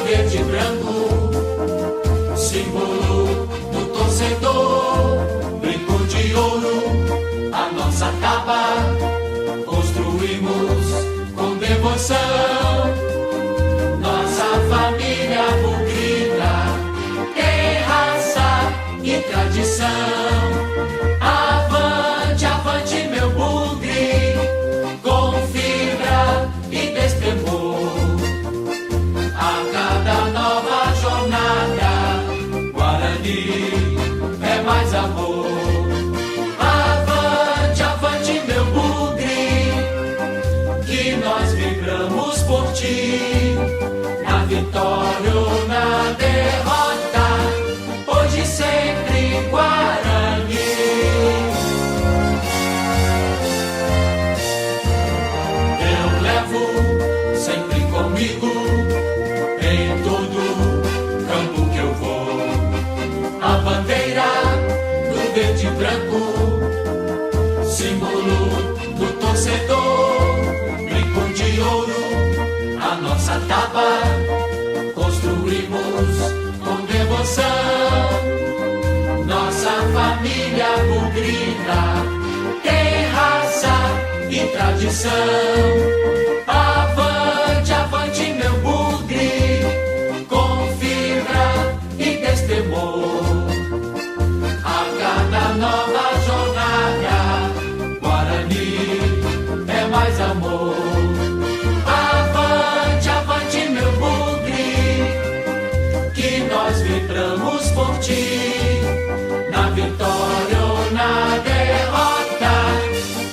verde e branco, símbolo do torcedor, brinco de ouro, a nossa capa, construímos com devoção, nossa família bugrina, tem raça e tradição. Avante, avante meu bugre, com fibra e destemor. A cada nova jornada, Guarani é mais amor. Avante, avante meu bugre, que nós vibramos por ti. Na vitória ou na derrota, hoje sempre Guarani. Eu levo sempre comigo em todo campo que eu vou a bandeira do verde e branco, símbolo do torcedor, brinco de ouro, a nossa taba, construímos com devoção, nossa família bugrina, tem raça e tradição. Avante, avante meu bugre, com fibra e destemor. A cada nova jornada, Guarani é mais amor. Avante, avante meu bugre, que nós vibramos por ti. Na vitória ou na derrota,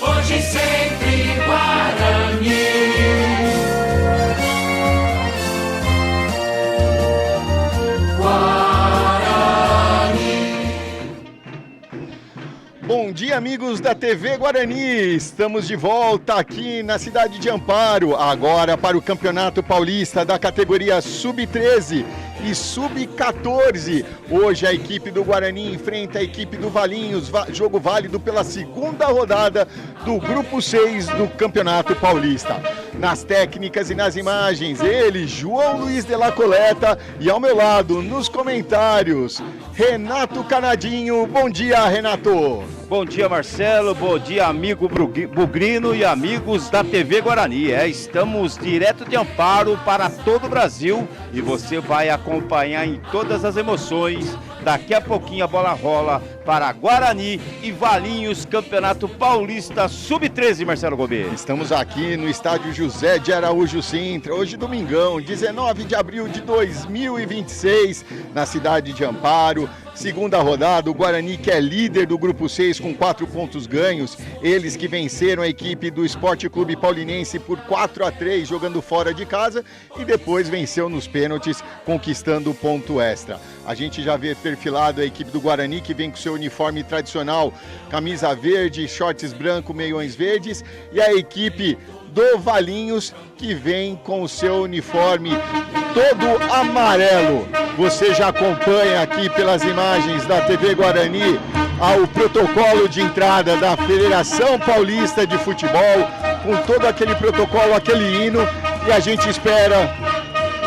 hoje sempre Guarani. Bom dia, amigos da TV Guarani. Estamos de volta aqui na cidade de Amparo, agora para o Campeonato Paulista da categoria Sub-13 e Sub-14. Hoje a equipe do Guarani enfrenta a equipe do Valinhos, jogo válido pela segunda rodada do Grupo 6 do Campeonato Paulista. Nas técnicas e nas imagens, ele, João Luiz de la Coleta, e ao meu lado, nos comentários, Renato Canadinho. Bom dia, Renato. Bom dia, Marcelo, bom dia, amigo bugrino e amigos da TV Guarani. Estamos direto de Amparo para todo o Brasil e você vai acompanhar em todas as emoções. Daqui a pouquinho a bola rola para Guarani e Valinhos, Campeonato Paulista Sub-13, Marcelo Gomes. Estamos aqui no estádio José de Araújo Sintra, hoje domingão, 19 de abril de 2026, na cidade de Amparo. Segunda rodada, o Guarani, que é líder do Grupo 6 com 4 pontos ganhos, eles que venceram a equipe do Esporte Clube Paulinense por 4-3, jogando fora de casa, e depois venceu nos pênaltis, conquistando o ponto extra. A gente já vê perfilado a equipe do Guarani, que vem com seu uniforme tradicional, camisa verde, shorts branco, meiões verdes, e a equipe do Valinhos, que vem com o seu uniforme todo amarelo. Você já acompanha aqui pelas imagens da TV Guarani o protocolo de entrada da Federação Paulista de Futebol, com todo aquele protocolo, aquele hino, e a gente espera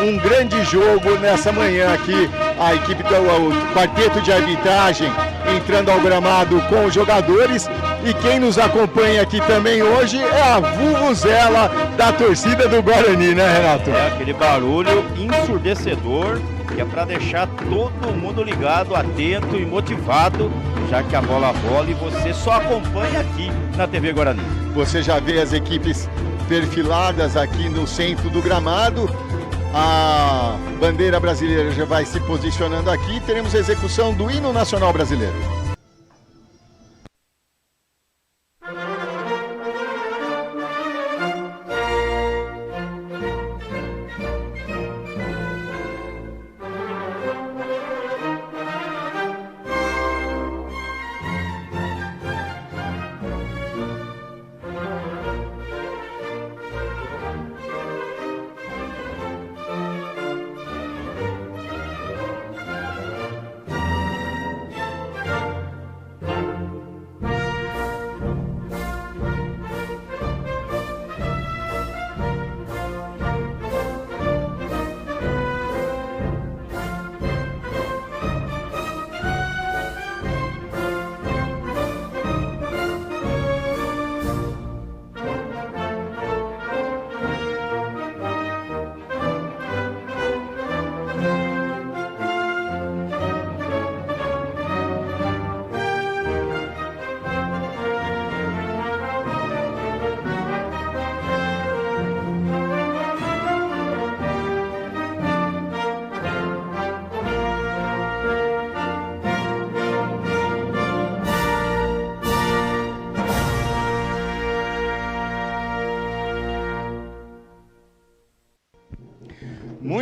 um grande jogo nessa manhã aqui. A equipe do quarteto de arbitragem entrando ao gramado com os jogadores, e quem nos acompanha aqui também hoje é a vuvuzela da torcida do Guarani, né, Renato? É aquele barulho ensurdecedor que é para deixar todo mundo ligado, atento e motivado, já que a bola rola e você só acompanha aqui na TV Guarani. Você já vê as equipes perfiladas aqui no centro do gramado. A bandeira brasileira já vai se posicionando aqui. Teremos a execução do hino nacional brasileiro.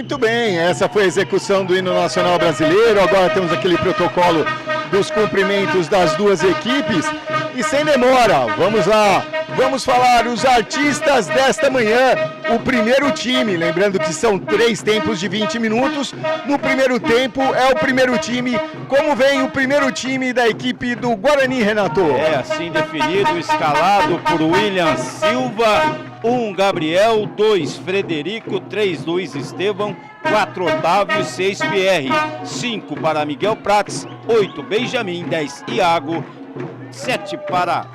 Muito bem, essa foi a execução do hino nacional brasileiro. Agora temos aquele protocolo dos cumprimentos das duas equipes. E sem demora, vamos lá, vamos falar os artistas desta manhã. O primeiro time, lembrando que são 3 tempos de 20 minutos. No primeiro tempo é o primeiro time. Como vem o primeiro time da equipe do Guarani, Renato? É assim definido, escalado por William Silva, 1 Gabriel, 2 Frederico, 3 Luiz Estevão, 4 Otávio, 6 Pierre, 5 para Miguel Prats, 8 Benjamin, 10 Iago, 7 para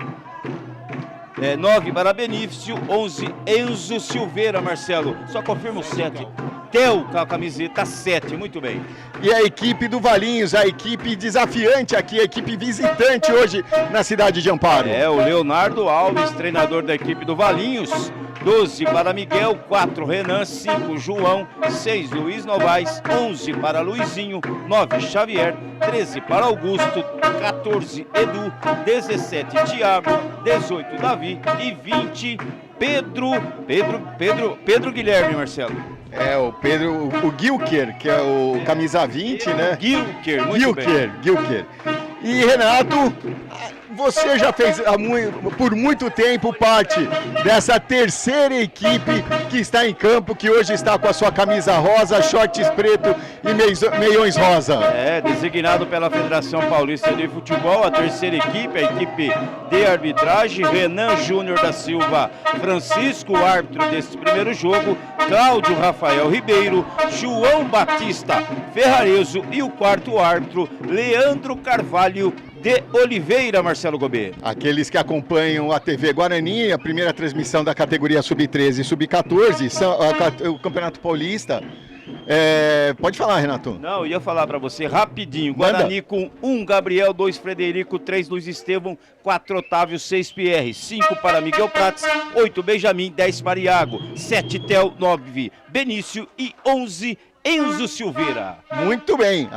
9 para Benício, 11 Enzo Silveira, Marcelo. Só confirma o 7. Theo com a camiseta 7, muito bem. E a equipe do Valinhos, a equipe desafiante aqui, a equipe visitante hoje na cidade de Amparo. É, o Leonardo Alves, treinador da equipe do Valinhos. 12 para Miguel, 4 Renan, 5 João, 6 Luiz Novaes, 11 para Luizinho, 9 Xavier, 13 para Augusto, 14 Edu, 17 Thiago, 18 Davi e 20 Pedro Guilherme, Marcelo. É, o Pedro, o Gilker, que é o camisa 20, né? Gilker, muito bem. Gilker. E Renato, você já fez por muito tempo parte dessa terceira equipe que está em campo, que hoje está com a sua camisa rosa, shorts preto e meiões rosa. É, designado pela Federação Paulista de Futebol, a terceira equipe, a equipe de arbitragem, Renan Júnior da Silva Francisco, o árbitro desse primeiro jogo, Cláudio Rafael Ribeiro, João Batista Ferrarezo e o quarto árbitro, Leandro Carvalho de Oliveira, Marcelo Gobet. Aqueles que acompanham a TV Guarani, a primeira transmissão da categoria Sub-13 e Sub-14, o Campeonato Paulista. Pode falar, Renato. Não, eu ia falar para você rapidinho. Guarani com 1 Gabriel, 2 Frederico, 3 Luiz Estevão, 4 Otávio, 6 Pierre, 5 para Miguel Prats, 8 Benjamin, 10 para Iago, 7 Theo, 9 Benício e 11 Enzo Silveira. Muito bem.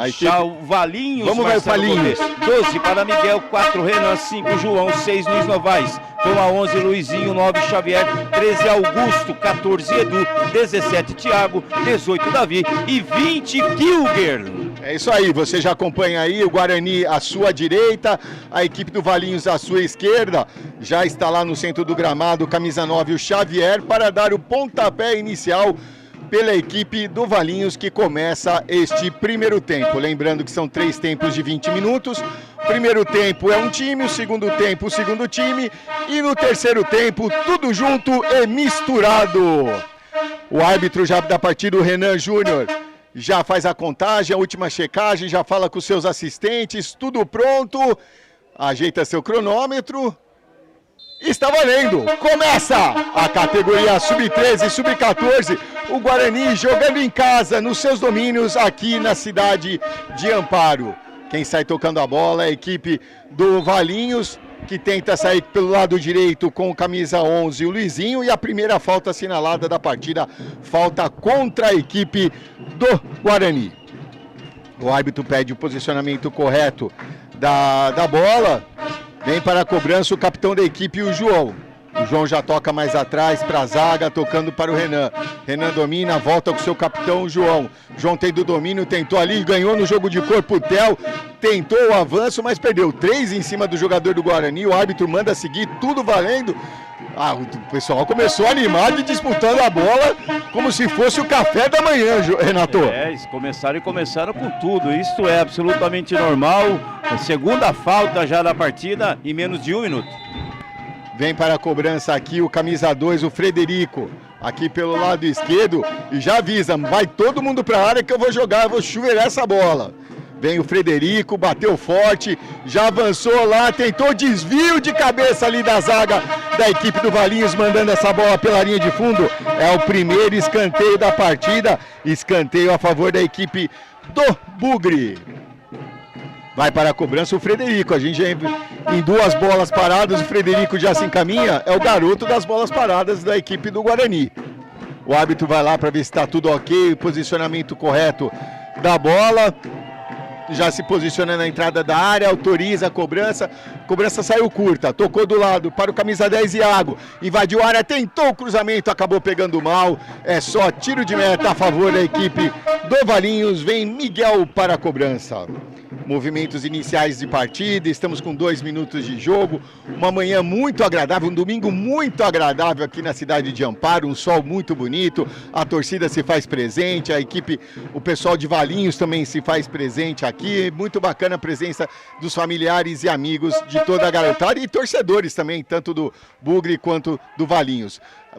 Valinhos, vamos ver o Valinhos. 12 para Miguel, 4 Renan, 5 João, 6 Luiz Novaes, com a 11 Luizinho, 9 Xavier, 13 Augusto, 14 Edu, 17 Thiago, 18 Davi e 20 Gilger. É isso aí, você já acompanha aí o Guarani à sua direita, a equipe do Valinhos à sua esquerda. Já está lá no centro do gramado, camisa 9, o Xavier, para dar o pontapé inicial pela equipe do Valinhos, que começa este primeiro tempo. Lembrando que são 3 tempos de 20 minutos. O primeiro tempo é um time, o segundo tempo o segundo time e no terceiro tempo tudo junto e misturado. O árbitro já da partida, o Renan Júnior, já faz a contagem, a última checagem, já fala com os seus assistentes, tudo pronto, ajeita seu cronômetro. Está valendo! Começa a categoria Sub-13 e Sub-14. O Guarani jogando em casa, nos seus domínios, aqui na cidade de Amparo. Quem sai tocando a bola é a equipe do Valinhos, que tenta sair pelo lado direito com o camisa 11, o Luizinho. E a primeira falta assinalada da partida, falta contra a equipe do Guarani. O árbitro pede o posicionamento correto da bola. Vem para a cobrança o capitão da equipe, o João. O João já toca mais atrás para a zaga, tocando para o Renan. Renan domina, volta com o seu capitão, o João. João tem do domínio, tentou ali, ganhou no jogo de corpo o Theo. Tentou o avanço, mas perdeu 3 em cima do jogador do Guarani. O árbitro manda seguir, tudo valendo. O pessoal começou animado e disputando a bola como se fosse o café da manhã, Renato. Eles começaram com tudo. Isso é absolutamente normal. A segunda falta já da partida em menos de 1 minuto. Vem para a cobrança aqui o camisa 2, o Frederico. Aqui pelo lado esquerdo. E já avisa, vai todo mundo para a área que eu vou jogar, eu vou chuveirar essa bola. Vem o Frederico, bateu forte, já avançou lá, tentou desvio de cabeça ali da zaga da equipe do Valinhos, mandando essa bola pela linha de fundo. É o primeiro escanteio da partida, escanteio a favor da equipe do Bugre. Vai para a cobrança o Frederico, a gente já em 2 bolas paradas, o Frederico já se encaminha, é o garoto das bolas paradas da equipe do Guarani. O árbitro vai lá para ver se está tudo ok, o posicionamento correto da bola. já se posiciona na entrada da área, autoriza a cobrança saiu curta, tocou do lado para o camisa 10 Iago, invadiu a área, tentou o cruzamento, acabou pegando mal, é só tiro de meta a favor da equipe do Valinhos, vem Miguel para a cobrança. Movimentos iniciais de partida, estamos com 2 minutos de jogo, uma manhã muito agradável, um domingo muito agradável aqui na cidade de Amparo, um sol muito bonito, a torcida se faz presente, a equipe, o pessoal de Valinhos também se faz presente aqui, muito bacana a presença dos familiares e amigos de toda a garotada e torcedores também, tanto do Bugre quanto do Valinhos.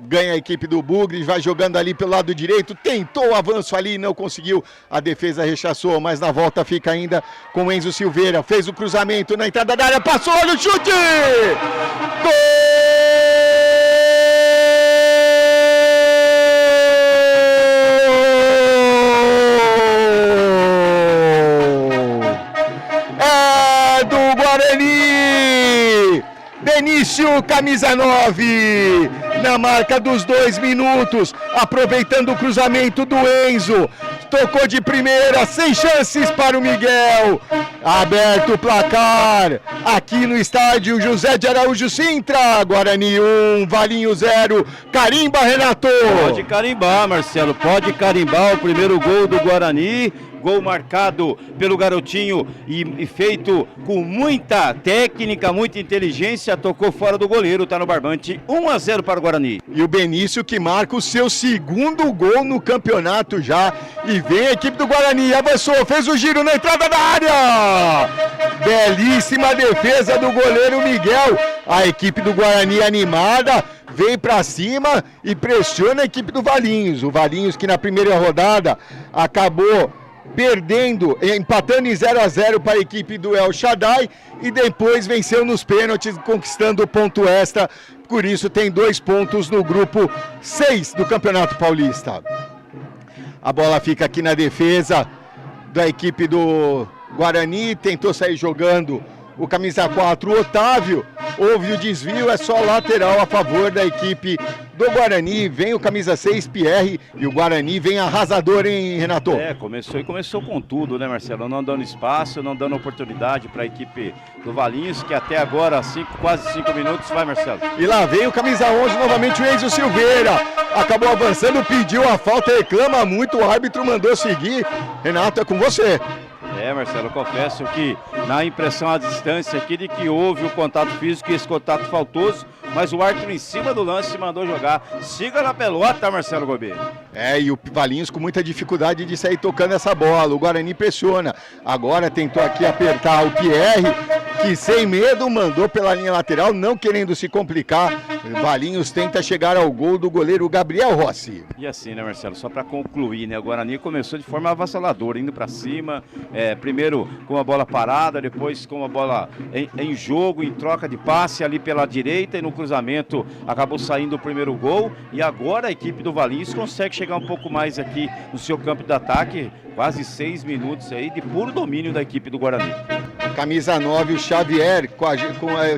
Ganha a equipe do Bugre, vai jogando ali pelo lado direito, tentou o avanço ali, não conseguiu, a defesa rechaçou, mas na volta fica ainda com o Enzo Silveira, fez o cruzamento na entrada da área, passou, olha o chute! Gol! É do Guarani! Benício, camisa 9, na marca dos 2 minutos, aproveitando o cruzamento do Enzo, tocou de primeira, sem chances para o Miguel, aberto o placar, aqui no estádio José de Araújo Sintra, Guarani 1, Valinhos 0, carimba, Renato! Pode carimbar, Marcelo, pode carimbar o primeiro gol do Guarani. Gol marcado pelo garotinho e feito com muita técnica, muita inteligência, tocou fora do goleiro, tá no barbante, 1-0 para o Guarani. E o Benício que marca o seu segundo gol no campeonato já, e vem a equipe do Guarani, avançou, fez o giro na entrada da área, belíssima defesa do goleiro Miguel, a equipe do Guarani animada, vem pra cima e pressiona a equipe do Valinhos, o Valinhos que na primeira rodada acabou perdendo, empatando em 0-0 para a equipe do El Shaddai e depois venceu nos pênaltis, conquistando o ponto extra, por isso tem 2 pontos no grupo 6 do Campeonato Paulista. A bola fica aqui na defesa da equipe do Guarani, tentou sair jogando o camisa 4, o Otávio, houve o desvio, é só lateral a favor da equipe do Guarani, vem o camisa 6, Pierre, e o Guarani vem arrasador, hein, Renato? Começou com tudo, né, Marcelo? Não dando espaço, não dando oportunidade para a equipe do Valinhos, que até agora, quase 5 minutos, vai, Marcelo. E lá vem o camisa 11, novamente o Enzo Silveira, acabou avançando, pediu a falta, reclama muito, o árbitro mandou seguir. Renato, é com você. Marcelo, confesso que na impressão à distância aqui de que houve o contato físico e esse contato faltoso, mas o árbitro em cima do lance mandou jogar. Siga na pelota, Marcelo Gobet. E o Valinhos com muita dificuldade de sair tocando essa bola, o Guarani pressiona, agora tentou aqui apertar o Pierre, que sem medo mandou pela linha lateral, não querendo se complicar, Valinhos tenta chegar ao gol do goleiro Gabriel Rossi. E assim, né, Marcelo, só para concluir, né, o Guarani começou de forma avassaladora, indo para cima, primeiro com a bola parada, depois com a bola em jogo, em troca de passe ali pela direita, e no cruzamento acabou saindo o primeiro gol, e agora a equipe do Valinhos consegue chegar um pouco mais aqui no seu campo de ataque, quase 6 minutos aí de puro domínio da equipe do Guarani. Camisa 9, o Xavier,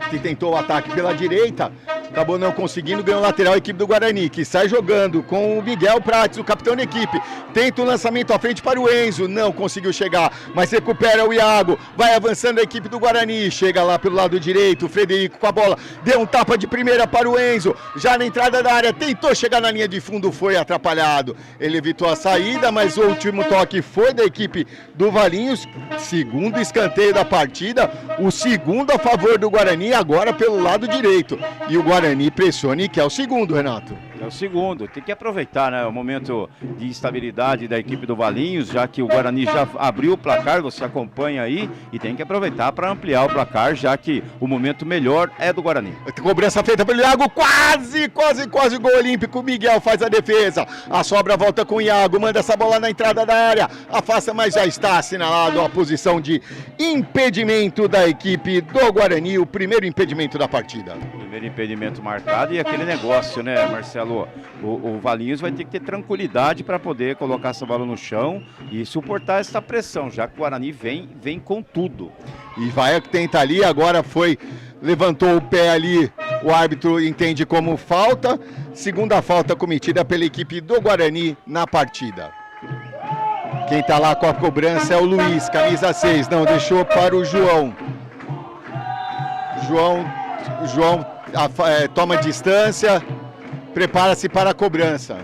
que tentou o ataque pela direita, acabou não conseguindo, ganhou lateral a equipe do Guarani, que sai jogando com o Miguel Prates, o capitão da equipe, tenta o lançamento à frente para o Enzo, não conseguiu chegar, mas recupera o Iago, vai avançando a equipe do Guarani, chega lá pelo lado direito, o Frederico com a bola, deu um tapa de primeira para o Enzo, já na entrada da área, tentou chegar na linha de fundo, foi atrapalhado, ele evitou a saída, mas o último toque foi da equipe do Valinhos, segundo escanteio da partida, o segundo a favor do Guarani, agora pelo lado direito, e o Guarani pressiona e quer o segundo, Renato. É o segundo, tem que aproveitar, né, o momento de instabilidade da equipe do Valinhos, já que o Guarani já abriu o placar, você acompanha aí, e tem que aproveitar para ampliar o placar, já que o momento melhor é do Guarani. Cobrança feita pelo Iago, quase gol olímpico, Miguel faz a defesa, a sobra volta com o Iago, manda essa bola na entrada da área, afasta, mas já está assinalado a posição de impedimento da equipe do Guarani, o primeiro impedimento da partida. Primeiro impedimento marcado e aquele negócio, né, Marcelo? O Valinhos vai ter que ter tranquilidade para poder colocar essa bola no chão e suportar essa pressão, já que o Guarani vem com tudo. E vai tentar ali, agora levantou o pé ali, o árbitro entende como falta, segunda falta cometida pela equipe do Guarani na partida. Quem tá lá com a cobrança é o Luiz, camisa 6. Não, deixou para o João. João toma distância, prepara-se para a cobrança.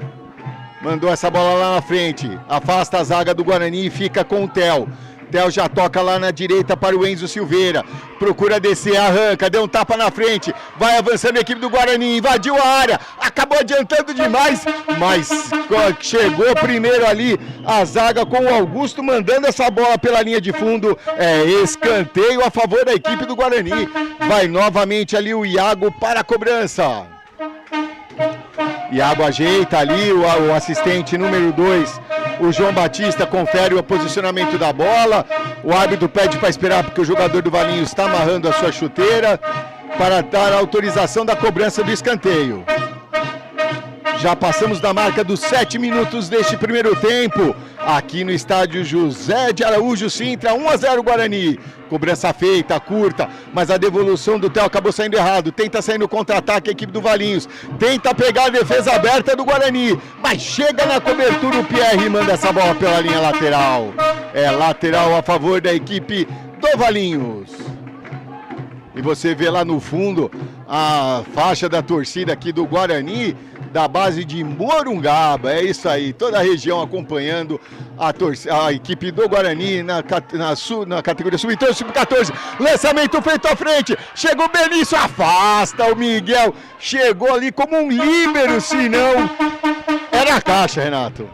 Mandou essa bola lá na frente, afasta a zaga do Guarani e fica com o Theo. Theo já toca lá na direita para o Enzo Silveira. Procura descer, arranca, deu um tapa na frente. Vai avançando a equipe do Guarani, invadiu a área. Acabou adiantando demais, mas chegou primeiro ali a zaga com o Augusto mandando essa bola pela linha de fundo. É escanteio a favor da equipe do Guarani. Vai novamente ali o Iago para a cobrança. Iago ajeita ali o assistente número 2, o João Batista, confere o posicionamento da bola. O árbitro pede para esperar porque o jogador do Valinhos está amarrando a sua chuteira para dar a autorização da cobrança do escanteio. Já passamos da marca dos 7 minutos deste primeiro tempo, aqui no estádio José de Araújo Sintra, 1-0 Guarani. Cobrança feita, curta, mas a devolução do Theo acabou saindo errado. Tenta sair no contra-ataque a equipe do Valinhos. Tenta pegar a defesa aberta do Guarani, mas chega na cobertura o Pierre e manda essa bola pela linha lateral. É lateral a favor da equipe do Valinhos. E você vê lá no fundo a faixa da torcida aqui do Guarani, da base de Morungaba. É isso aí, toda a região acompanhando a equipe do Guarani na categoria sub-13, sub-14. Lançamento feito à frente, chegou o Benício, afasta o Miguel, chegou ali como um líbero, se não era a caixa, Renato.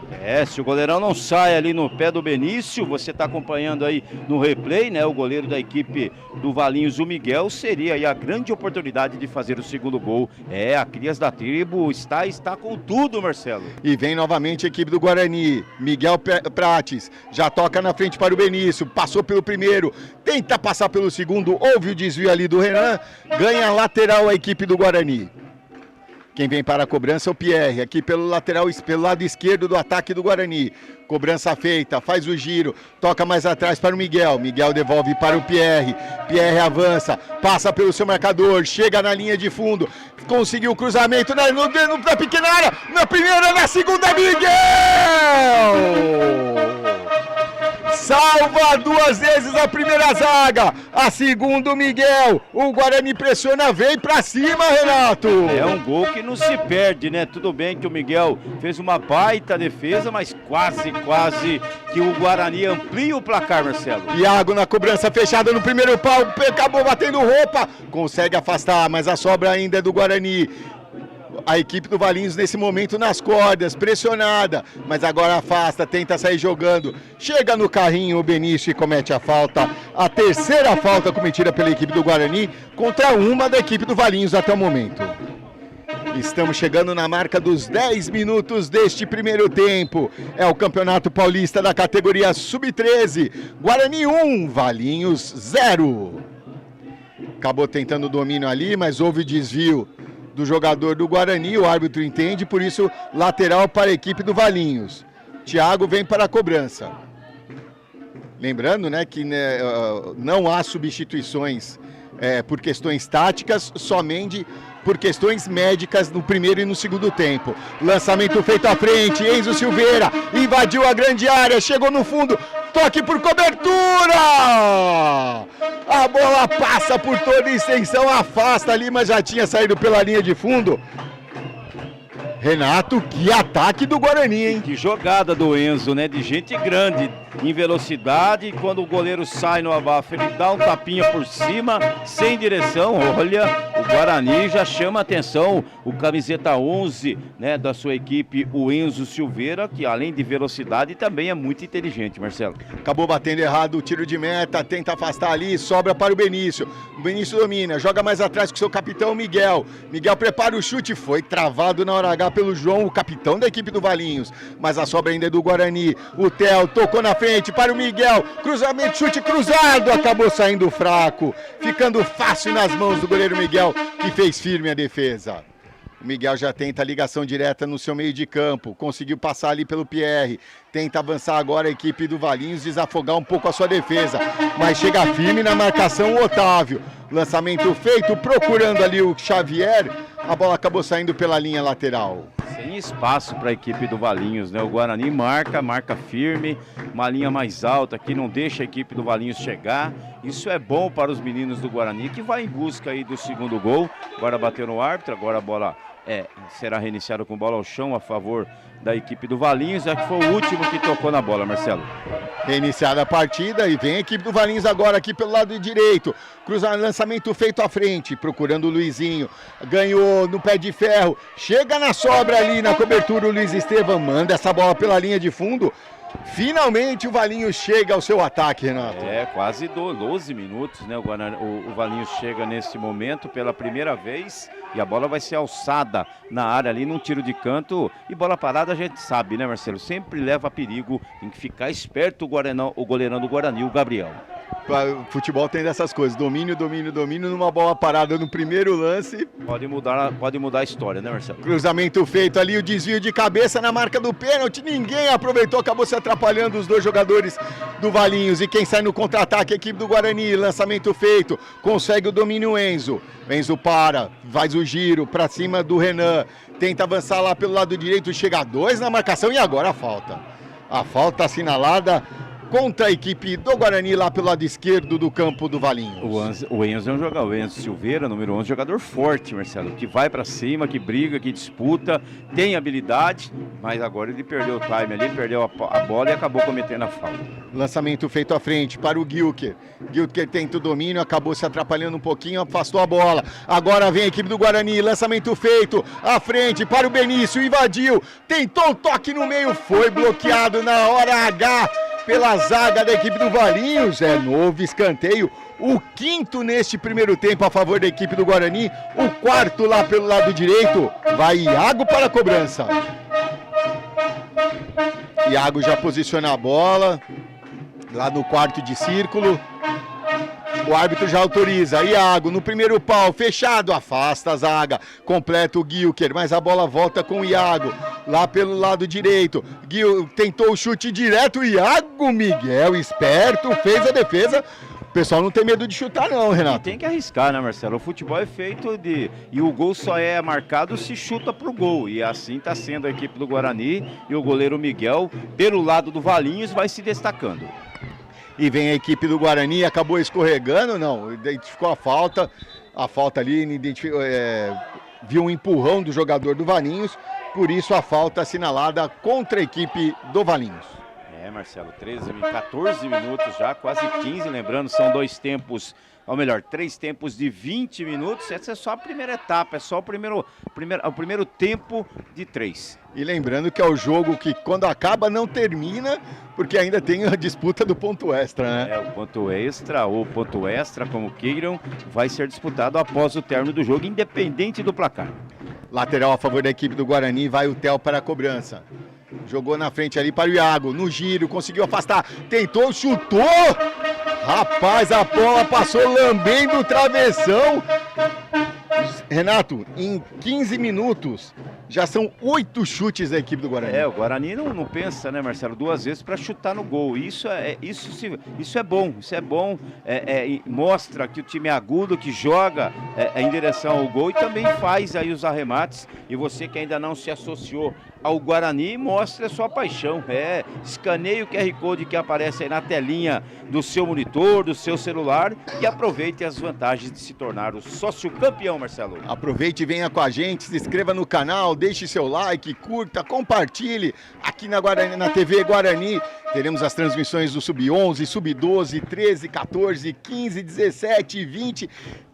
Se o goleirão não sai ali no pé do Benício, você está acompanhando aí no replay, né? O goleiro da equipe do Valinhos, o Miguel, seria aí a grande oportunidade de fazer o segundo gol. A Crias da Tribo está com tudo, Marcelo. E vem novamente a equipe do Guarani. Miguel Prates já toca na frente para o Benício, passou pelo primeiro, tenta passar pelo segundo, houve o desvio ali do Renan, ganha lateral a equipe do Guarani. Quem vem para a cobrança é o Pierre, aqui pelo lado esquerdo do ataque do Guarani. Cobrança feita, faz o giro, toca mais atrás para o Miguel. Miguel devolve para o Pierre. Pierre avança, passa pelo seu marcador, chega na linha de fundo. Conseguiu o cruzamento na pequena área, na primeira, na segunda, Miguel! Salva duas vezes a primeira zaga, a segunda o Miguel, o Guarani pressiona, vem pra cima, Renato. É um gol que não se perde, né? Tudo bem que o Miguel fez uma baita defesa, mas quase que o Guarani amplia o placar, Marcelo. Iago na cobrança fechada no primeiro pau, acabou batendo roupa, consegue afastar, mas a sobra ainda é do Guarani. A equipe do Valinhos nesse momento nas cordas, pressionada, mas agora afasta, tenta sair jogando, chega no carrinho o Benício e comete a falta, a terceira falta cometida pela equipe do Guarani contra uma da equipe do Valinhos até o momento. Estamos chegando na marca dos 10 minutos deste primeiro tempo. É o Campeonato Paulista da categoria Sub-13. Guarani 1, Valinhos 0. Acabou tentando o domínio ali, mas houve desvio do jogador do Guarani, o árbitro entende, por isso lateral para a equipe do Valinhos. Thiago vem para a cobrança. Lembrando, né, que não há substituições por questões táticas, somente por questões médicas no primeiro e no segundo tempo. Lançamento feito à frente, Enzo Silveira invadiu a grande área, chegou no fundo, toque por cobertura! A bola passa por toda a extensão, afasta ali, mas já tinha saído pela linha de fundo. Renato, que ataque do Guarani, hein? Que jogada do Enzo, né? De gente grande, em velocidade. Quando o goleiro sai no abafo, ele dá um tapinha por cima, sem direção. Olha, o Guarani já chama a atenção. O camiseta 11, né, da sua equipe, o Enzo Silveira, que além de velocidade, também é muito inteligente, Marcelo. Acabou batendo errado o tiro de meta, tenta afastar ali, sobra para o Benício. O Benício domina, joga mais atrás com o seu capitão Miguel. Miguel prepara o chute, foi travado na hora H pelo João, o capitão da equipe do Valinhos, mas a sobra ainda é do Guarani. O Theo tocou na frente para o Miguel, cruzamento, chute cruzado, acabou saindo fraco, ficando fácil nas mãos do goleiro Miguel, que fez firme a defesa. O Miguel já tenta a ligação direta no seu meio de campo, conseguiu passar ali pelo Pierre, tenta avançar agora a equipe do Valinhos, desafogar um pouco a sua defesa, mas chega firme na marcação o Otávio. Lançamento feito, procurando ali o Xavier, a bola acabou saindo pela linha lateral. sem espaço para a equipe do Valinhos, né? O Guarani marca firme, uma linha mais alta que não deixa a equipe do Valinhos chegar. Isso é bom para os meninos do Guarani, que vai em busca aí do segundo gol. Agora bateu no árbitro, agora a bola será reiniciada com bola ao chão a favor da equipe do Valinhos, já que foi o último que tocou na bola, Marcelo. Reiniciada a partida e vem a equipe do Valinhos agora aqui pelo lado direito. Lançamento feito à frente, procurando o Luizinho. Ganhou no pé de ferro. Chega na sobra ali na cobertura o Luiz Estevam. Manda essa bola pela linha de fundo. Finalmente o Valinhos chega ao seu ataque, Renato. Quase 12 minutos, né? O Valinhos chega nesse momento pela primeira vez e a bola vai ser alçada na área ali num tiro de canto. E bola parada a gente sabe, né, Marcelo? Sempre leva perigo, tem que ficar esperto o goleirão do Guarani, o Gabriel. O futebol tem dessas coisas, domínio, numa bola parada no primeiro lance. Pode mudar a história, né, Marcelo? Cruzamento feito ali, o desvio de cabeça na marca do pênalti, ninguém aproveitou, acabou se atrapalhando os dois jogadores do Valinhos. E quem sai no contra-ataque, a equipe do Guarani, lançamento feito, consegue o domínio Enzo. Enzo faz o giro pra cima do Renan, tenta avançar lá pelo lado direito, chega a 2 na marcação e agora a falta. A falta assinalada contra a equipe do Guarani lá pelo lado esquerdo do campo do Valinhos. O Enzo é um jogador, o Enzo Silveira, número 11, jogador forte, Marcelo, que vai pra cima, que briga, que disputa, tem habilidade, mas agora ele perdeu o time ali, perdeu a bola e acabou cometendo a falta. Lançamento feito à frente para o Gilker. Gilker tenta o domínio, acabou se atrapalhando um pouquinho, afastou a bola. Agora vem a equipe do Guarani, lançamento feito à frente para o Benício, invadiu, tentou o toque no meio, foi bloqueado na hora H pela zaga da equipe do Valinhos. Novo escanteio, o 5º neste primeiro tempo a favor da equipe do Guarani, o 4º lá pelo lado direito. Vai Iago para a cobrança. Iago já posiciona a bola lá no quarto de círculo. O árbitro já autoriza. Iago no primeiro pau, fechado, afasta a zaga, completa o Gilker, mas a bola volta com o Iago, lá pelo lado direito. Gil tentou o chute direto, Iago Miguel, esperto, fez a defesa. O pessoal não tem medo de chutar não, Renato. E tem que arriscar, né, Marcelo? O futebol é feito e o gol só é marcado se chuta pro gol. E assim está sendo a equipe do Guarani e o goleiro Miguel, pelo lado do Valinhos, vai se destacando. E vem a equipe do Guarani, acabou escorregando, não, identificou a falta ali, viu um empurrão do jogador do Valinhos, por isso a falta assinalada contra a equipe do Valinhos. Marcelo, 14 minutos já, quase 15, lembrando, são 2 tempos, ou melhor, 3 tempos de 20 minutos, essa é só a primeira etapa, é só o primeiro tempo de 3. E lembrando que é o jogo que quando acaba não termina, porque ainda tem a disputa do ponto extra, né? O ponto extra, ou ponto extra, como queiram, vai ser disputado após o término do jogo, independente do placar. Lateral a favor da equipe do Guarani, vai o Theo para a cobrança. Jogou na frente ali para o Iago, no giro, conseguiu afastar, tentou, chutou! Rapaz, a bola passou lambendo o travessão. Renato, em 15 minutos, já são 8 chutes da equipe do Guarani. O Guarani não pensa, né, Marcelo, 2 vezes para chutar no gol. Isso é bom, mostra que o time é agudo, que joga em direção ao gol e também faz aí os arremates. E você que ainda não se associou ao Guarani, mostre a sua paixão. Escaneie o QR Code que aparece aí na telinha do seu monitor, do seu celular e aproveite as vantagens de se tornar o sócio campeão, Marcelo. Aproveite e venha com a gente, se inscreva no canal, deixe seu like, curta, compartilhe aqui na TV Guarani. Teremos as transmissões do Sub-11, Sub-12, 13, 14, 15, 17, 20...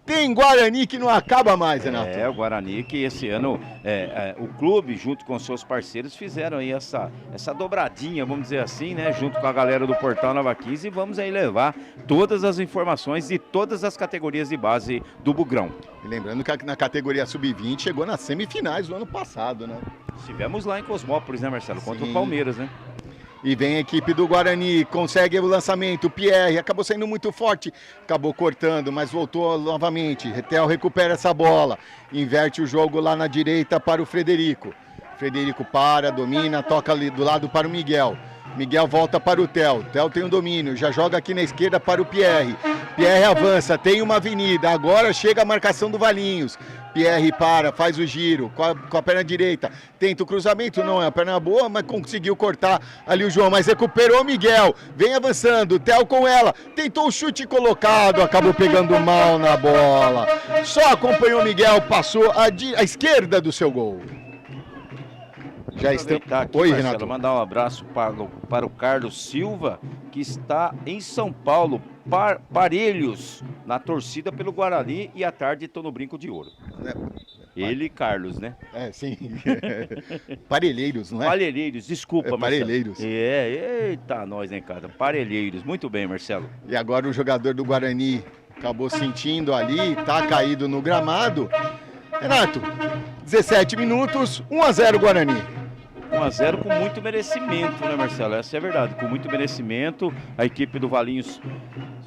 Tem Guarani que não acaba mais, Renato. O Guarani que esse ano, o clube, junto com seus parceiros, fizeram aí essa dobradinha, vamos dizer assim, né? Junto com a galera do Portal Nova 15, e vamos aí levar todas as informações de todas as categorias de base do Bugrão. E lembrando que na categoria Sub-20 chegou nas semifinais do ano passado, né? Estivemos lá em Cosmópolis, né, Marcelo? Contra o Palmeiras, né? E vem a equipe do Guarani, consegue o lançamento, Pierre acabou saindo muito forte, acabou cortando, mas voltou novamente. Retel recupera essa bola, inverte o jogo lá na direita para o Frederico. Frederico domina, toca ali do lado para o Miguel. Miguel volta para o Theo. Theo tem o domínio, já joga aqui na esquerda para o Pierre. Pierre avança, tem uma avenida. Agora chega a marcação do Valinhos. Pierre para, faz o giro com a perna direita. Tenta o cruzamento, não é a perna boa, mas conseguiu cortar ali o João. Mas recuperou o Miguel. Vem avançando, Theo com ela. Tentou o chute colocado, acabou pegando mal na bola. Só acompanhou o Miguel, passou à esquerda do seu gol. Já está aqui, Oi, Marcelo, Renato. mandar um abraço para o Carlos Silva, que está em São Paulo, Parelhos, na torcida pelo Guarani, e à tarde estou no Brinco de Ouro. Ele e Carlos, né? É, sim. Parelheiros, não é? Parelheiros, desculpa, Marcelo. Parelheiros. Eita, nós em casa. Parelheiros, muito bem, Marcelo. E agora o jogador do Guarani acabou sentindo ali, tá caído no gramado. Renato, 17 minutos, 1-0 Guarani. 1-0 com muito merecimento, né, Marcelo? Essa é a verdade, com muito merecimento. A equipe do Valinhos,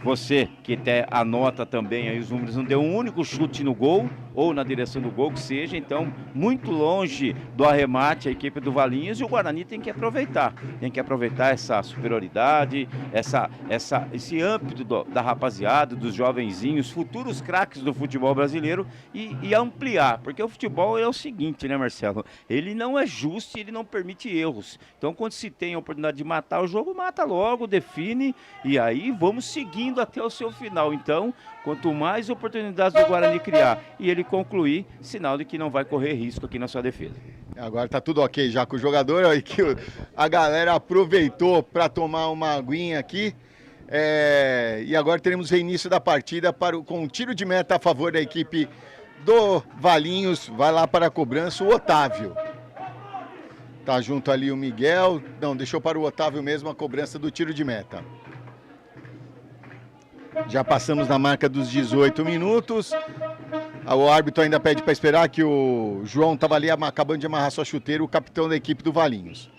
você que até anota também aí os números, não deu um único chute no gol, ou na direção do gol, que seja. Então, muito longe do arremate a equipe do Valinhos, e o Guarani tem que aproveitar essa superioridade, esse âmbito da rapaziada, dos jovenzinhos, futuros craques do futebol brasileiro, e ampliar, porque o futebol é o seguinte, né, Marcelo? Ele não é justo e ele não permite erros. Então, quando se tem a oportunidade de matar o jogo, mata logo, define, e aí vamos seguindo até o seu final. Então, quanto mais oportunidades do Guarani criar e ele concluir, sinal de que não vai correr risco aqui na sua defesa. Agora tá tudo ok já com o jogador, aí que a galera aproveitou para tomar uma aguinha aqui. E agora teremos reinício da partida com um tiro de meta a favor da equipe do Valinhos. Vai lá para a cobrança o Otávio. Tá junto ali o Miguel. Não, deixou para o Otávio mesmo a cobrança do tiro de meta. Já passamos na marca dos 18 minutos. O árbitro ainda pede para esperar, que o João estava ali acabando de amarrar sua chuteira, o capitão da equipe do Valinhos.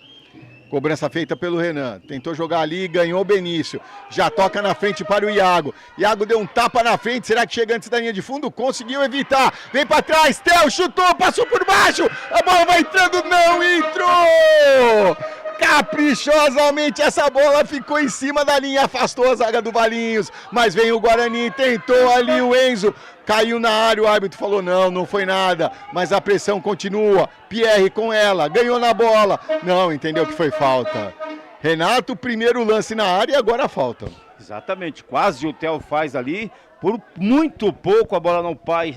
Cobrança feita pelo Renan. Tentou jogar ali, ganhou o Benício. Já toca na frente para o Iago. Iago deu um tapa na frente. Será que chega antes da linha de fundo? Conseguiu evitar. Vem para trás. Theo chutou, passou por baixo. A bola vai entrando. Não entrou! Caprichosamente essa bola ficou em cima da linha, afastou a zaga do Valinhos, mas vem o Guarani, tentou ali o Enzo, caiu na área, o árbitro falou não foi nada, mas a pressão continua. Pierre com ela, ganhou na bola, não, entendeu que foi falta. Renato, primeiro lance na área e agora a falta. Exatamente, quase o Theo faz ali. Por muito pouco a bola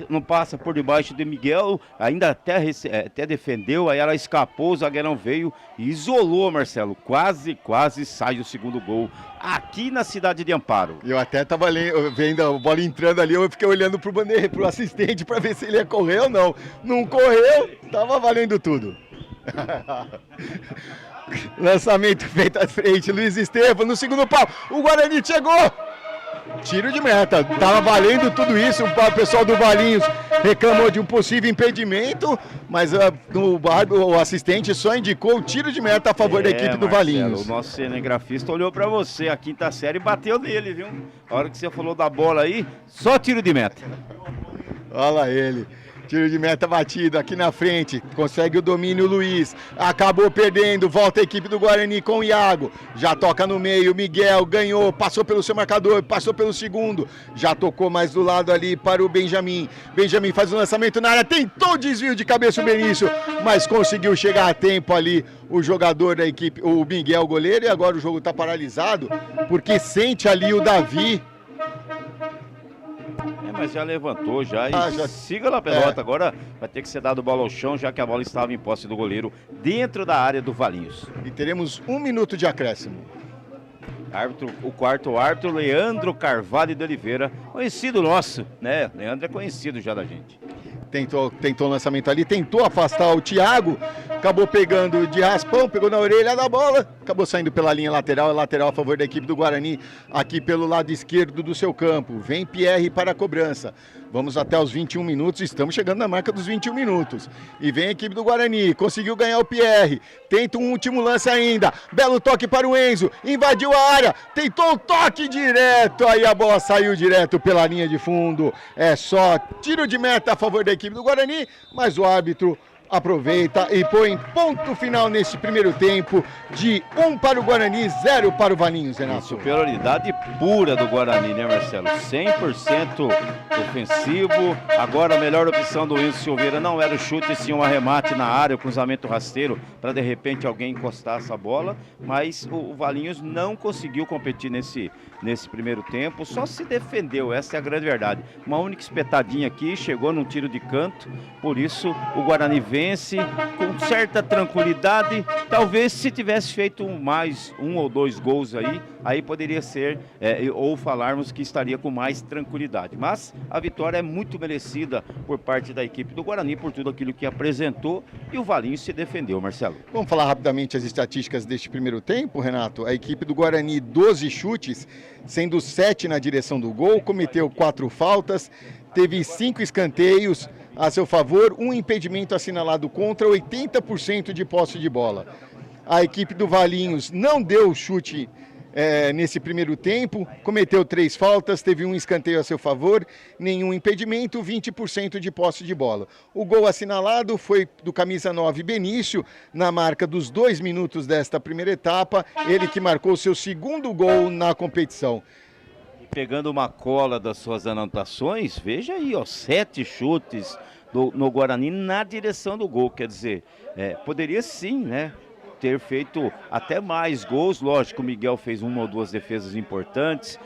não passa por debaixo de Miguel, ainda até defendeu, aí ela escapou, o zagueirão veio e isolou, Marcelo. Quase sai o segundo gol aqui na cidade de Amparo. Eu até estava vendo a bola entrando ali, eu fiquei olhando pro assistente para ver se ele ia correr ou não. Não correu, tava valendo tudo. Lançamento feito à frente, Luiz Estevam no segundo pau, o Guarani chegou! Tiro de meta, tava valendo tudo isso. O pessoal do Valinhos reclamou de um possível impedimento, mas o assistente só indicou o tiro de meta a favor da equipe do Valinhos. O nosso cinegrafista olhou pra você, a quinta série, e bateu nele, viu? A hora que você falou da bola aí, só tiro de meta. Olha ele. Tiro de meta batido aqui na frente, consegue o domínio o Luiz, acabou perdendo, volta a equipe do Guarani com o Iago, já toca no meio, Miguel ganhou, passou pelo seu marcador, passou pelo segundo, já tocou mais do lado ali para o Benjamin, Benjamin faz o lançamento na área, tentou o desvio de cabeça o Benício, mas conseguiu chegar a tempo ali o jogador da equipe, o Miguel goleiro, e agora o jogo está paralisado, porque sente ali o Davi. Mas já levantou já siga na pelota. Agora vai ter que ser dado bola ao chão, já que a bola estava em posse do goleiro dentro da área do Valinhos. E teremos 1 minuto de acréscimo. O quarto árbitro, Leandro Carvalho de Oliveira, conhecido nosso, né? Leandro é conhecido já da gente. Tentou o lançamento ali, tentou afastar o Thiago, acabou pegando de raspão, pegou na orelha da bola, acabou saindo pela linha lateral, lateral a favor da equipe do Guarani, aqui pelo lado esquerdo do seu campo. Vem Pierre para a cobrança. Vamos até os 21 minutos, estamos chegando na marca dos 21 minutos. E vem a equipe do Guarani, conseguiu ganhar o Pierre, tenta um último lance ainda, belo toque para o Enzo, invadiu a área, tentou o toque direto, aí a bola saiu direto pela linha de fundo. É só tiro de meta a favor da equipe do Guarani, mas o árbitro aproveita e põe ponto final neste primeiro tempo de 1 para o Guarani, 0 para o Valinhos, Renato. Superioridade pura do Guarani, né, Marcelo? 100% ofensivo. Agora a melhor opção do Enzo Silveira não era o chute, sim um arremate na área, o cruzamento rasteiro, para de repente alguém encostar essa bola, mas o Valinhos não conseguiu competir nesse primeiro tempo, só se defendeu, essa é a grande verdade. Uma única espetadinha aqui, chegou num tiro de canto, por isso o Guarani vence com certa tranquilidade. Talvez se tivesse feito mais 1 ou 2 gols aí poderia ser, ou falarmos que estaria com mais tranquilidade. Mas a vitória é muito merecida por parte da equipe do Guarani, por tudo aquilo que apresentou, e o Valinhos se defendeu, Marcelo. Vamos falar rapidamente as estatísticas deste primeiro tempo, Renato. A equipe do Guarani, 12 chutes, sendo 7 na direção do gol, cometeu 4 faltas, teve 5 escanteios a seu favor, um impedimento assinalado contra, 80% de posse de bola. A equipe do Valinhos não deu chute nesse primeiro tempo, cometeu 3 faltas, teve um escanteio a seu favor, nenhum impedimento, 20% de posse de bola. O gol assinalado foi do camisa 9 Benício, na marca dos 2 minutos desta primeira etapa, ele que marcou seu segundo gol na competição. Pegando uma cola das suas anotações, veja aí, 7 chutes no Guarani na direção do gol, quer dizer, poderia sim, né, ter feito até mais gols. Lógico, o Miguel fez 1 ou 2 defesas importantes,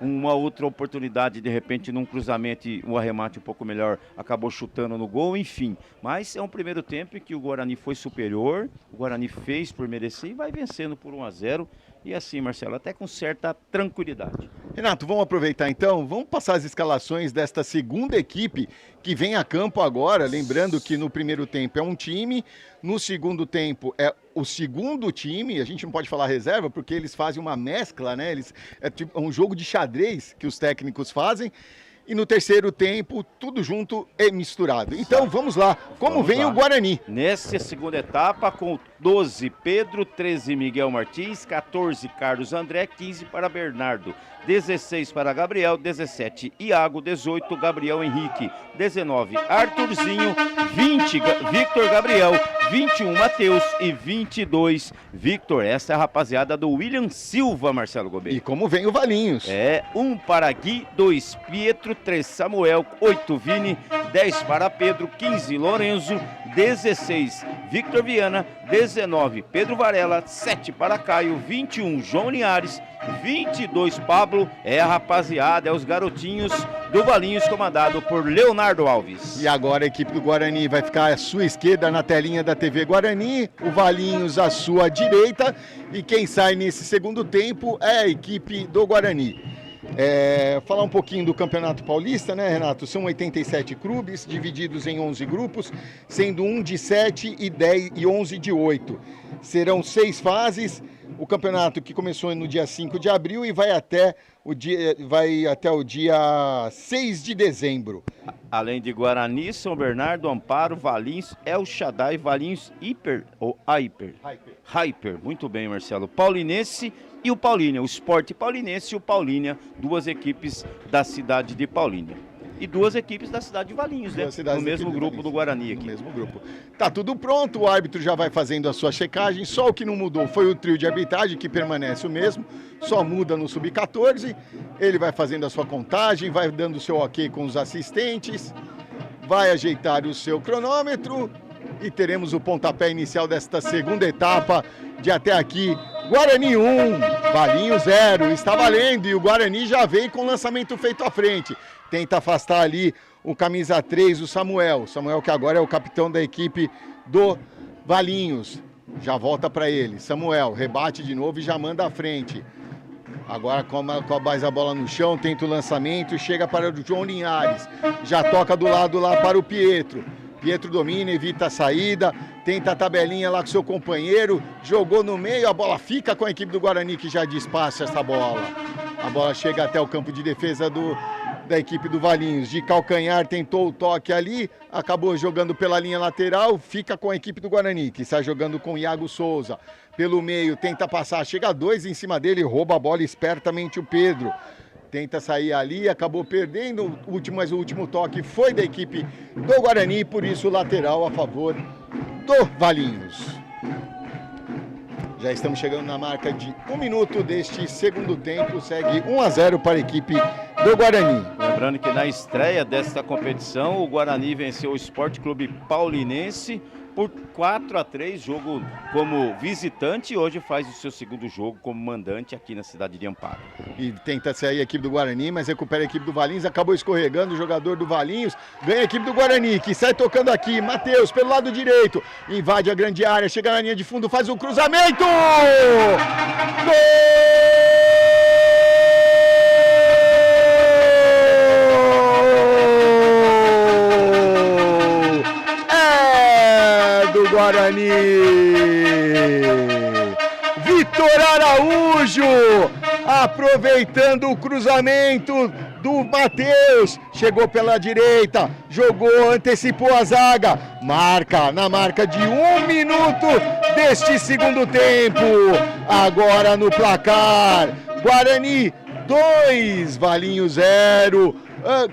uma outra oportunidade, de repente, num cruzamento, um arremate um pouco melhor, acabou chutando no gol, enfim. Mas é um primeiro tempo em que o Guarani foi superior, o Guarani fez por merecer e vai vencendo por 1-0. E assim, Marcelo, até com certa tranquilidade. Renato, vamos aproveitar então, vamos passar as escalações desta segunda equipe que vem a campo agora, lembrando que no primeiro tempo é um time, no segundo tempo é o segundo time, a gente não pode falar reserva porque eles fazem uma mescla, né? É um jogo de xadrez que os técnicos fazem. E no terceiro tempo, tudo junto e misturado. Então vamos lá, como vem o Guarani? Nessa segunda etapa, com 12 Pedro, 13 Miguel Martins, 14 Carlos André, 15 para Bernardo, 16 para Gabriel, 17 Iago, 18 Gabriel Henrique, 19 Arthurzinho, 20 Victor Gabriel, 21 Matheus e 22 Victor. Essa é a rapaziada do William Silva, Marcelo Gobeiro. E como vem o Valinhos? 1 para Gui, 2 Pietro, 3 Samuel, 8 Vini, 10 para Pedro, 15 Lorenzo, 16 Victor Viana, 19 Pedro Varela, 7 para Caio, 21 João Linhares, 22 Pablo. É a rapaziada, é os garotinhos do Valinhos, comandado por Leonardo Alves. E agora a equipe do Guarani vai ficar à sua esquerda na telinha da TV Guarani, o Valinhos à sua direita, e quem sai nesse segundo tempo é a equipe do Guarani. Falar um pouquinho do Campeonato Paulista, né, Renato? São 87 clubes, divididos em 11 grupos, sendo um de 7 e 10 e 11 de 8. Serão 6 fases. O campeonato que começou no dia 5 de abril e vai até o dia 6 de dezembro. Além de Guarani, São Bernardo, Amparo, Valinhos, El Shaddai, Valinhos, Hiper ou Hyper. Muito bem, Marcelo. Paulinense e o Paulínia, o Sport Paulinense e o Paulínia, 2 equipes da cidade de Paulínia. E 2 equipes da cidade de Valinhos, né? No mesmo grupo do Guarani aqui. No mesmo grupo. Tá tudo pronto, o árbitro já vai fazendo a sua checagem, só o que não mudou foi o trio de arbitragem, que permanece o mesmo, só muda no sub-14, ele vai fazendo a sua contagem, vai dando o seu ok com os assistentes, vai ajeitar o seu cronômetro e teremos o pontapé inicial desta segunda etapa de até aqui. Guarani 1, Valinhos 0, está valendo, e o Guarani já veio com o lançamento feito à frente. Tenta afastar ali o camisa 3, o Samuel que agora é o capitão da equipe do Valinhos. Já volta para ele, Samuel rebate de novo e já manda à frente. Agora mais a bola no chão, tenta o lançamento e chega para o João Linhares. Já toca do lado lá para o Pietro. Pietro domina, evita a saída, tenta a tabelinha lá com seu companheiro, jogou no meio, a bola fica com a equipe do Guarani, que já despacha essa bola. A bola chega até o campo de defesa da equipe do Valinhos. De calcanhar, tentou o toque ali, acabou jogando pela linha lateral, fica com a equipe do Guarani, que está jogando com Iago Souza. Pelo meio, tenta passar, chega 2 em cima dele, rouba a bola espertamente o Pedro. tenta sair ali, acabou perdendo, mas o último toque foi da equipe do Guarani, por isso lateral a favor do Valinhos. Já estamos chegando na marca de 1 minuto deste segundo tempo, segue 1-0 para a equipe do Guarani. Lembrando que na estreia desta competição, o Guarani venceu o Sport Clube Paulinense por 4-3, jogo como visitante, e hoje faz o seu segundo jogo como mandante aqui na cidade de Amparo. E tenta sair a equipe do Guarani, mas recupera a equipe do Valinhos, acabou escorregando o jogador do Valinhos, ganha a equipe do Guarani, que sai tocando aqui, Matheus pelo lado direito, invade a grande área, chega na linha de fundo, faz um cruzamento! Gol! Guarani, Vitor Araújo, aproveitando o cruzamento do Matheus, chegou pela direita, jogou, antecipou a zaga, na marca de 1 minuto deste segundo tempo, agora no placar, Guarani 2, Valinhos 0.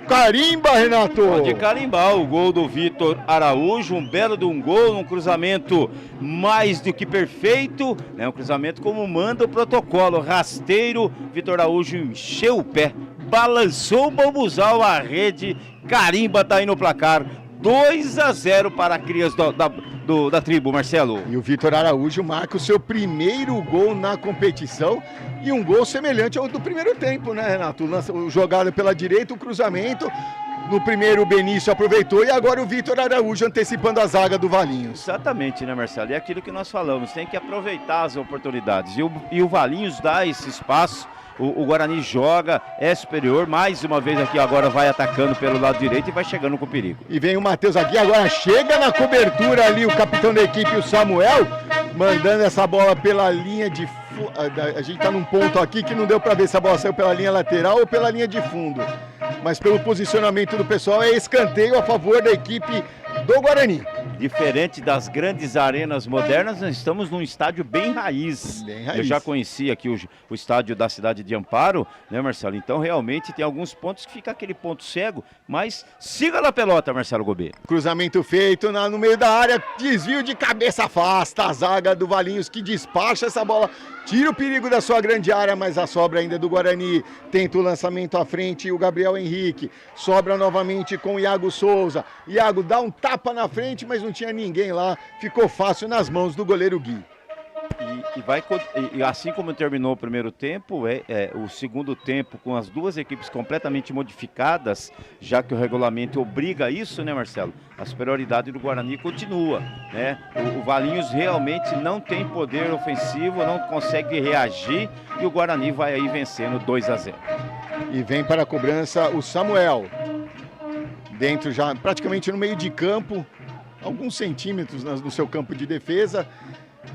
Carimba, Renato! Pode carimbar o gol do Vitor Araújo, um belo de um gol, um cruzamento mais do que perfeito, né? Um cruzamento como manda o protocolo, rasteiro, Vitor Araújo encheu o pé, balançou o bambuzal, a rede, carimba, tá aí no placar, 2-0 para a Crias da tribo, Marcelo. E o Vitor Araújo marca o seu primeiro gol na competição e um gol semelhante ao do primeiro tempo, né, Renato? Jogada pela direita, o cruzamento. No primeiro o Benício aproveitou e agora o Vitor Araújo antecipando a zaga do Valinhos. Exatamente, né, Marcelo? É aquilo que nós falamos, tem que aproveitar as oportunidades. E o Valinhos dá esse espaço. O Guarani joga, é superior, mais uma vez aqui agora vai atacando pelo lado direito e vai chegando com perigo. E vem o Matheus aqui, agora chega na cobertura ali o capitão da equipe, o Samuel, mandando essa bola pela linha de fundo. A gente tá num ponto aqui que não deu para ver se a bola saiu pela linha lateral ou pela linha de fundo. Mas pelo posicionamento do pessoal é escanteio a favor da equipe do Guarani. Diferente das grandes arenas modernas, nós estamos num estádio bem raiz. Eu já conheci aqui o estádio da cidade de Amparo, né, Marcelo? Então, realmente, tem alguns pontos que fica aquele ponto cego, mas siga na pelota, Marcelo Gobê. Cruzamento feito no meio da área, desvio de cabeça, afasta a zaga do Valinhos, que despacha essa bola, tira o perigo da sua grande área, mas a sobra ainda é do Guarani. Tenta o lançamento à frente, o Gabriel Henrique, sobra novamente com o Iago Souza. Iago dá um tapa na frente, mas não tinha ninguém lá, ficou fácil nas mãos do goleiro Gui. E assim como terminou o primeiro tempo, o segundo tempo com as duas equipes completamente modificadas, já que o regulamento obriga isso, né, Marcelo? A superioridade do Guarani continua, né? O Valinhos realmente não tem poder ofensivo, não consegue reagir e o Guarani vai aí vencendo 2-0. E vem para a cobrança o Samuel, dentro já praticamente no meio de campo, alguns centímetros no seu campo de defesa.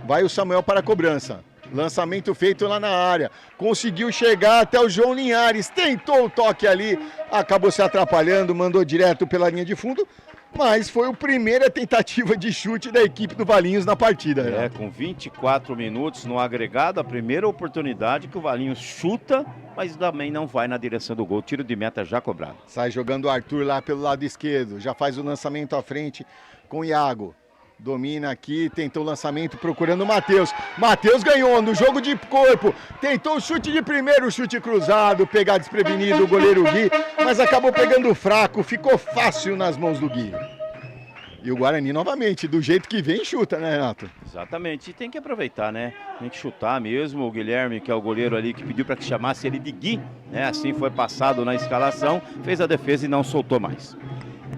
Vai o Samuel para a cobrança. Lançamento feito lá na área. Conseguiu chegar até o João Linhares. Tentou o toque ali. Acabou se atrapalhando. Mandou direto pela linha de fundo. Mas foi a primeira tentativa de chute da equipe do Valinhos na partida. Né? Com 24 minutos no agregado. A primeira oportunidade que o Valinhos chuta, mas também não vai na direção do gol. Tiro de meta já cobrado. Sai jogando o Arthur lá pelo lado esquerdo. Já faz o lançamento à frente com o Iago. Domina aqui, tentou o lançamento procurando o Matheus. Matheus ganhou no jogo de corpo. Tentou o chute de primeiro, o chute cruzado, pegar desprevenido o goleiro Gui, mas acabou pegando fraco, ficou fácil nas mãos do Gui. E o Guarani novamente, do jeito que vem, chuta, né, Renato? Exatamente, e tem que aproveitar, né? Tem que chutar mesmo. O Guilherme, que é o goleiro ali, que pediu para que chamasse ele de Gui, né? Assim foi passado na escalação, fez a defesa e não soltou mais.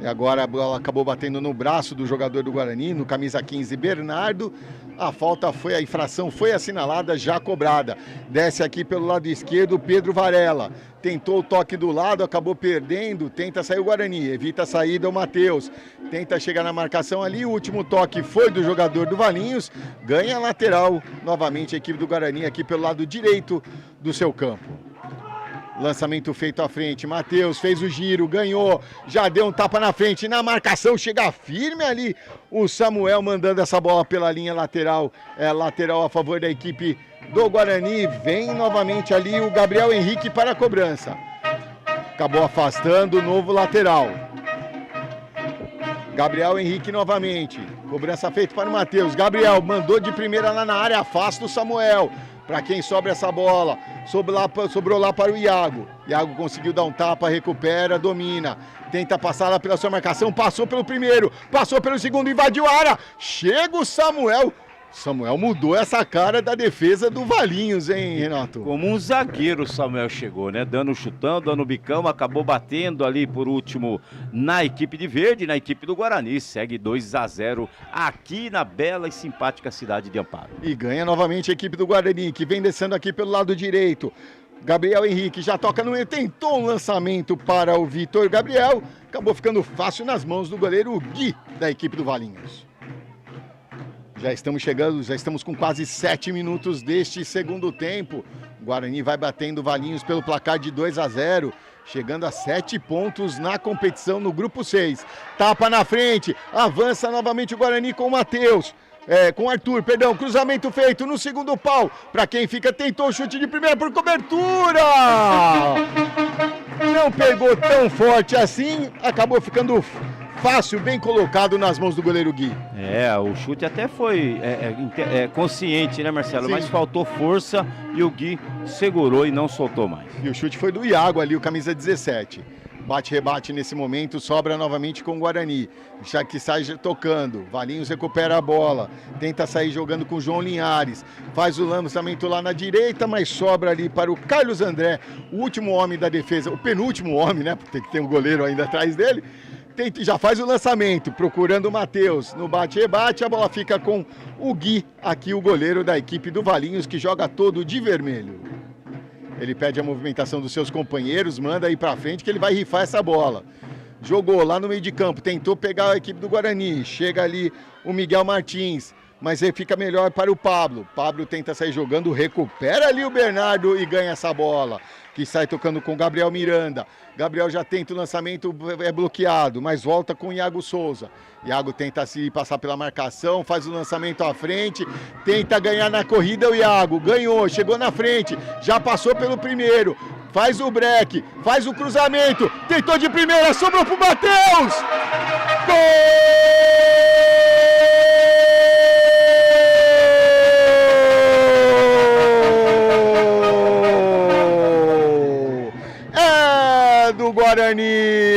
E agora a bola acabou batendo no braço do jogador do Guarani, no camisa 15, Bernardo. A infração foi assinalada, já cobrada. Desce aqui pelo lado esquerdo, Pedro Varela. Tentou o toque do lado, acabou perdendo, tenta sair o Guarani, evita a saída o Matheus. Tenta chegar na marcação ali, o último toque foi do jogador do Valinhos. Ganha a lateral, novamente a equipe do Guarani aqui pelo lado direito do seu campo. Lançamento feito à frente, Matheus fez o giro, ganhou, já deu um tapa na frente, na marcação, chega firme ali, o Samuel mandando essa bola pela linha lateral, lateral a favor da equipe do Guarani, vem novamente ali o Gabriel Henrique para a cobrança. acabou afastando o novo lateral. Gabriel Henrique novamente, cobrança feita para o Matheus. Gabriel mandou de primeira lá na área, afasta o Samuel. Para quem sobra essa bola, sobrou lá para o Iago. Iago conseguiu dar um tapa, recupera, domina. Tenta passar lá pela sua marcação, passou pelo primeiro, passou pelo segundo, invadiu a área. Chega o Samuel. Samuel mudou essa cara da defesa do Valinhos, hein, Renato? Como um zagueiro o Samuel chegou, né? Dando chutão, dando bicão, acabou batendo ali por último na equipe de verde, na equipe do Guarani. Segue 2-0 aqui na bela e simpática cidade de Amparo. E ganha novamente a equipe do Guarani, que vem descendo aqui pelo lado direito. Gabriel Henrique já toca no meio, tentou um lançamento para o Vitor Gabriel. Acabou ficando fácil nas mãos do goleiro Gui, da equipe do Valinhos. Já estamos com quase 7 minutos deste segundo tempo. O Guarani vai batendo Valinhos pelo placar de 2-0, chegando a 7 pontos na competição no grupo 6. Tapa na frente, avança novamente o Guarani com o Matheus. Com o Arthur, perdão, cruzamento feito no segundo pau. Para quem fica, tentou o chute de primeira por cobertura. Não pegou tão forte assim, acabou ficando fácil, bem colocado nas mãos do goleiro Gui. O chute até foi consciente, né, Marcelo? Sim. Mas faltou força e o Gui segurou e não soltou mais. E o chute foi do Iago ali, o camisa 17. Bate-rebate nesse momento, sobra novamente com o Guarani. Já que sai tocando, Valinhos recupera a bola, tenta sair jogando com o João Linhares. Faz o lançamento lá na direita, mas sobra ali para o Carlos André, o último homem da defesa, o penúltimo homem, né? Porque tem que ter um goleiro ainda atrás dele. Já faz o lançamento, procurando o Matheus. No bate-rebate, a bola fica com o Gui, aqui o goleiro da equipe do Valinhos, que joga todo de vermelho. Ele pede a movimentação dos seus companheiros, manda aí pra frente que ele vai rifar essa bola. Jogou lá no meio de campo, tentou pegar a equipe do Guarani. Chega ali o Miguel Martins, mas ele fica melhor para o Pablo. Pablo tenta sair jogando, recupera ali o Bernardo e ganha essa bola, que sai tocando com o Gabriel Miranda. Gabriel já tenta o lançamento, é bloqueado, mas volta com o Iago Souza. Iago tenta se passar pela marcação, faz o lançamento à frente, tenta ganhar na corrida o Iago. Ganhou, chegou na frente, já passou pelo primeiro, faz o break, faz o cruzamento, tentou de primeira, sobrou pro Matheus! Gol! Do Guarani,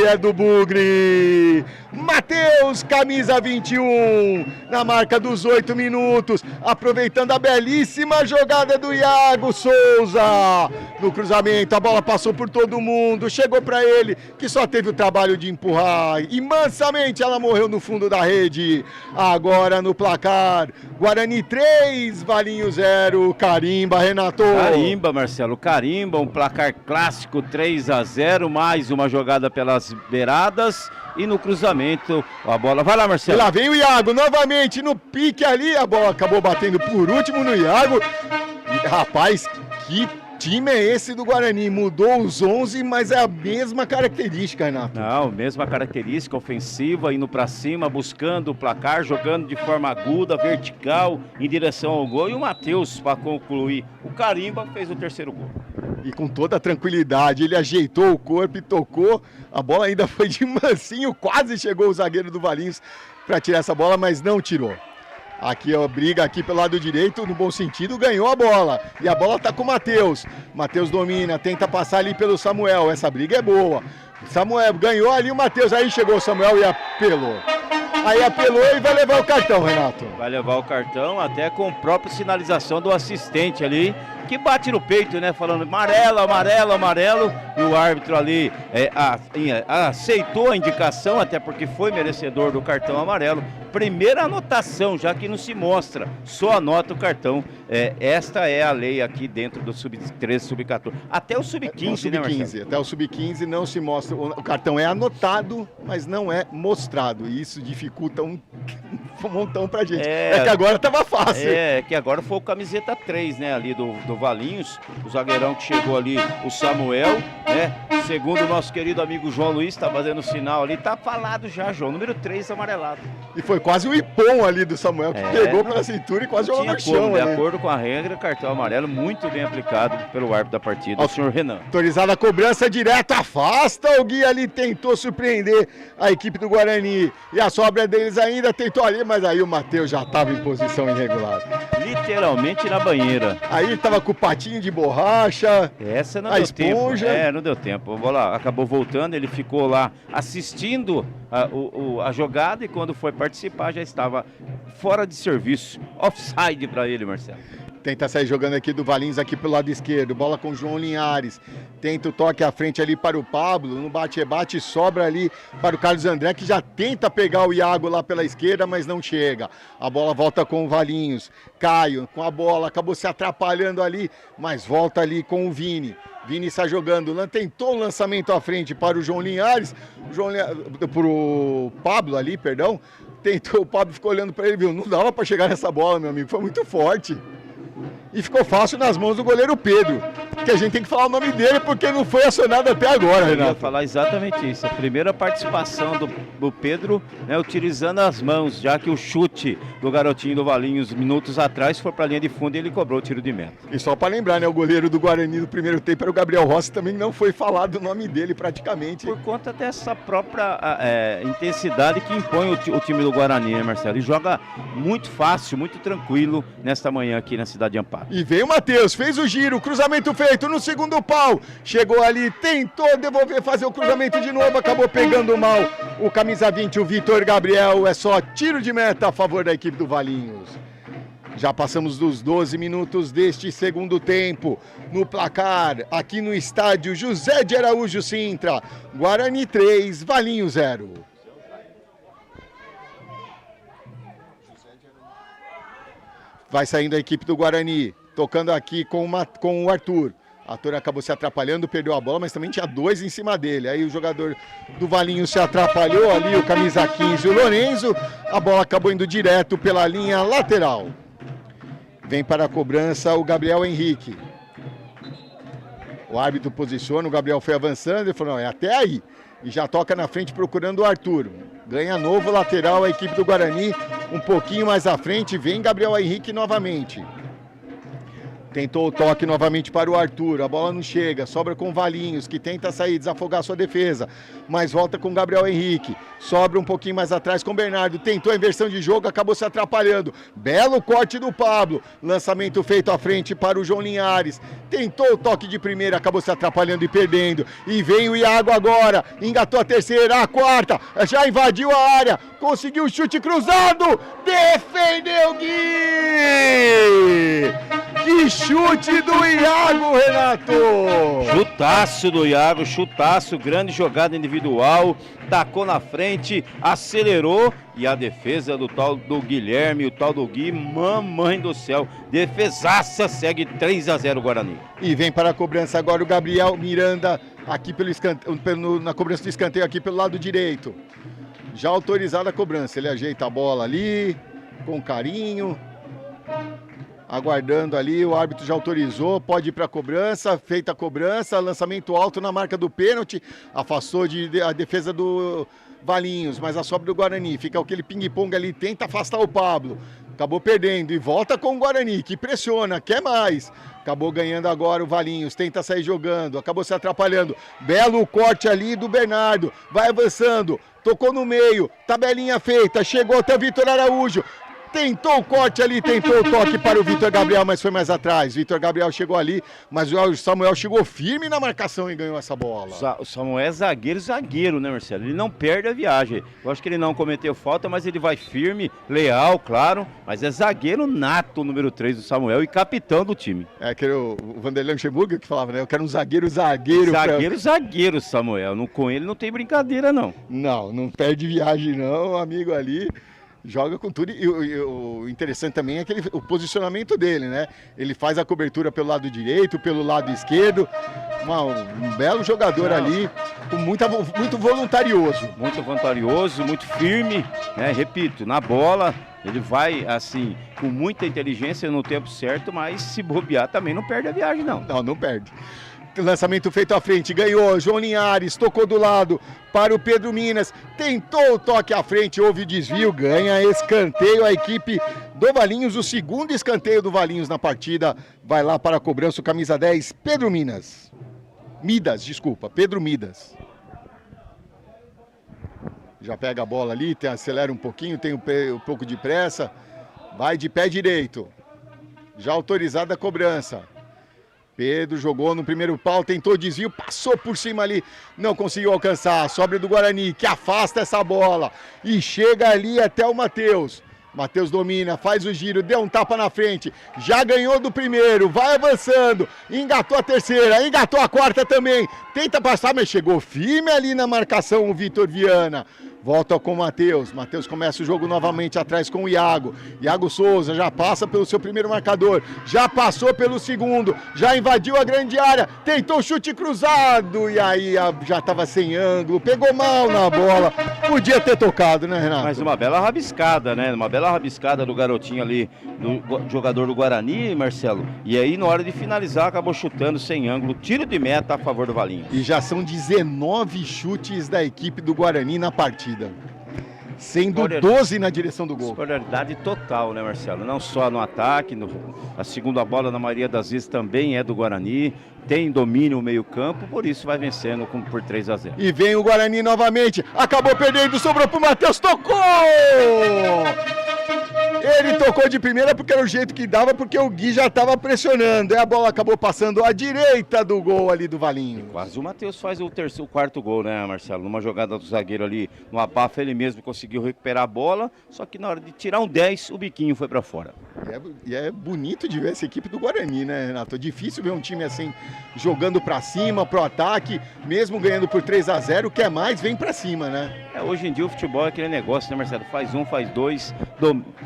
é do Bugre. Matheus, camisa 21, na marca dos 8 minutos, aproveitando a belíssima jogada do Iago Souza. No cruzamento, a bola passou por todo mundo, chegou para ele, que só teve o trabalho de empurrar, e mansamente ela morreu no fundo da rede. Agora no placar, Guarani 3, Valinhos 0, carimba, Renato. Carimba, Marcelo, carimba, um placar clássico, 3-0, mais uma jogada pelas beiradas. E no cruzamento, a bola... Vai lá, Marcelo. E lá vem o Iago, novamente no pique ali. A bola acabou batendo por último no Iago. E, rapaz, que time é esse do Guarani? Mudou os 11, mas é a mesma característica, Renato. Não, mesma característica ofensiva, indo pra cima, buscando o placar, jogando de forma aguda, vertical, em direção ao gol. E o Matheus, para concluir, o carimba, fez o terceiro gol. E com toda a tranquilidade, ele ajeitou o corpo e tocou. A bola ainda foi de mansinho, quase chegou o zagueiro do Valinhos para tirar essa bola, mas não tirou. Aqui, ó, briga aqui pelo lado direito, no bom sentido, ganhou a bola. E a bola tá com o Matheus. Matheus domina, tenta passar ali pelo Samuel. Essa briga é boa. Samuel ganhou ali o Matheus, aí chegou o Samuel e apelou. Aí apelou e vai levar o cartão, Renato. Vai levar o cartão, até com a própria sinalização do assistente ali, que bate no peito, né? Falando amarelo, amarelo, amarelo. E o árbitro ali aceitou a indicação, até porque foi merecedor do cartão amarelo. Primeira anotação, já que não se mostra, só anota o cartão. Esta é a lei aqui dentro do Sub-13, Sub-14. Até o Sub-15, né, Marcelo? Até o Sub-15 não se mostra. O cartão é anotado, mas não é mostrado. E isso dificulta um um montão pra gente. É que agora tava fácil. É que agora foi o camiseta 3, né, ali do Valinhos, o zagueirão que chegou ali, o Samuel, né, segundo o nosso querido amigo João Luiz, tá fazendo sinal ali, tá falado já, João, número 3 amarelado. E foi quase o ipom ali do Samuel, que pegou pela cintura e quase jogou no chão. De acordo com a regra, cartão amarelo muito bem aplicado pelo árbitro da partida, o senhor Renan. Autorizada a cobrança direta, afasta o Gui ali, tentou surpreender a equipe do Guarani. E a sobra deles ainda tentou ali, mas aí o Matheus já estava em posição irregular. Literalmente na banheira. Aí ele tava com o patinho de borracha. Essa não deu esponja. Tempo. Não deu tempo. A bola acabou voltando, ele ficou lá assistindo a jogada e quando foi participar já estava fora de serviço. Offside para ele, Marcelo. Tenta sair jogando aqui do Valinhos aqui pelo lado esquerdo. Bola com o João Linhares. Tenta o toque à frente ali para o Pablo. No bate-rebate sobra ali para o Carlos André, que já tenta pegar o Iago lá pela esquerda, mas não chega. A bola volta com o Valinhos. Caio com a bola, acabou se atrapalhando ali, mas volta ali com o Vini. Vini está jogando, tentou o lançamento à frente para o João Linhares. Para o Pablo ali, perdão. Tentou, o Pablo ficou olhando para ele, viu? Não dava para chegar nessa bola, meu amigo. Foi muito forte. E ficou fácil nas mãos do goleiro Pedro, que a gente tem que falar o nome dele porque não foi acionado até agora, Renato. Eu ia falar exatamente isso, a primeira participação do Pedro, né, utilizando as mãos, já que o chute do garotinho do Valinhos minutos atrás foi para a linha de fundo e ele cobrou o tiro de meta. E só para lembrar, né, o goleiro do Guarani do primeiro tempo era o Gabriel Rossi, também não foi falado o nome dele praticamente. Por conta dessa própria intensidade que impõe o time do Guarani, né, Marcelo? Ele joga muito fácil, muito tranquilo nesta manhã aqui na cidade de Amparo. E veio o Matheus, fez o giro, cruzamento feito no segundo pau, chegou ali, tentou devolver, fazer o cruzamento de novo, acabou pegando mal o camisa 20, o Vitor Gabriel. É só tiro de meta a favor da equipe do Valinhos. Já passamos dos 12 minutos deste segundo tempo. No placar, aqui no estádio José de Araújo Sintra, Guarani 3, Valinhos 0. Vai saindo a equipe do Guarani, tocando aqui com o Arthur. Arthur acabou se atrapalhando, perdeu a bola, mas também tinha dois em cima dele. Aí o jogador do Valinhos se atrapalhou ali, o camisa 15, o Lorenzo. A bola acabou indo direto pela linha lateral. Vem para a cobrança o Gabriel Henrique. O árbitro posiciona, o Gabriel foi avançando e falou, não, é até aí. E já toca na frente procurando o Arthur. Ganha novo lateral a equipe do Guarani. Um pouquinho mais à frente, vem Gabriel Henrique novamente. Tentou o toque novamente para o Arthur, a bola não chega, sobra com o Valinhos, que tenta sair, desafogar sua defesa, mas volta com o Gabriel Henrique, sobra um pouquinho mais atrás com o Bernardo, tentou a inversão de jogo, acabou se atrapalhando, belo corte do Pablo, lançamento feito à frente para o João Linhares, tentou o toque de primeira, acabou se atrapalhando e perdendo, e vem o Iago agora, engatou a terceira, a quarta, já invadiu a área, conseguiu o chute cruzado, defendeu Gui! Que chute do Iago, Renato! Chutaço do Iago, chutaço, grande jogada individual, tacou na frente, acelerou e a defesa do tal do Guilherme, o tal do Gui, mamãe do céu, defesaça, segue 3-0 Guarani. E vem para a cobrança agora o Gabriel Miranda, aqui na cobrança do escanteio aqui pelo lado direito. Já autorizada a cobrança, ele ajeita a bola ali, com carinho. Aguardando ali, o árbitro já autorizou, pode ir para a cobrança, feita a cobrança, lançamento alto na marca do pênalti, afastou a defesa do Valinhos, mas a sobra do Guarani, fica aquele ping-pong ali, tenta afastar o Pablo, acabou perdendo e volta com o Guarani, que pressiona, quer mais, acabou ganhando agora o Valinhos, tenta sair jogando, acabou se atrapalhando, belo corte ali do Bernardo, vai avançando, tocou no meio, tabelinha feita, chegou até o Vitor Araújo, tentou o corte ali, tentou o toque para o Vitor Gabriel, mas foi mais atrás. Vitor Gabriel chegou ali, mas o Samuel chegou firme na marcação e ganhou essa bola. O Samuel é zagueiro, né, Marcelo? Ele não perde a viagem. Eu acho que ele não cometeu falta, mas ele vai firme, leal, claro, mas é zagueiro nato, o número 3 do Samuel e capitão do time. É aquele o Vanderlei Luxemburgo que falava, né? Eu quero um zagueiro. Zagueiro, Samuel. Com ele não tem brincadeira, não. Não perde viagem, não, amigo ali. Joga com tudo e o interessante também é o posicionamento dele, né? Ele faz a cobertura pelo lado direito, pelo lado esquerdo, um belo jogador ali. muito voluntarioso. Muito voluntarioso, muito firme, né? Repito, na bola ele vai assim com muita inteligência no tempo certo, mas se bobear também não perde a viagem não. Não perde. Lançamento feito à frente, ganhou, João Linhares, tocou do lado para o Pedro Minas, tentou o toque à frente, houve desvio, ganha escanteio a equipe do Valinhos, o segundo escanteio do Valinhos na partida, vai lá para a cobrança o camisa 10, Pedro Midas, Pedro Midas. Já pega a bola ali, acelera um pouquinho, tem um pouco de pressa, vai de pé direito, já autorizada a cobrança. Pedro jogou no primeiro pau, tentou desvio, passou por cima ali, não conseguiu alcançar. Sobra do Guarani, que afasta essa bola e chega ali até o Matheus. Matheus domina, faz o giro, deu um tapa na frente, já ganhou do primeiro, vai avançando, engatou a terceira, engatou a quarta também. Tenta passar, mas chegou firme ali na marcação o Vitor Viana. Volta com o Matheus. Matheus começa o jogo novamente atrás com o Iago. Iago Souza já passa pelo seu primeiro marcador. Já passou pelo segundo. Já invadiu a grande área. Tentou chute cruzado. E aí já estava sem ângulo. Pegou mal na bola. Podia ter tocado, né, Renato? Mas uma bela rabiscada, né? Uma bela rabiscada do garotinho ali, do jogador do Guarani, Marcelo. E aí, na hora de finalizar, acabou chutando sem ângulo. Tiro de meta a favor do Valinhos. E já são 19 chutes da equipe do Guarani na partida. Sendo 12 na direção do gol. Superioridade total, né, Marcelo? Não só no ataque, a segunda bola, na maioria das vezes, também é do Guarani. Tem domínio no meio-campo, por isso vai vencendo por 3-0. E vem o Guarani novamente. Acabou perdendo, sobrou pro Matheus, tocou! Ele tocou de primeira porque era o jeito que dava, porque o Gui já estava pressionando. E a bola acabou passando à direita do gol ali do Valinhos. Quase o Matheus faz o quarto gol, né, Marcelo? Numa jogada do zagueiro ali, no abafa, ele mesmo conseguiu recuperar a bola, só que na hora de tirar um 10, o biquinho foi para fora. E é bonito de ver essa equipe do Guarani, né, Renato? É difícil ver um time assim, jogando para cima, pro ataque, mesmo ganhando por 3-0, quer mais, vem para cima, né? Hoje em dia o futebol é aquele negócio, né, Marcelo? Faz um, faz dois,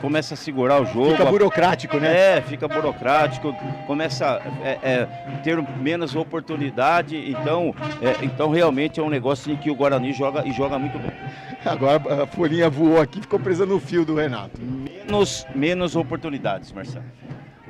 começa a segurar o jogo. Fica burocrático, né? Fica burocrático, começa a ter menos oportunidade, então realmente é um negócio em que o Guarani joga e joga muito bem. Agora a folhinha voou aqui, ficou presa no fio do Renato. Menos oportunidades, Marcelo.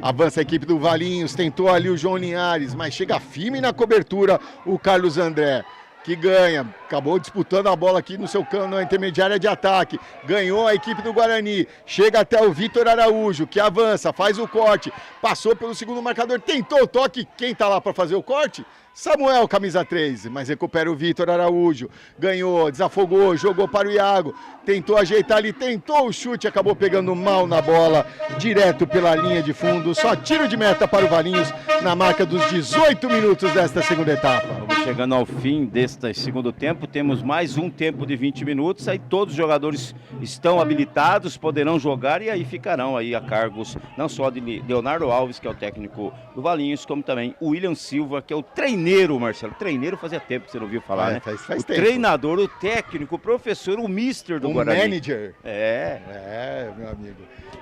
Avança a equipe do Valinhos, tentou ali o João Linhares, mas chega firme na cobertura o Carlos André, que ganha, acabou disputando a bola aqui no seu campo, na intermediária de ataque, ganhou a equipe do Guarani, chega até o Vitor Araújo, que avança, faz o corte, passou pelo segundo marcador, tentou o toque, quem tá lá para fazer o corte? Samuel, camisa 13, mas recupera o Vitor Araújo, ganhou, desafogou, jogou para o Iago, tentou ajeitar ali, tentou o chute, acabou pegando mal na bola, direto pela linha de fundo, só tiro de meta para o Valinhos na marca dos 18 minutos desta segunda etapa. Vamos chegando ao fim deste segundo tempo, temos mais um tempo de 20 minutos, aí todos os jogadores estão habilitados, poderão jogar e aí ficarão aí a cargos não só de Leonardo Alves, que é o técnico do Valinhos, como também o William Silva, que é o treineiro, Marcelo. Treineiro fazia tempo que você não ouviu falar, né? Faz o tempo. Treinador, o técnico, o professor, o mister do Guarani. O manager. É, meu amigo.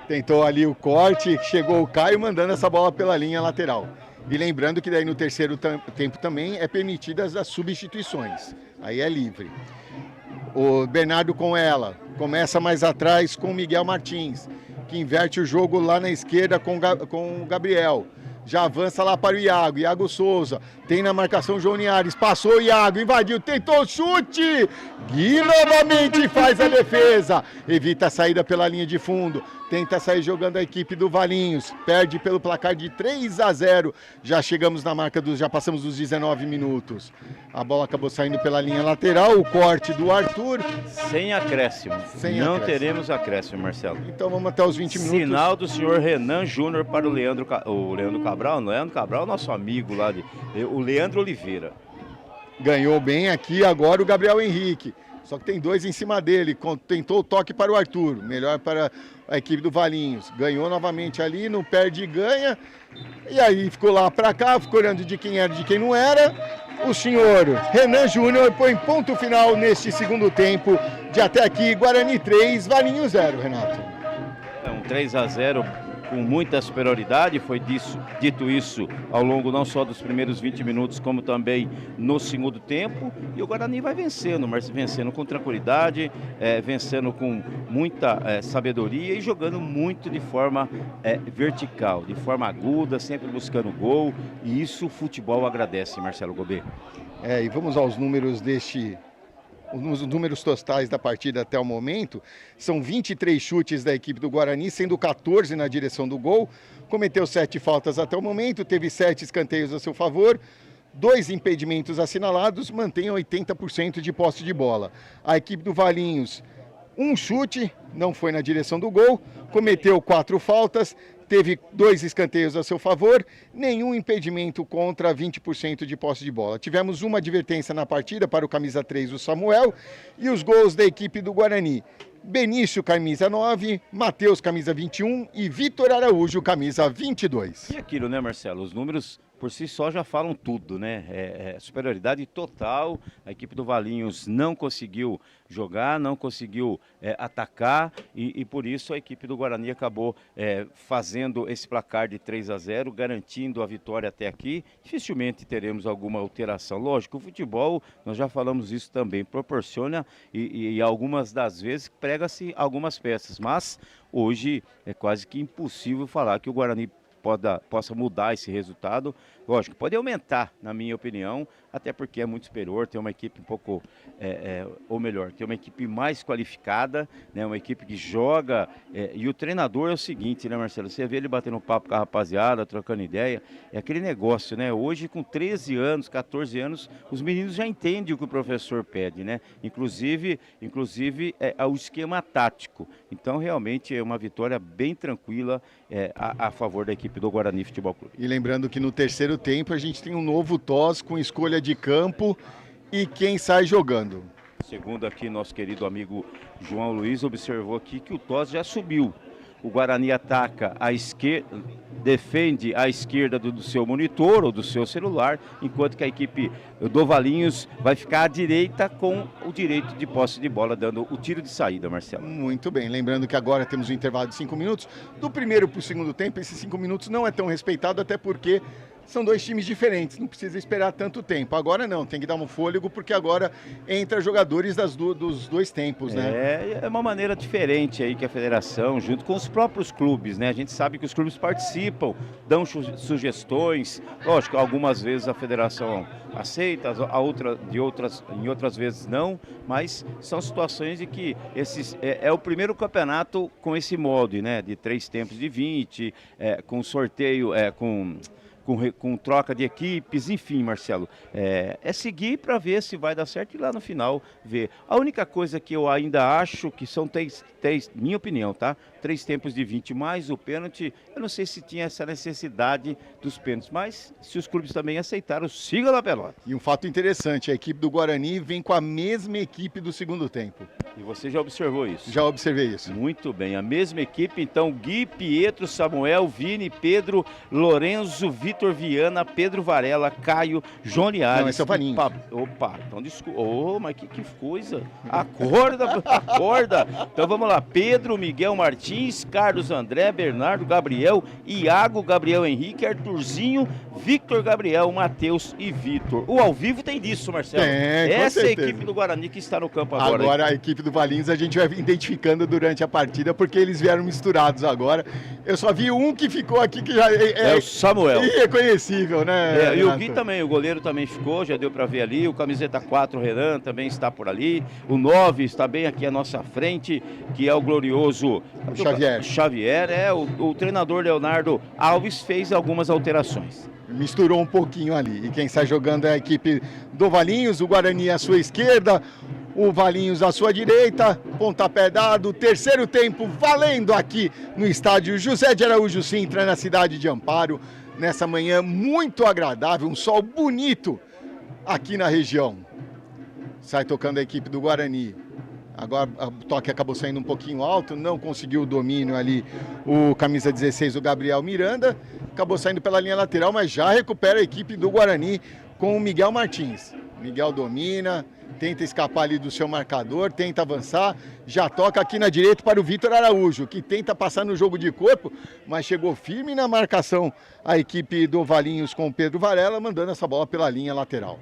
Tentou ali o corte, chegou o Caio mandando essa bola pela linha lateral. E lembrando que daí no terceiro tempo também é permitidas as substituições. Aí é livre. O Bernardo com ela, começa mais atrás com o Miguel Martins, que inverte o jogo lá na esquerda com o Gabriel. Já avança lá para o Iago Souza, tem na marcação João Linhares, passou o Iago, invadiu, tentou o chute, Gui novamente faz a defesa, evita a saída pela linha de fundo, tenta sair jogando a equipe do Valinhos, perde pelo placar de 3-0, já chegamos na marca já passamos dos 19 minutos, a bola acabou saindo pela linha lateral, o corte do Arthur. Sem acréscimo, não teremos acréscimo, Marcelo. Então vamos até os 20 minutos. Sinal do senhor Renan Júnior para o Leandro Cabral, nosso amigo lá, o Leandro Oliveira. Ganhou bem aqui agora o Gabriel Henrique, só que tem dois em cima dele, tentou o toque para o Arthur, melhor para a equipe do Valinhos, ganhou novamente ali, não perde e ganha, e aí ficou lá para cá, ficou olhando de quem era e de quem não era. O senhor Renan Júnior põe ponto final neste segundo tempo, de até aqui, Guarani 3, Valinhos 0, Renato. É um 3-0 com muita superioridade, foi dito isso ao longo não só dos primeiros 20 minutos, como também no segundo tempo, e o Guarani vai vencendo, mas vencendo com tranquilidade, vencendo com muita sabedoria e jogando muito de forma vertical, de forma aguda, sempre buscando gol, e isso o futebol agradece, Marcelo Gobet. E vamos aos números os números totais da partida até o momento. São 23 chutes da equipe do Guarani, sendo 14 na direção do gol. Cometeu 7 faltas até o momento, teve 7 escanteios a seu favor, 2 impedimentos assinalados, mantém 80% de posse de bola. A equipe do Valinhos, um chute, não foi na direção do gol, cometeu 4 faltas, teve 2 escanteios a seu favor, nenhum impedimento contra 20% de posse de bola. Tivemos uma advertência na partida para o camisa 3, o Samuel, e os gols da equipe do Guarani: Benício, camisa 9, Matheus, camisa 21 e Vitor Araújo, camisa 22. E aquilo, né, Marcelo? Os números por si só já falam tudo, né? Superioridade total. A equipe do Valinhos não conseguiu jogar, não conseguiu atacar e por isso a equipe do Guarani acabou fazendo esse placar de 3-0, garantindo a vitória até aqui. Dificilmente teremos alguma alteração. Lógico, o futebol, nós já falamos isso também, proporciona e algumas das vezes prega-se algumas peças, mas hoje é quase que impossível falar que o Guarani possa mudar esse resultado. Lógico, pode aumentar, na minha opinião, até porque é muito superior, tem uma equipe um pouco, ou melhor, tem uma equipe mais qualificada, né, uma equipe que joga, e o treinador é o seguinte, né, Marcelo, você vê ele batendo papo com a rapaziada, trocando ideia, é aquele negócio, né, hoje com 13 anos, 14 anos, os meninos já entendem o que o professor pede, né, inclusive o esquema tático, então realmente é uma vitória bem tranquila a favor da equipe do Guarani Futebol Clube. E lembrando que no terceiro tempo a gente tem um novo TOS com escolha de campo e quem sai jogando. Segundo aqui nosso querido amigo João Luiz, observou aqui que o TOS já subiu. O Guarani ataca a esquerda, defende a esquerda do seu monitor ou do seu celular, enquanto que a equipe do Valinhos vai ficar à direita com o direito de posse de bola, dando o tiro de saída, Marcelo. Muito bem, lembrando que agora temos um intervalo de 5 minutos. Do primeiro para o segundo tempo, esses 5 minutos não é tão respeitado, até porque são 2 times diferentes, não precisa esperar tanto tempo. Agora não, tem que dar um fôlego, porque agora entra jogadores dos 2 tempos, né? É uma maneira diferente aí que a federação, junto com os próprios clubes, né? A gente sabe que os clubes participam, dão sugestões. Lógico, algumas vezes a federação aceita, em outras vezes não, mas são situações de que é o primeiro campeonato com esse molde, né? De 3 tempos de 20, com sorteio, com troca de equipes, enfim, Marcelo, é seguir para ver se vai dar certo e lá no final ver. A única coisa que eu ainda acho que são 3, minha opinião, tá? 3 tempos de 20 mais o pênalti, eu não sei se tinha essa necessidade dos pênaltis, mas se os clubes também aceitaram, siga lá, Pelota. E um fato interessante, a equipe do Guarani vem com a mesma equipe do segundo tempo. E você já observou isso? Já observei isso. Muito bem, a mesma equipe, então, Gui, Pietro, Samuel, Vini, Pedro, Lorenzo, Vitor Viana, Pedro Varela, Caio, João Liares. Não, esse é o Valinhos. Opa, então desculpa. Mas que coisa. Acorda. Então vamos lá, Pedro, Miguel Martins, Carlos André, Bernardo, Gabriel, Iago, Gabriel Henrique, Arthurzinho, Victor Gabriel, Matheus e Vitor. O ao vivo tem disso, Marcelo. Essa é a equipe do Guarani que está no campo agora. Agora a equipe do Valinhos a gente vai identificando durante a partida, porque eles vieram misturados agora. Eu só vi um que ficou aqui que já é o Samuel. Irreconhecível, né? E o Gui também, o goleiro também ficou, já deu para ver ali. O camiseta 4, Renan, também está por ali. O 9 está bem aqui à nossa frente, que é o glorioso Xavier. O treinador Leonardo Alves fez algumas alterações. Misturou um pouquinho ali. E quem sai jogando é a equipe do Valinhos, o Guarani à sua esquerda, o Valinhos à sua direita, pontapé dado, terceiro tempo valendo aqui no estádio José de Araújo Sintra, na cidade de Amparo, nessa manhã muito agradável, um sol bonito aqui na região. Sai tocando a equipe do Guarani. Agora o toque acabou saindo um pouquinho alto, não conseguiu o domínio ali o camisa 16, o Gabriel Miranda, acabou saindo pela linha lateral, mas já recupera a equipe do Guarani com o Miguel Martins. Miguel domina, tenta escapar ali do seu marcador, tenta avançar, já toca aqui na direita para o Vitor Araújo, que tenta passar no jogo de corpo, mas chegou firme na marcação a equipe do Valinhos com o Pedro Varela, mandando essa bola pela linha lateral.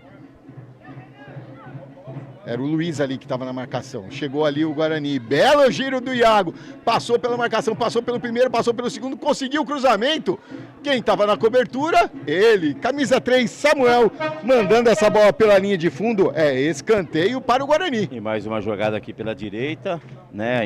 Era o Luiz ali que estava na marcação. Chegou ali o Guarani. Belo giro do Iago. Passou pela marcação, passou pelo primeiro, passou pelo segundo, conseguiu o cruzamento. Quem estava na cobertura? Ele. Camisa 3, Samuel, mandando essa bola pela linha de fundo. É escanteio para o Guarani. E mais uma jogada aqui pela direita, né?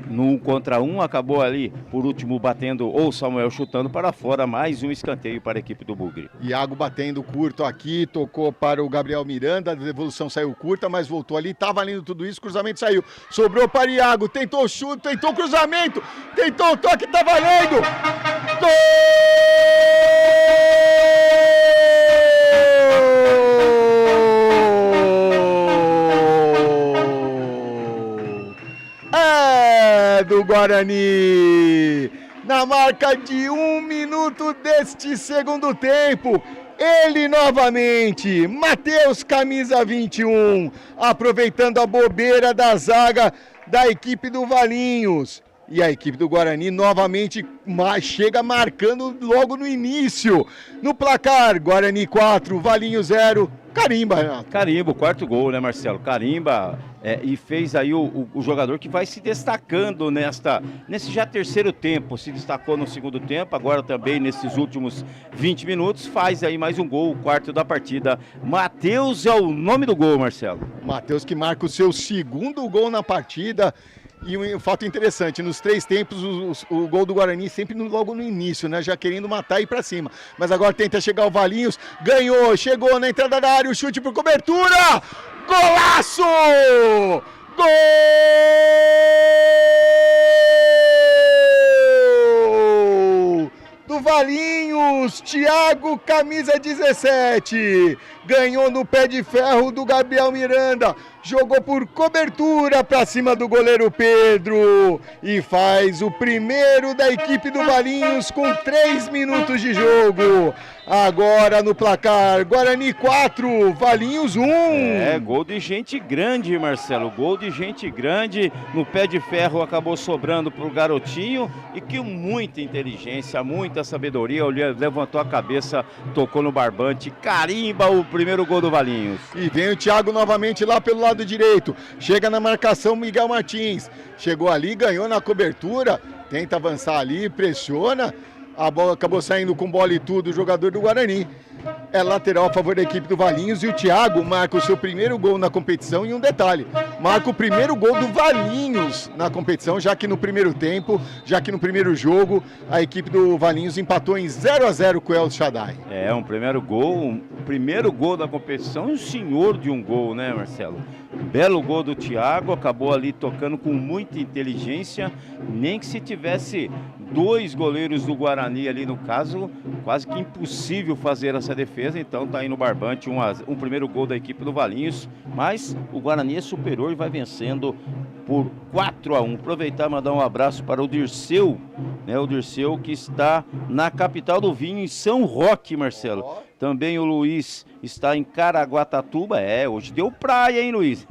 No 1 contra 1, acabou ali, por último, batendo ou Samuel chutando para fora. Mais um escanteio para a equipe do Bugre. Iago batendo curto aqui, tocou para o Gabriel Miranda. A devolução saiu curta, mas voltou ali, tá valendo tudo isso, cruzamento saiu, sobrou para Iago, tentou o chute, tentou o cruzamento, tentou o toque, tá valendo! Gol! É do Guarani! Na marca de 1 minuto deste segundo tempo, ele novamente, Matheus, camisa 21, aproveitando a bobeira da zaga da equipe do Valinhos. E a equipe do Guarani novamente chega marcando logo no início. No placar, Guarani 4, Valinhos 0. Carimba, Renato. Carimba, o quarto gol, né, Marcelo? Carimba, e fez aí o jogador que vai se destacando nesse já terceiro tempo. Se destacou no segundo tempo, agora também nesses últimos 20 minutos. Faz aí mais um gol, o quarto da partida. Matheus é o nome do gol, Marcelo. Matheus que marca o seu segundo gol na partida. E um fato interessante, nos 3 tempos o gol do Guarani sempre logo no início, né? Já querendo matar e ir pra cima. Mas agora tenta chegar o Valinhos, ganhou, chegou na entrada da área, o chute por cobertura! Golaço! Gol! Do Valinhos, Thiago, camisa 17, ganhou no pé de ferro do Gabriel Miranda, jogou por cobertura para cima do goleiro Pedro e faz o primeiro da equipe do Valinhos com 3 minutos de jogo. Agora no placar, Guarani 4, Valinhos 1. Gol de gente grande, Marcelo, gol de gente grande, no pé de ferro acabou sobrando pro garotinho e que muita inteligência, muita sabedoria, levantou a cabeça, tocou no barbante, carimba o primeiro gol do Valinhos. E vem o Thiago novamente lá pelo lado direito, chega na marcação Miguel Martins, chegou ali, ganhou na cobertura, tenta avançar ali, pressiona, a bola acabou saindo com bola e tudo, o jogador do Guarani. É lateral a favor da equipe do Valinhos e o Thiago marca o seu primeiro gol na competição. E um detalhe, marca o primeiro gol do Valinhos na competição, já que no primeiro tempo, já que no primeiro jogo, a equipe do Valinhos empatou em 0-0 com o El Shaddai. Um primeiro gol da competição e um senhor de um gol, né, Marcelo? Belo gol do Thiago, acabou ali tocando com muita inteligência, nem que se tivesse 2 goleiros do Guarani ali no caso, quase que impossível fazer essa defesa, então tá aí no barbante um primeiro gol da equipe do Valinhos, mas o Guarani é superior e vai vencendo por 4-1. Aproveitar e mandar um abraço para o Dirceu, né, o Dirceu que está na capital do vinho, em São Roque, Marcelo. Também o Luiz está em Caraguatatuba. Hoje deu praia, hein, Luiz?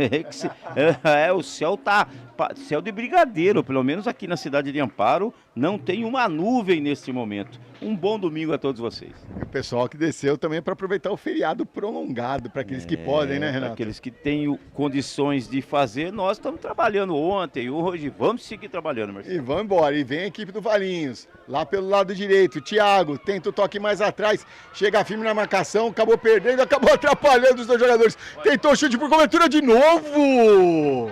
O céu tá céu de brigadeiro, pelo menos aqui na cidade de Amparo, não tem uma nuvem neste momento. Um bom domingo a todos vocês. E o pessoal que desceu também para aproveitar o feriado prolongado, para aqueles que podem, né, Renato? Aqueles que têm condições de fazer, nós estamos trabalhando ontem, hoje, vamos seguir trabalhando, Marcelo. E vamos embora, e vem a equipe do Valinhos, lá pelo lado direito, Thiago, tenta o toque mais atrás, chega firme na marcação, acabou perdendo, acabou atrapalhando os 2 jogadores, tentou chute por cobertura de novo!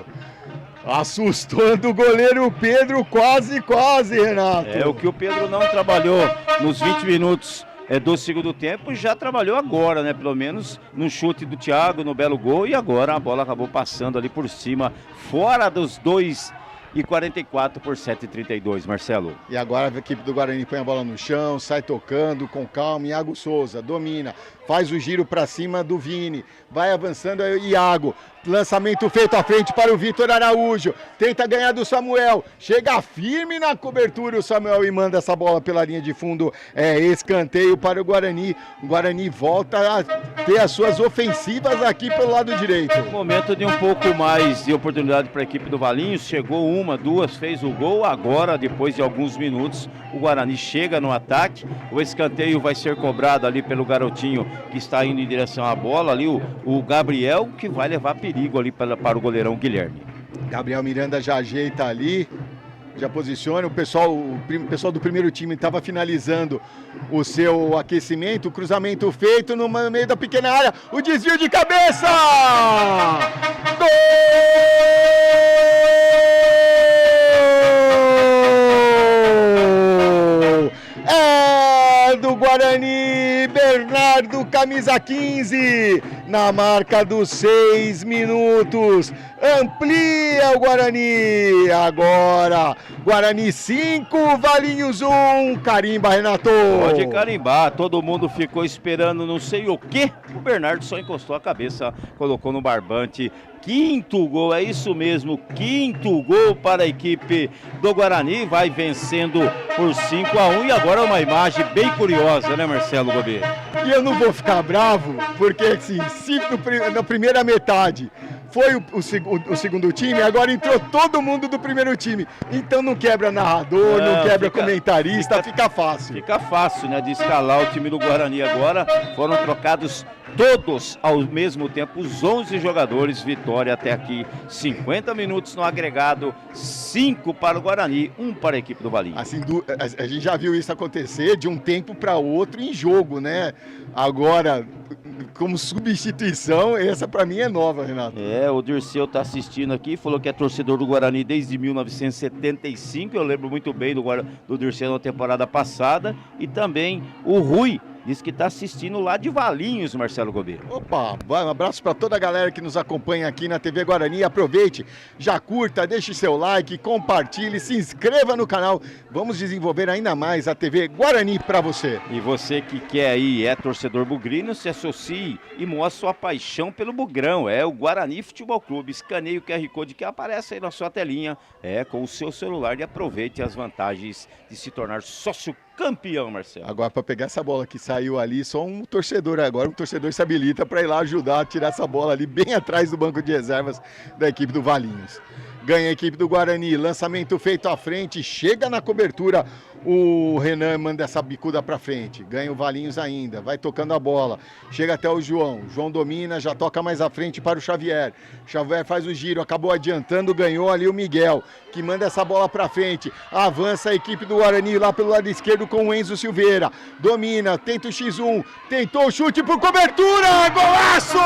Assustando o goleiro Pedro, quase, Renato. O que o Pedro não trabalhou nos 20 minutos do segundo tempo, já trabalhou agora, né? Pelo menos no chute do Thiago, no belo gol, e agora a bola acabou passando ali por cima, fora dos 2 e 44 por 7,32, Marcelo. E agora a equipe do Guarani põe a bola no chão, sai tocando com calma. Iago Souza domina, faz o giro para cima do Vini, vai avançando Iago. Lançamento feito à frente para o Vitor Araújo, tenta ganhar do Samuel, chega firme na cobertura o Samuel e manda essa bola pela linha de fundo, escanteio para o Guarani volta a ter as suas ofensivas aqui pelo lado direito. Momento de um pouco mais de oportunidade para a equipe do Valinhos, chegou uma, duas, fez o gol, agora depois de alguns minutos o Guarani chega no ataque, o escanteio vai ser cobrado ali pelo garotinho que está indo em direção à bola, ali o Gabriel, que vai levar perigo ali para o goleirão Guilherme. Gabriel Miranda já ajeita ali, já posiciona, o pessoal do primeiro time estava finalizando o seu aquecimento, o cruzamento feito no meio da pequena área, o desvio de cabeça! Gol! É do Guarani, Bernardo, camisa 15, na marca dos 6 minutos, amplia o Guarani, agora Guarani 5, Valinhos 1, carimba, Renato. Pode carimbar, todo mundo ficou esperando não sei o que, o Bernardo só encostou a cabeça, colocou no barbante. Quinto gol, é isso mesmo, quinto gol para a equipe do Guarani, vai vencendo por 5-1 e agora uma imagem bem curiosa, né, Marcelo Gobi? E eu não vou ficar bravo, porque assim, se na primeira metade foi o segundo time, agora entrou todo mundo do primeiro time, então não quebra narrador, não quebra comentarista, fica fácil. Fica fácil, né, de escalar o time do Guarani agora, foram trocados todos ao mesmo tempo, os 11 jogadores, vitória até aqui, 50 minutos no agregado, 5 para o Guarani, 1 para a equipe do Valinhos. Assim, a gente já viu isso acontecer de um tempo para outro em jogo, né? Agora, como substituição, essa para mim é nova, Renato. O Dirceu está assistindo aqui, falou que é torcedor do Guarani desde 1975, eu lembro muito bem do Dirceu na temporada passada, e também o Rui, diz que está assistindo lá de Valinhos, Marcelo Gobi. Opa, um abraço para toda a galera que nos acompanha aqui na TV Guarani. Aproveite, já curta, deixe seu like, compartilhe, se inscreva no canal. Vamos desenvolver ainda mais a TV Guarani para você. E você que quer aí, é torcedor bugrino, se associe e mostre sua paixão pelo Bugrão. É o Guarani Futebol Clube. Escaneie o QR Code que aparece aí na sua telinha, com o seu celular, e aproveite as vantagens de se tornar sócio campeão, Marcelo. Agora, para pegar essa bola que saiu ali, só um torcedor se habilita para ir lá ajudar a tirar essa bola ali bem atrás do banco de reservas da equipe do Valinhos. Ganha a equipe do Guarani, lançamento feito à frente, chega na cobertura, o Renan manda essa bicuda pra frente, ganha o Valinhos ainda, vai tocando a bola, chega até o João domina, já toca mais à frente para o Xavier faz o giro, acabou adiantando, ganhou ali o Miguel, que manda essa bola pra frente, avança a equipe do Guarani lá pelo lado esquerdo com o Enzo Silveira, domina, tenta o X1, tentou o chute por cobertura, golaço!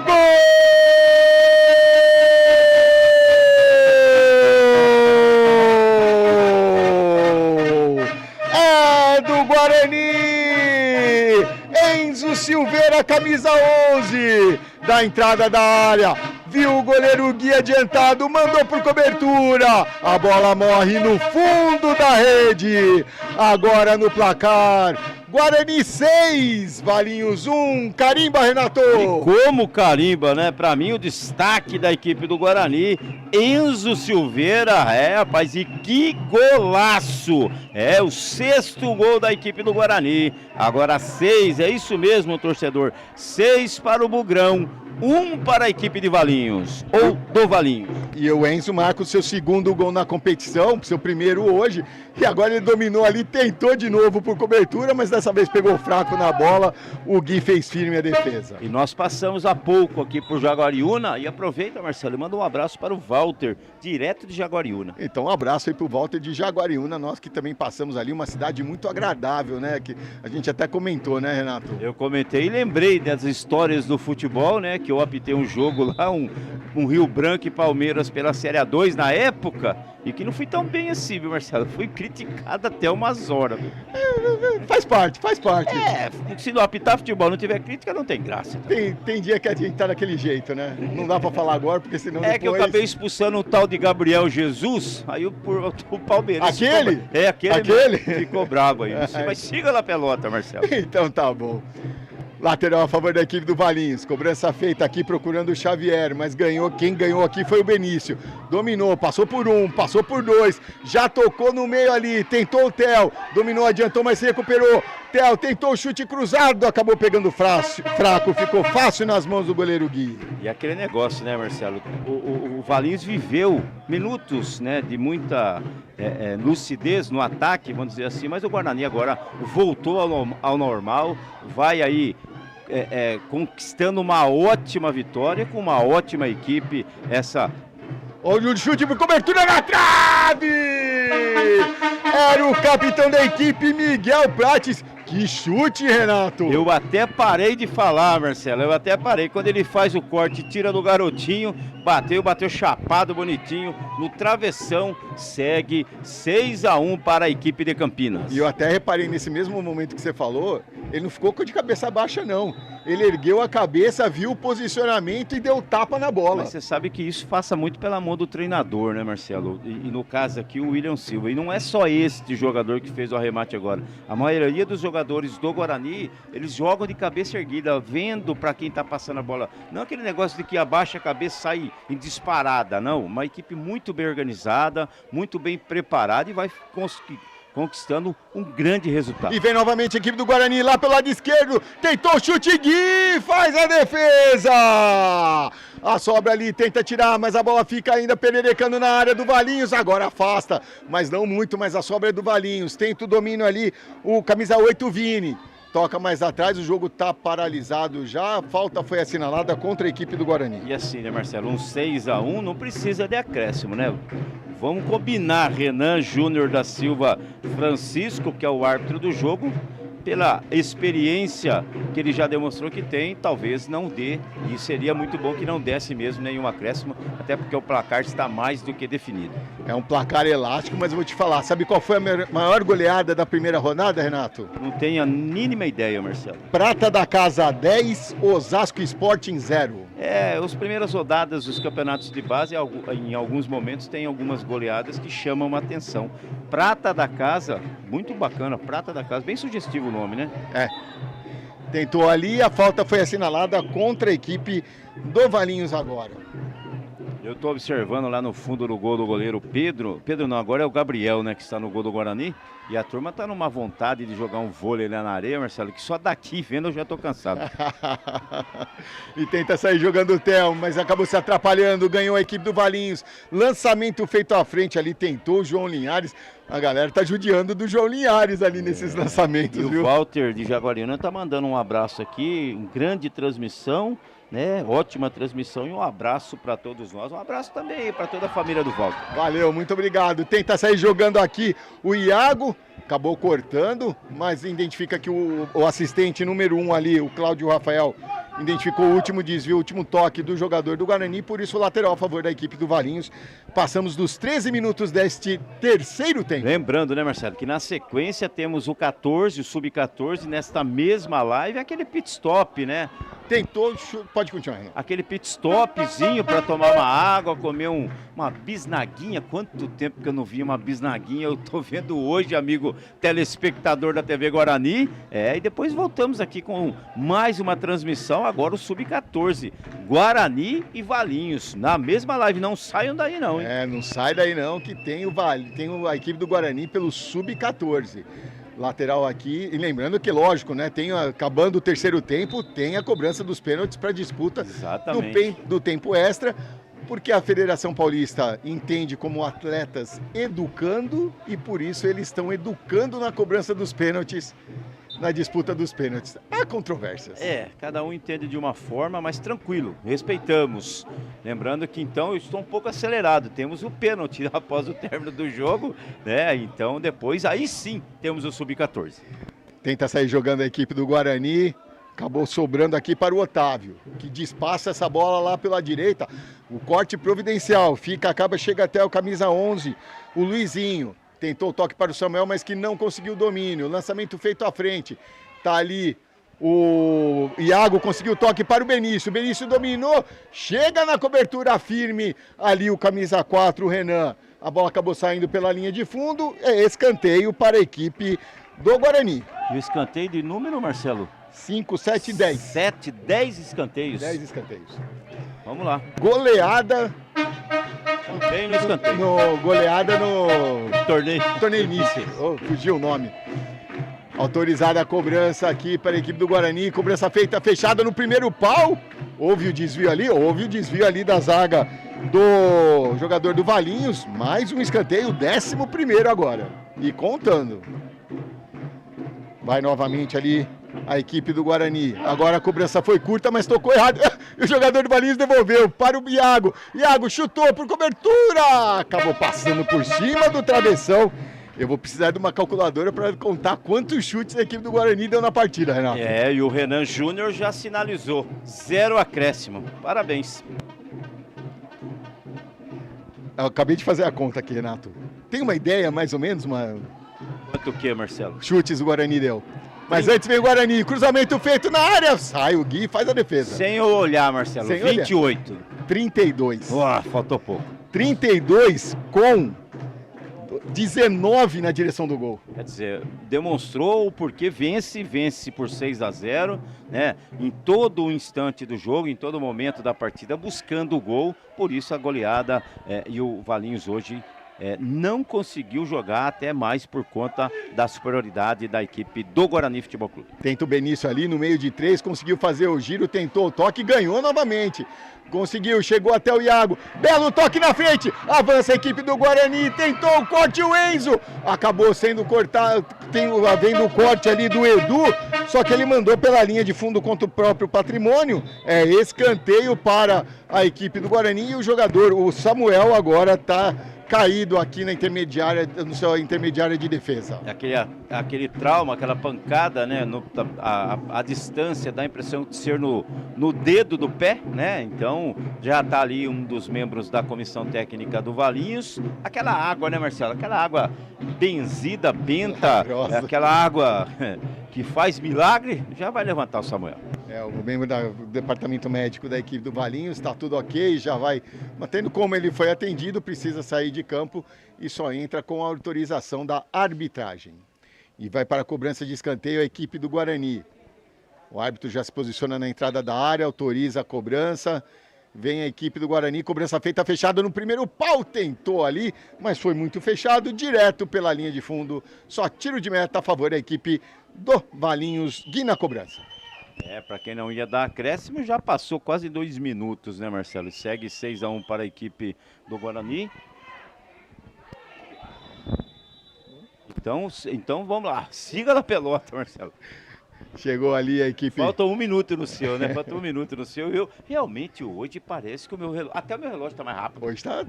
Gol! Do Guarani, Enzo Silveira, camisa 11, da entrada da área, viu o goleiro Gui adiantado, mandou por cobertura, a bola morre no fundo da rede, agora no placar, Guarani 6, Valinhos 1, carimba, Renato! E como carimba, né? Pra mim o destaque da equipe do Guarani, Enzo Silveira, rapaz, e que golaço! É o 6º gol da equipe do Guarani, agora 6, é isso mesmo, torcedor, 6 para o Bugrão, 1 para a equipe de Valinhos, ou do Valinhos. E o Enzo marca o seu 2º gol na competição, seu primeiro hoje, e agora ele dominou ali, tentou de novo por cobertura, mas dessa vez pegou fraco na bola, o Gui fez firme a defesa. E nós passamos há pouco aqui por Jaguariúna, e aproveita, Marcelo, e manda um abraço para o Walter, direto de Jaguariúna. Então um abraço aí para o Walter de Jaguariúna, nós que também passamos ali, uma cidade muito agradável, né, que a gente até comentou, né, Renato? Eu comentei e lembrei das histórias do futebol, né, que eu apitei um jogo lá, um Rio Branco e Palmeiras pela Série A2 na época, E que não fui tão bem assim, viu, Marcelo? Fui criticado até umas horas. Viu? Faz parte. Se não apitar futebol, não tiver crítica, não tem graça. Tem dia que a gente tá daquele jeito, né? Não dá pra falar agora, porque senão depois... Que eu acabei expulsando o tal de Gabriel Jesus, aí o Palmeiras... Aquele? Aquele? Ficou bravo aí. Mas siga lá a pelota, Marcelo. Então tá bom. Lateral a favor da equipe do Valinhos. Cobrança feita aqui procurando o Xavier, mas quem ganhou aqui foi o Benício. Dominou, passou por um, passou por dois, já tocou no meio ali, tentou o Theo, dominou, adiantou, mas se recuperou. Theo tentou o chute cruzado, acabou pegando fraco, ficou fácil nas mãos do goleiro Gui. E aquele negócio, né, Marcelo? O Valinhos viveu minutos, né, de muita lucidez no ataque, vamos dizer assim, mas o Guarani agora voltou ao normal, vai aí conquistando uma ótima vitória com uma ótima equipe. Olha o chute por cobertura na trave! Era o capitão da equipe, Miguel Prates. Que chute, Renato! Eu até parei de falar, Marcelo, Quando ele faz o corte, tira do garotinho, bateu chapado, bonitinho, no travessão, segue 6-1 para a equipe de Campinas. E eu até reparei nesse mesmo momento que você falou, ele não ficou de cabeça baixa, não. Ele ergueu a cabeça, viu o posicionamento e deu tapa na bola. Mas você sabe que isso passa muito pela mão do treinador, né, Marcelo? E no caso aqui, o William Silva. E não é só este jogador que fez o arremate agora. A maioria dos jogadores do Guarani, eles jogam de cabeça erguida, vendo para quem está passando a bola. Não aquele negócio de que abaixa a cabeça e sai em disparada, não. Uma equipe muito bem organizada, muito bem preparada e vai conquistando um grande resultado. E vem novamente a equipe do Guarani lá pelo lado esquerdo, tentou o chute, Gui, faz a defesa! A sobra ali, tenta tirar, mas a bola fica ainda pererecando na área do Valinhos, agora afasta, mas não muito, mas a sobra é do Valinhos, tenta o domínio ali, o camisa 8, Vini. Toca mais atrás, o jogo está paralisado já, a falta foi assinalada contra a equipe do Guarani. E assim, né, Marcelo, um 6-1 não precisa de acréscimo, né? Vamos combinar Renan Júnior da Silva Francisco, que é o árbitro do jogo, pela experiência que ele já demonstrou que tem, talvez não dê, e seria muito bom que não desse mesmo nenhum acréscimo, até porque o placar está mais do que definido. É um placar elástico, mas eu vou te falar, sabe qual foi a maior goleada da primeira rodada, Renato? Não tenho a mínima ideia, Marcelo. Prata da Casa 10, Osasco Sporting 0. As primeiras rodadas dos campeonatos de base, em alguns momentos, tem algumas goleadas que chamam a atenção. Prata da Casa, muito bacana, Prata da Casa, bem sugestivo o nome, né? Tentou ali, a falta foi assinalada contra a equipe do Valinhos agora. Eu estou observando lá no fundo do gol do goleiro Pedro não, agora é o Gabriel, né, que está no gol do Guarani, e a turma está numa vontade de jogar um vôlei lá na areia, Marcelo, que só daqui vendo eu já estou cansado. E tenta sair jogando o Theo, mas acabou se atrapalhando, ganhou a equipe do Valinhos, lançamento feito à frente ali, tentou o João Linhares, a galera tá judiando do João Linhares ali nesses lançamentos, e viu? O Walter de Jaguariúna tá mandando um abraço aqui, grande transmissão, né? Ótima transmissão e um abraço para todos nós. Um abraço também para toda a família do Walter. Valeu, muito obrigado. Tenta sair jogando aqui o Iago, acabou cortando, mas identifica que o assistente número 1 ali, o Cláudio Rafael, identificou o último desvio, o último toque do jogador do Guarani, por isso o lateral a favor da equipe do Valinhos. Passamos dos 13 minutos deste terceiro tempo. Lembrando, né, Marcelo, que na sequência temos o 14, o sub-14, nesta mesma live, aquele pit stop, né? Tentou, pode continuar, Renan. Aquele pit stopzinho para tomar uma água, comer uma bisnaguinha. Quanto tempo que eu não vi uma bisnaguinha, eu tô vendo hoje, amigo telespectador da TV Guarani. E depois voltamos aqui com mais uma transmissão, agora o Sub-14, Guarani e Valinhos, na mesma live. Não saiam daí não, hein? Não sai daí não, que tem a equipe do Guarani pelo Sub-14. Lateral aqui, e lembrando que, lógico, né, acabando o terceiro tempo, tem a cobrança dos pênaltis para disputa do tempo extra, porque a Federação Paulista entende como atletas educando e por isso eles estão educando na cobrança dos pênaltis, na disputa dos pênaltis. Há controvérsias. Cada um entende de uma forma, mas tranquilo, respeitamos. Lembrando que então eu estou um pouco acelerado, temos o pênalti após o término do jogo, né? Então depois, aí sim, temos o Sub-14. Tenta sair jogando a equipe do Guarani, Acabou sobrando aqui para o Otávio, que despassa essa bola lá pela direita. O corte providencial, chega até o camisa 11, o Luizinho. Tentou o toque para o Samuel, mas que não conseguiu o domínio. Lançamento feito à frente. Tá ali o Iago, conseguiu o toque para o Benício. O Benício dominou, chega na cobertura firme. Ali o camisa 4, o Renan. A bola acabou saindo pela linha de fundo. É escanteio para a equipe do Guarani. E o escanteio de número, Marcelo? 5, 7 e 10. 10 escanteios. 10 escanteios. Vamos lá. Goleada. Também no escanteio. Goleada no Torneio início. Oh, fugiu o nome. Autorizada a cobrança aqui para a equipe do Guarani. Cobrança feita, fechada no primeiro pau. Houve o desvio ali da zaga do jogador do Valinhos. Mais um escanteio, 11º agora. E contando. Vai novamente ali a equipe do Guarani. Agora a cobrança foi curta, mas tocou errado. E o jogador do Valinhos devolveu para o Iago. Iago chutou por cobertura. Acabou passando por cima do travessão. Eu vou precisar de uma calculadora para contar quantos chutes a equipe do Guarani deu na partida, Renato. E o Renan Júnior já sinalizou. 0 acréscimo. Parabéns. Eu acabei de fazer a conta aqui, Renato. Tem uma ideia, mais ou menos? Quanto o que, Marcelo? Chutes o Guarani deu. Mas antes vem o Guarani, cruzamento feito na área, sai o Gui e faz a defesa. Sem eu olhar, Marcelo, Sem 28. Olhar. 32. Faltou pouco. 32 com 19 na direção do gol. Quer dizer, demonstrou o porquê vence por 6-0, né? Em todo o instante do jogo, em todo momento da partida, buscando o gol. Por isso a goleada e o Valinhos hoje não conseguiu jogar até mais por conta da superioridade da equipe do Guarani Futebol Clube. Tenta o Benício ali no meio de 3, conseguiu fazer o giro, tentou o toque, ganhou novamente. Conseguiu, chegou até o Iago, belo toque na frente, avança a equipe do Guarani, tentou o corte, o Enzo, acabou sendo cortado, havendo o corte ali do Edu, só que ele mandou pela linha de fundo contra o próprio Patrimônio, escanteio para a equipe do Guarani e o jogador, o Samuel, agora está caído aqui no seu intermediária de defesa. Aquele trauma, aquela pancada, né, a distância dá a impressão de ser no dedo do pé, né, então já está ali um dos membros da comissão técnica do Valinhos, aquela água, né, Marcelo, aquela água benzida, benta, aquela água que faz milagre, já vai levantar o Samuel. O membro do departamento médico da equipe do Valinhos, está tudo ok, já vai mantendo como ele foi atendido, precisa sair de campo e só entra com a autorização da arbitragem. E vai para a cobrança de escanteio a equipe do Guarani. O árbitro já se posiciona na entrada da área, autoriza a cobrança. Vem a equipe do Guarani, cobrança feita fechada no primeiro pau, tentou ali, mas foi muito fechado, direto pela linha de fundo. Só tiro de meta a favor da equipe do Valinhos, Gui na cobrança. Para quem não ia dar acréscimo, já passou quase 2 minutos, né, Marcelo? Segue 6-1 para a equipe do Guarani. Então vamos lá, siga na pelota, Marcelo. Chegou ali a equipe... Falta 1 minuto no seu, né? Falta 1 minuto no seu. Eu realmente hoje parece que o meu relógio... Até o meu relógio está mais rápido. Hoje está...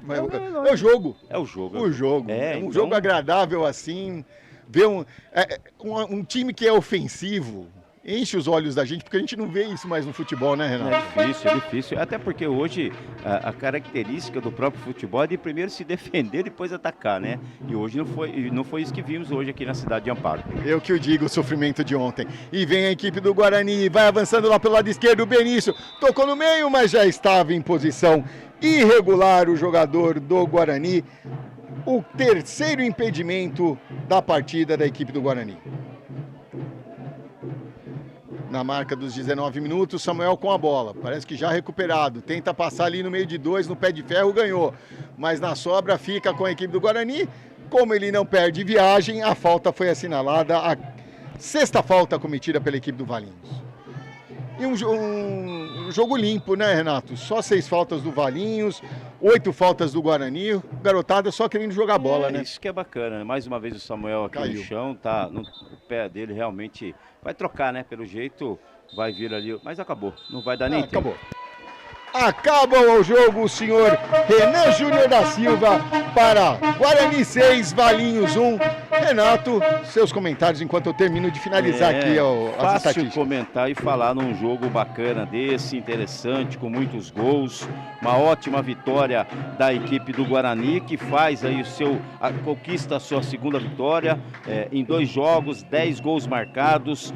É o jogo. É o jogo. O jogo. Um jogo agradável assim. Ver um time que é ofensivo... Enche os olhos da gente, porque a gente não vê isso mais no futebol, né, Renato? É difícil. Até porque hoje a característica do próprio futebol é de primeiro se defender, depois atacar, né? E hoje não foi isso que vimos hoje aqui na cidade de Amparo. Eu que o digo, o sofrimento de ontem. E vem a equipe do Guarani, vai avançando lá pelo lado esquerdo, o Benício tocou no meio, mas já estava em posição irregular o jogador do Guarani. O terceiro impedimento da partida da equipe do Guarani. Na marca dos 19 minutos, Samuel com a bola, parece que já recuperado, tenta passar ali no meio de 2, no pé de ferro, ganhou, mas na sobra fica com a equipe do Guarani, como ele não perde viagem, a falta foi assinalada, a 6ª falta cometida pela equipe do Valinhos. E um jogo limpo, né, Renato? Só 6 faltas do Valinhos, 8 faltas do Guarani, garotada só querendo jogar bola, né? Isso que é bacana, mais uma vez o Samuel aqui caiu no chão, tá no pé dele, realmente vai trocar, né? Pelo jeito vai vir ali, mas acabou, não vai dar nem tempo. Acabou. Acaba o jogo o senhor Renan Júnior da Silva para Guarani 6, Valinhos 1. Renato, seus comentários enquanto eu termino de finalizar aqui as fácil estatísticas. comentar e falar num jogo bacana desse, interessante, com muitos gols, uma ótima vitória da equipe do Guarani, que faz aí conquista a sua segunda vitória, em 2 jogos, 10 gols marcados,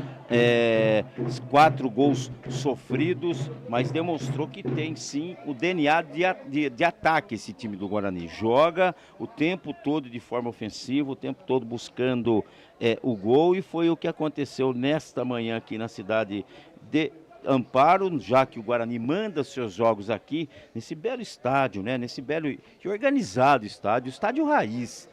4 gols sofridos, mas demonstrou que tem sim o DNA de ataque esse time do Guarani. Joga o tempo todo de forma ofensiva, o tempo todo buscando o gol, e foi o que aconteceu nesta manhã aqui na cidade de Amparo, já que o Guarani manda seus jogos aqui nesse belo estádio, né? Nesse belo e organizado estádio raiz.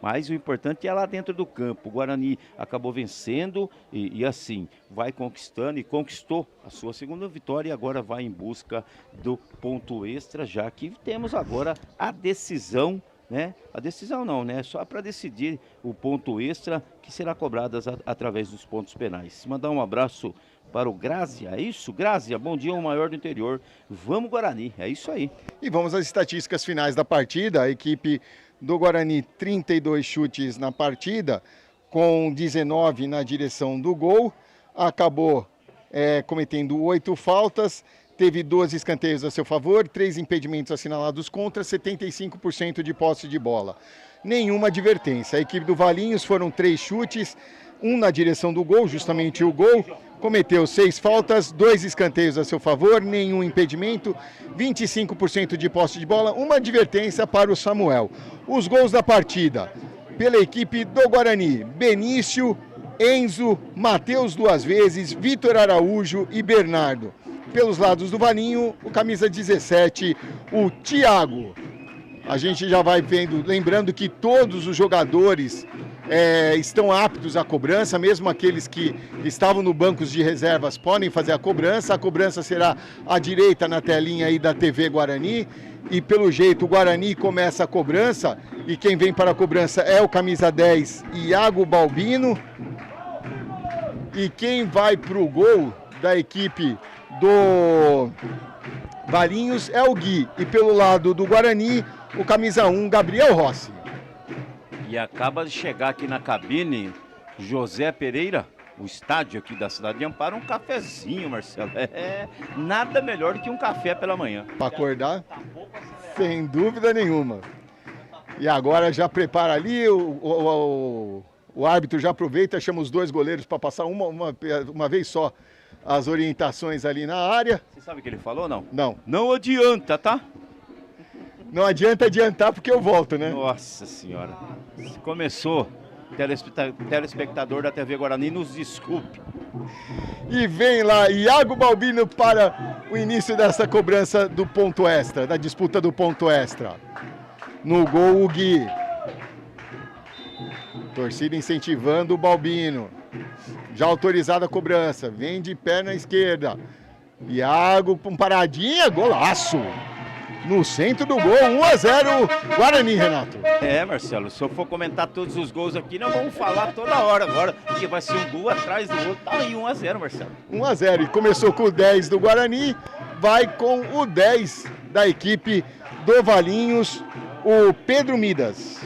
Mas o importante é lá dentro do campo. O Guarani acabou vencendo e assim, vai conquistando e conquistou a sua segunda vitória, e agora vai em busca do ponto extra, já que temos agora a decisão, né? A decisão não, né? Só para decidir o ponto extra, que será cobrado através dos pontos penais. Mandar um abraço para o Grazia, é isso? Grazia, bom dia, o maior do interior. Vamos Guarani, é isso aí. E vamos às estatísticas finais da partida. A equipe do Guarani, 32 chutes na partida, com 19 na direção do gol. Acabou cometendo 8 faltas, teve 12 escanteios a seu favor, 3 impedimentos assinalados contra, 75% de posse de bola. Nenhuma advertência. A equipe do Valinhos foram 3 chutes, 1 na direção do gol, justamente o gol. Cometeu 6 faltas, 2 escanteios a seu favor, nenhum impedimento, 25% de posse de bola, uma advertência para o Samuel. Os gols da partida, pela equipe do Guarani: Benício, Enzo, Matheus 2 vezes, Vitor Araújo e Bernardo. Pelos lados do Valinho, o camisa 17, o Thiago. A gente já vai vendo, lembrando que todos os jogadores estão aptos à cobrança, mesmo aqueles que estavam no bancos de reservas podem fazer a cobrança. A cobrança será à direita na telinha aí da TV Guarani, e pelo jeito o Guarani começa a cobrança, e quem vem para a cobrança é o camisa 10, Iago Balbino, e quem vai para o gol da equipe do Valinhos é o Gui, e pelo lado do Guarani, o camisa 1, Gabriel Rossi. E acaba de chegar aqui na cabine José Pereira, o estádio aqui da cidade de Amparo, um cafezinho, Marcelo. Nada melhor do que um café pela manhã. Para acordar, sem dúvida nenhuma. E agora já prepara ali, o árbitro já aproveita, chama os 2 goleiros para passar uma vez só as orientações ali na área. Você sabe o que ele falou, não? Não. Não adianta, tá? Não adianta adiantar porque eu volto, né? Nossa senhora. Se começou, telespectador da TV Guarani, nos desculpe. E vem lá Iago Balbino para o início dessa cobrança do ponto extra, da disputa do ponto extra. No gol, o Gui. Torcida incentivando o Balbino. Já autorizada a cobrança. Vem de perna esquerda. Iago com paradinha, golaço. No centro do gol, 1-0, Guarani, Renato. Marcelo, se eu for comentar todos os gols aqui, nós vamos falar toda hora agora, porque vai ser um gol atrás do outro. Tá aí, 1-0, Marcelo. 1-0, e começou com o 10 do Guarani, vai com o 10 da equipe do Valinhos, o Pedro Midas.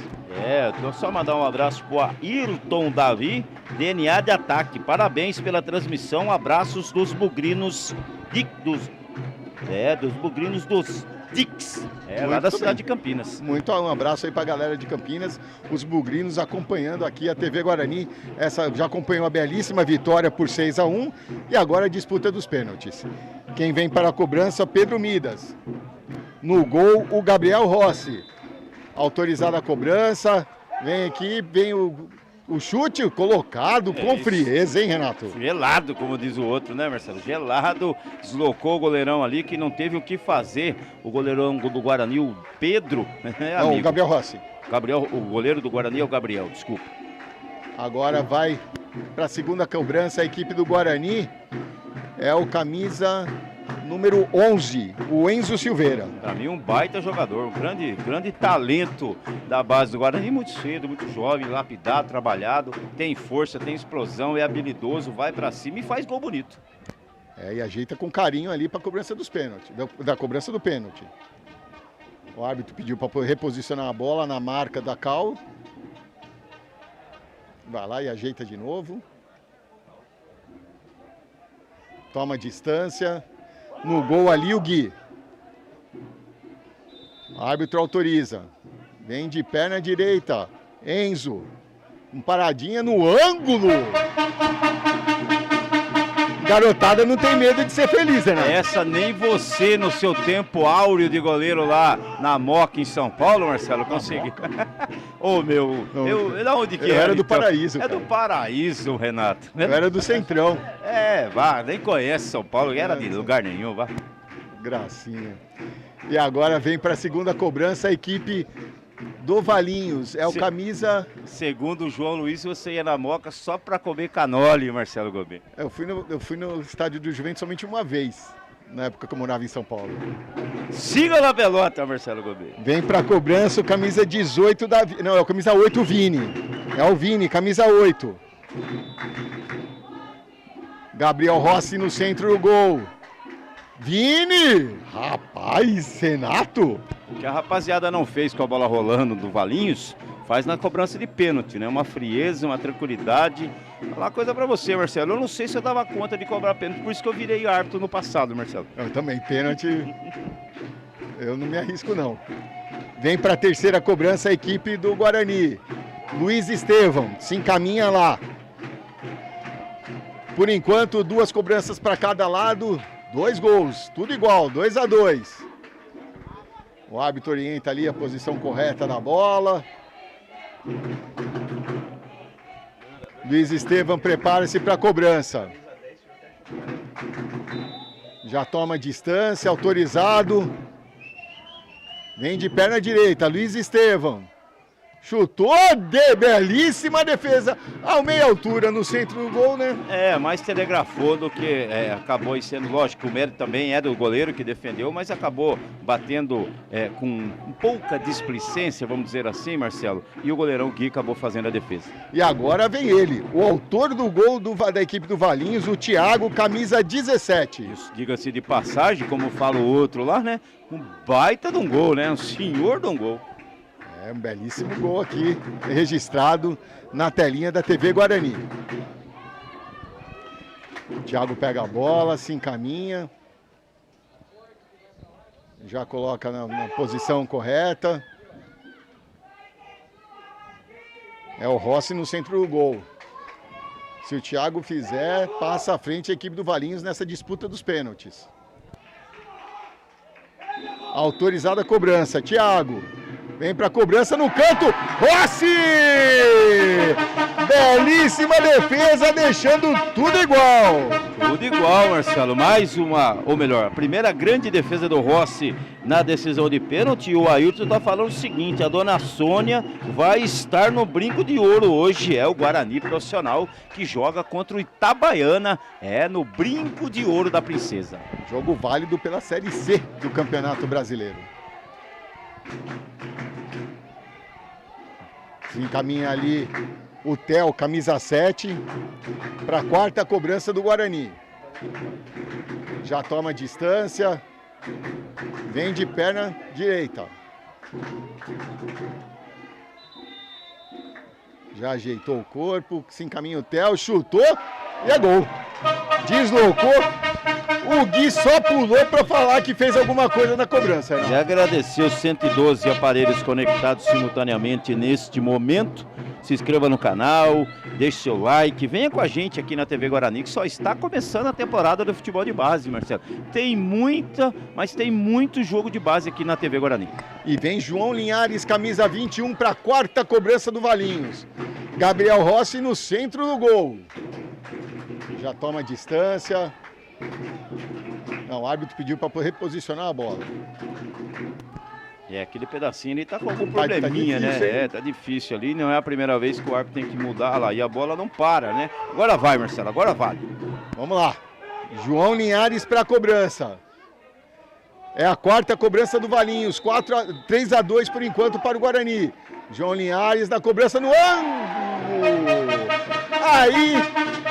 Então só mandar um abraço pro Ayrton Davi, DNA de ataque. Parabéns pela transmissão, abraços dos bugrinos dos bugrinos dos Dix, lá da cidade de Campinas. Um abraço aí pra galera de Campinas, os bugrinos acompanhando aqui a TV Guarani. Já acompanhou a belíssima vitória por 6-1 e agora a disputa dos pênaltis. Quem vem para a cobrança, Pedro Midas. No gol, o Gabriel Rossi. Autorizada a cobrança, vem aqui, vem o chute colocado com frieza, hein, Renato? Gelado, como diz o outro, né, Marcelo? Gelado, deslocou o goleirão ali, que não teve o que fazer. O goleirão do Guarani, o Pedro, Não, o Gabriel Rossi. O goleiro do Guarani é o Gabriel, desculpa. Agora vai para a segunda cobrança a equipe do Guarani. É o camisa número 11, o Enzo Silveira. Para mim, um baita jogador, um grande talento da base do Guarani, muito cedo, muito jovem, lapidado, trabalhado, tem força, tem explosão, é habilidoso, vai para cima e faz gol bonito. E ajeita com carinho ali para a cobrança dos pênaltis, da cobrança do pênalti. O árbitro pediu para reposicionar a bola na marca da Cal. Vai lá e ajeita de novo. Toma distância. No gol ali o Gui. O árbitro autoriza. Vem de perna direita. Enzo. Paradinha no ângulo. Garotada não tem medo de ser feliz, né? Essa nem você no seu tempo áureo de goleiro lá na Moca em São Paulo, Marcelo, conseguiu. Ô, meu, da onde que eu era? era do então? Paraíso, É cara. do Paraíso, Renato. Eu era do Centrão. Vá, nem conhece São Paulo, era de lugar nenhum, vá. Gracinha. E agora vem para a segunda cobrança a equipe do Valinhos. É o camisa... Segundo o João Luiz, você ia na Moca só para comer canole, Marcelo Gomes. Eu fui no estádio do Juventus somente uma vez, na época que eu morava em São Paulo. Siga na pelota, Marcelo Gomes. Vem para a cobrança o camisa 18 da... Não, é o camisa 8, o Vini. É o Vini, camisa 8. Gabriel Rossi no centro do gol. Vini! Rapaz, Renato! O que a rapaziada não fez com a bola rolando do Valinhos, faz na cobrança de pênalti, né? Uma frieza, uma tranquilidade. Vou falar uma coisa pra você, Marcelo. Eu não sei se eu dava conta de cobrar pênalti, por isso que eu virei árbitro no passado, Marcelo. Eu também, pênalti, eu não me arrisco não. Vem para a terceira cobrança a equipe do Guarani. Luiz Estevão, se encaminha lá. Por enquanto, 2 cobranças para cada lado. 2 gols, tudo igual, 2-2. O árbitro orienta ali a posição correta da bola. Luiz Estevam prepara-se para a cobrança. Já toma distância, autorizado. Vem de perna direita, Luiz Estevam. Chutou de belíssima defesa ao meia altura no centro do gol, né? Mais telegrafou do que acabou sendo, lógico, o mérito também é do goleiro que defendeu, mas acabou batendo com pouca displicência, vamos dizer assim, Marcelo, e o goleirão Gui acabou fazendo a defesa. E agora vem ele, o autor do gol da equipe do Valinhos, o Thiago, camisa 17. Isso, diga-se de passagem, como fala o outro lá, né? Um baita de um gol, né? Um senhor de um gol. Um belíssimo gol aqui, registrado na telinha da TV Guarani. O Thiago pega a bola, se encaminha. Já coloca na posição correta. É o Rossi no centro do gol. Se o Thiago fizer, passa à frente a equipe do Valinhos nessa disputa dos pênaltis. Autorizada a cobrança, Thiago. Vem para a cobrança no canto, Rossi! Belíssima defesa, deixando tudo igual. Tudo igual, Marcelo. Mais uma, ou melhor, a primeira grande defesa do Rossi na decisão de pênalti. E o Ailton está falando o seguinte, a dona Sônia vai estar no brinco de ouro hoje. É o Guarani profissional que joga contra o Itabaiana, no brinco de ouro da princesa. Jogo válido pela Série C do Campeonato Brasileiro. Se encaminha ali o Theo, camisa 7, para a quarta cobrança do Guarani. Já toma distância, vem de perna direita. Já ajeitou o corpo, se encaminha o Theo, chutou e é gol. Deslocou. O Gui só pulou para falar que fez alguma coisa na cobrança. E agradecer os 112 aparelhos conectados simultaneamente neste momento. Se inscreva no canal, deixe seu like, venha com a gente aqui na TV Guarani, que só está começando a temporada do futebol de base, Marcelo. Tem mas tem muito jogo de base aqui na TV Guarani. E vem João Linhares, camisa 21, para a quarta cobrança do Valinhos. Gabriel Rossi no centro do gol. Já toma distância. Não, o árbitro pediu para reposicionar a bola. Aquele pedacinho ali tá com algum probleminha, tá difícil, né? Tá difícil ali, não é a primeira vez que o árbitro tem que mudar lá. E a bola não para, né? Agora vai, Marcelo, agora vale. Vamos lá. João Linhares para a cobrança. É a quarta cobrança do Valinhos. 3-2 por enquanto para o Guarani. João Linhares na cobrança no ângulo. Aí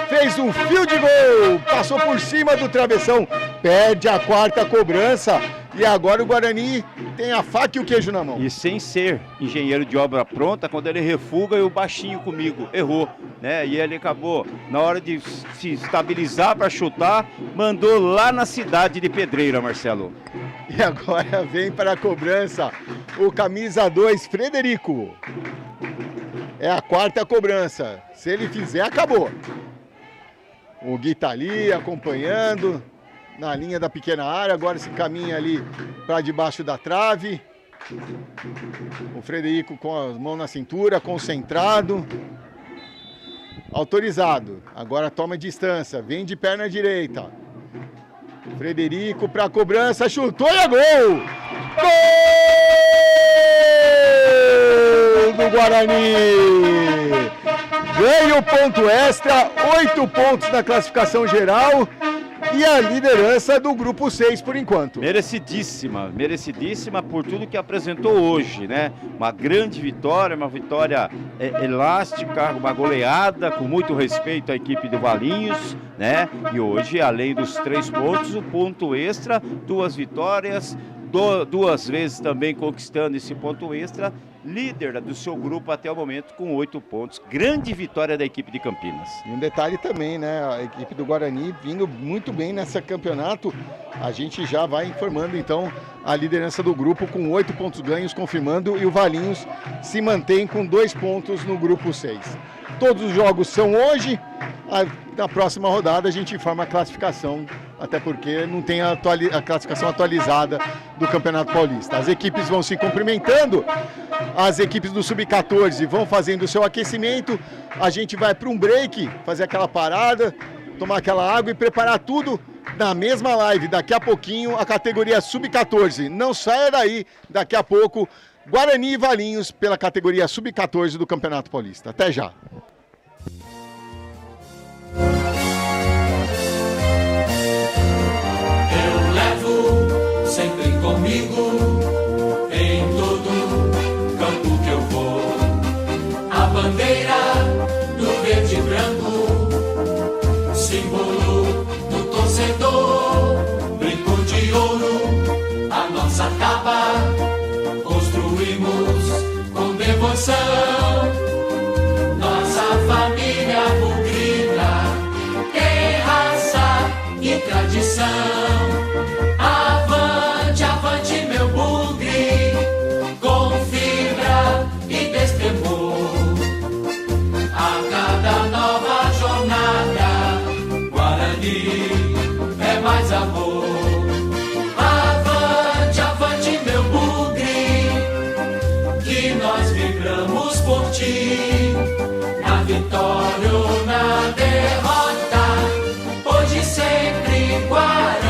fez um fio de gol. Passou por cima do travessão. Perde a quarta cobrança e agora o Guarani tem a faca e o queijo na mão. E sem ser engenheiro de obra pronta, quando ele refuga e o baixinho comigo errou, né? E ele acabou, na hora de se estabilizar para chutar, mandou lá na cidade de Pedreira, Marcelo. E agora vem para a cobrança o camisa 2, Frederico. É a quarta cobrança. Se ele fizer, acabou. O Gui tá ali acompanhando na linha da pequena área. Agora se caminha ali para debaixo da trave. O Frederico com as mãos na cintura, concentrado. Autorizado. Agora toma distância. Vem de perna direita. Frederico para a cobrança. Chutou e é gol! Gol do Guarani! Ganha o ponto extra. 8 pontos na classificação geral. E a liderança do grupo 6 por enquanto. Merecidíssima, merecidíssima por tudo que apresentou hoje, né? Uma grande vitória, uma vitória elástica, uma goleada, com muito respeito à equipe do Valinhos, né? E hoje, além dos 3 pontos, o ponto extra, 2 vitórias, 2 vezes também conquistando esse ponto extra, líder do seu grupo até o momento com 8 pontos. Grande vitória da equipe de Campinas. E um detalhe também, né? A equipe do Guarani vindo muito bem nesse campeonato. A gente já vai informando então a liderança do grupo com 8 pontos ganhos, confirmando, e o Valinhos se mantém com 2 pontos no grupo 6. Todos os jogos são hoje. Na próxima rodada a gente informa a classificação, até porque não tem a classificação atualizada do Campeonato Paulista. As equipes vão se cumprimentando, as equipes do Sub-14 vão fazendo o seu aquecimento, a gente vai para um break, fazer aquela parada, tomar aquela água e preparar tudo na mesma live. Daqui a pouquinho a categoria Sub-14. Não saia daí, daqui a pouco Guarani e Valinhos pela categoria Sub-14 do Campeonato Paulista. Até já! Eu levo sempre comigo em todo campo que eu vou a bandeira do verde e branco, símbolo do torcedor, brinco de ouro, a nossa taba construímos com devoção, nossa família bugrina tem raça e tradição. Avante, avante meu bugre, com fibra e destemor. A cada nova jornada, Guarani é mais amor. Avante, avante meu bugre, que nós vibramos por ti, na vitória ou na derrota, hoje sempre Guarani.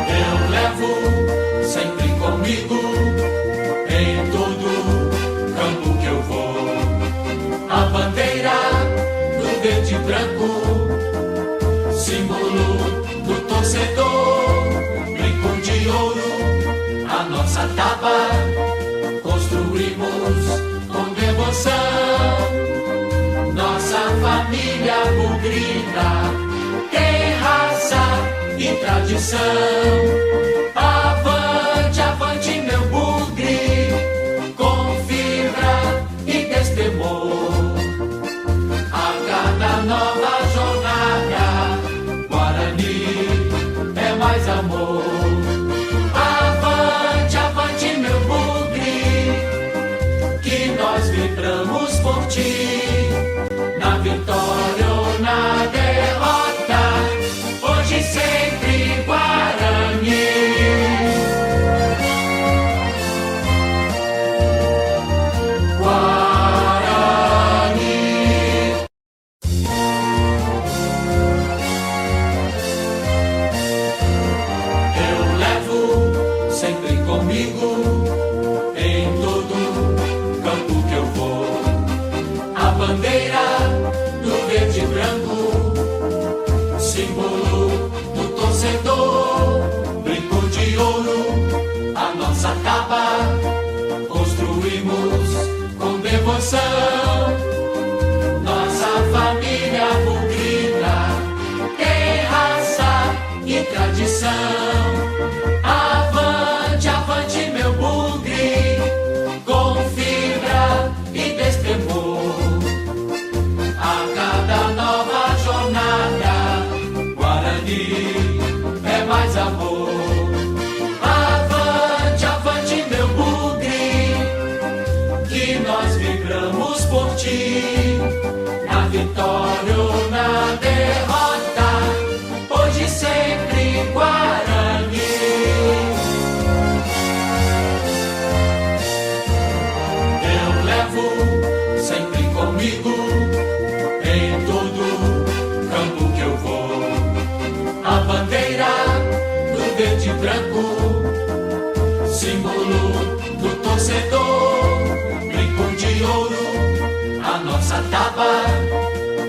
Eu levo sempre comigo em todo campo que eu vou a bandeira do verde e branco, símbolo do torcedor, brinco de ouro, a nossa taba construímos com devoção, nossa família bugrina tem raça e tradição. Avante, avante meu bugre, com fibra e destemor. A cada nova jornada, Guarani é mais amor. Avante, avante meu bugre, que nós vibramos por ti, na vitória ou na derrota, hoje sempre Guarani. branco, símbolo do torcedor, brinco de ouro, a nossa taba,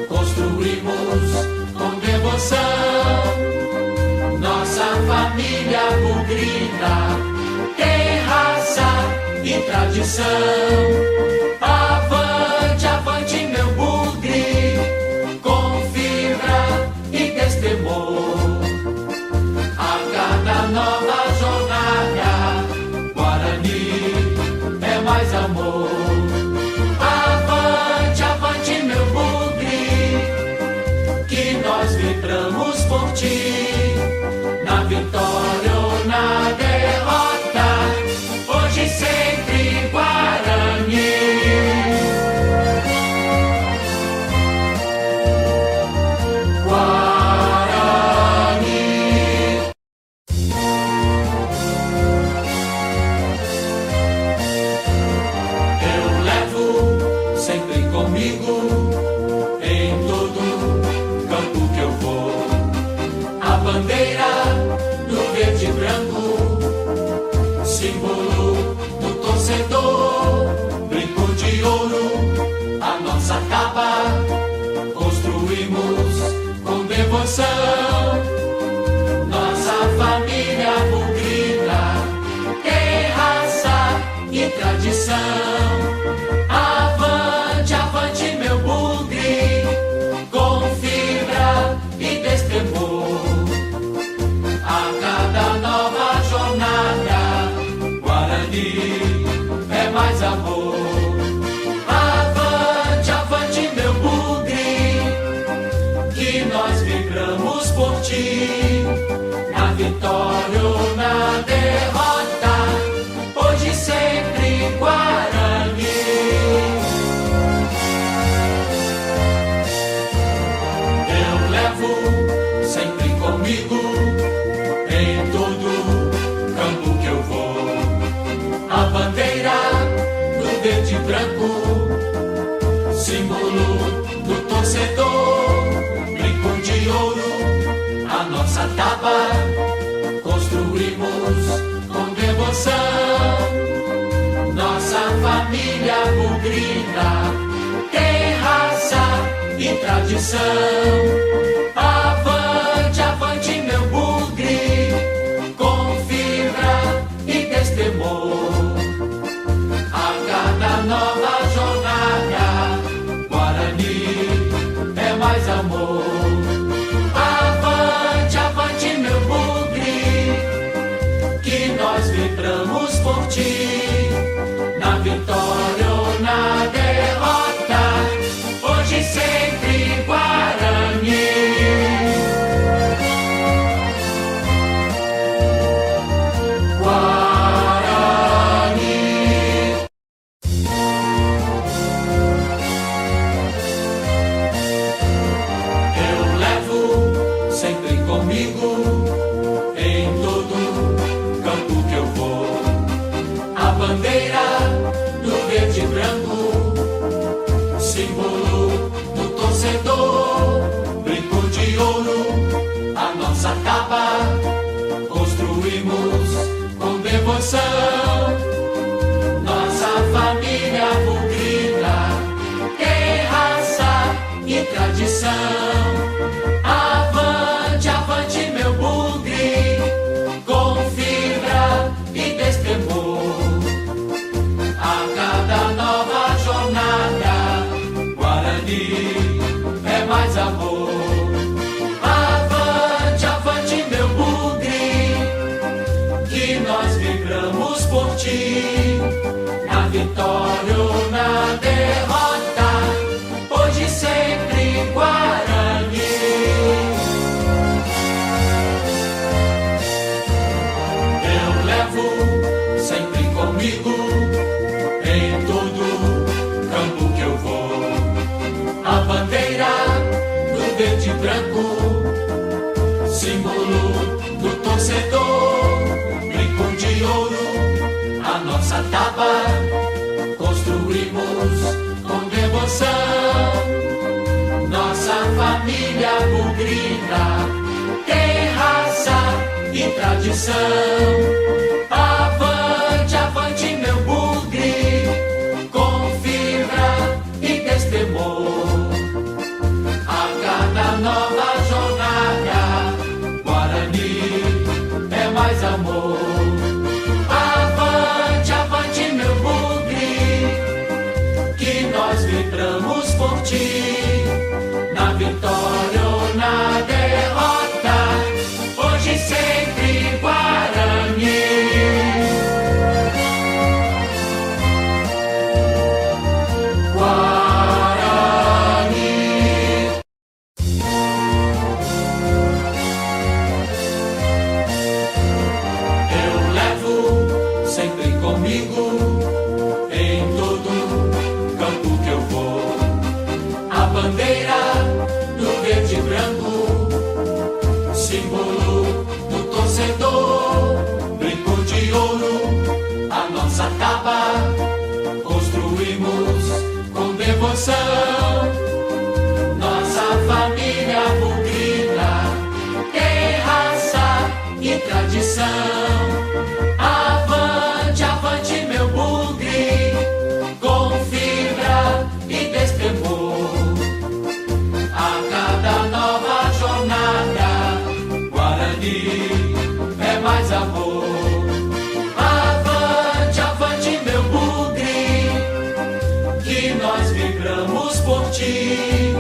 construímos com devoção. Nossa família bugrina tem raça e tradição. Avante, avante, meu bugre, com fibra e destemor. A cada nova jornada, Guarani é mais amor. Avante, avante, meu bugre, que nós vibramos por ti. Na vitória ou na derrota, hoje sempre Guarani. Nossa família bugrina tem raça e tradição. Avante, avante, meu bugre, com fibra e destemor. A cada nova jornada, Guarani é mais amor. Avante, avante, meu bugre, que nós vibramos por ti. Na vitória ou na derrota, hoje sempre Guarani. Eu levo sempre comigo, em todo campo que eu vou, a bandeira do verde e branco, símbolo do torcedor, brinco de ouro, a nossa taba, construímos com devoção. Nossa família bugrina tem raça e tradição. Avante, avante, meu bugre, com fibra e destemor. A cada nova jornada, Guarani é mais amor. Avante, avante, meu bugre, que nós vibramos por ti. Na vitória ou na derrota, hoje sempre Guarani. Construímos com devoção. Nossa família bugrina tem raça e tradição. Avante, avante, meu bugre, com fibra e destemor. A cada nova jornada, Guarani é mais amor. Avante, avante, meu bugre, que nós vibramos por tradição. Avante, avante, meu bugre, com fibra e destemor. A cada nova jornada, Guarani é mais amor. Avante, avante, meu bugre, que nós vibramos por ti. Na vitória ou na derrota, hoje sempre Guarani. Guarani. Eu levo sempre comigo em todo campo que eu vou a bandeira do verde e branco, símbolo do torcedor, brinco de ouro, a nossa taba, construímos com devoção, nossa família bugrina, tem raça e tradição. Avante, avante, meu bugre, com fibra e destemor. A cada nova jornada, Guarani é mais amor. Avante, avante, meu bugre, que nós vibramos por ti.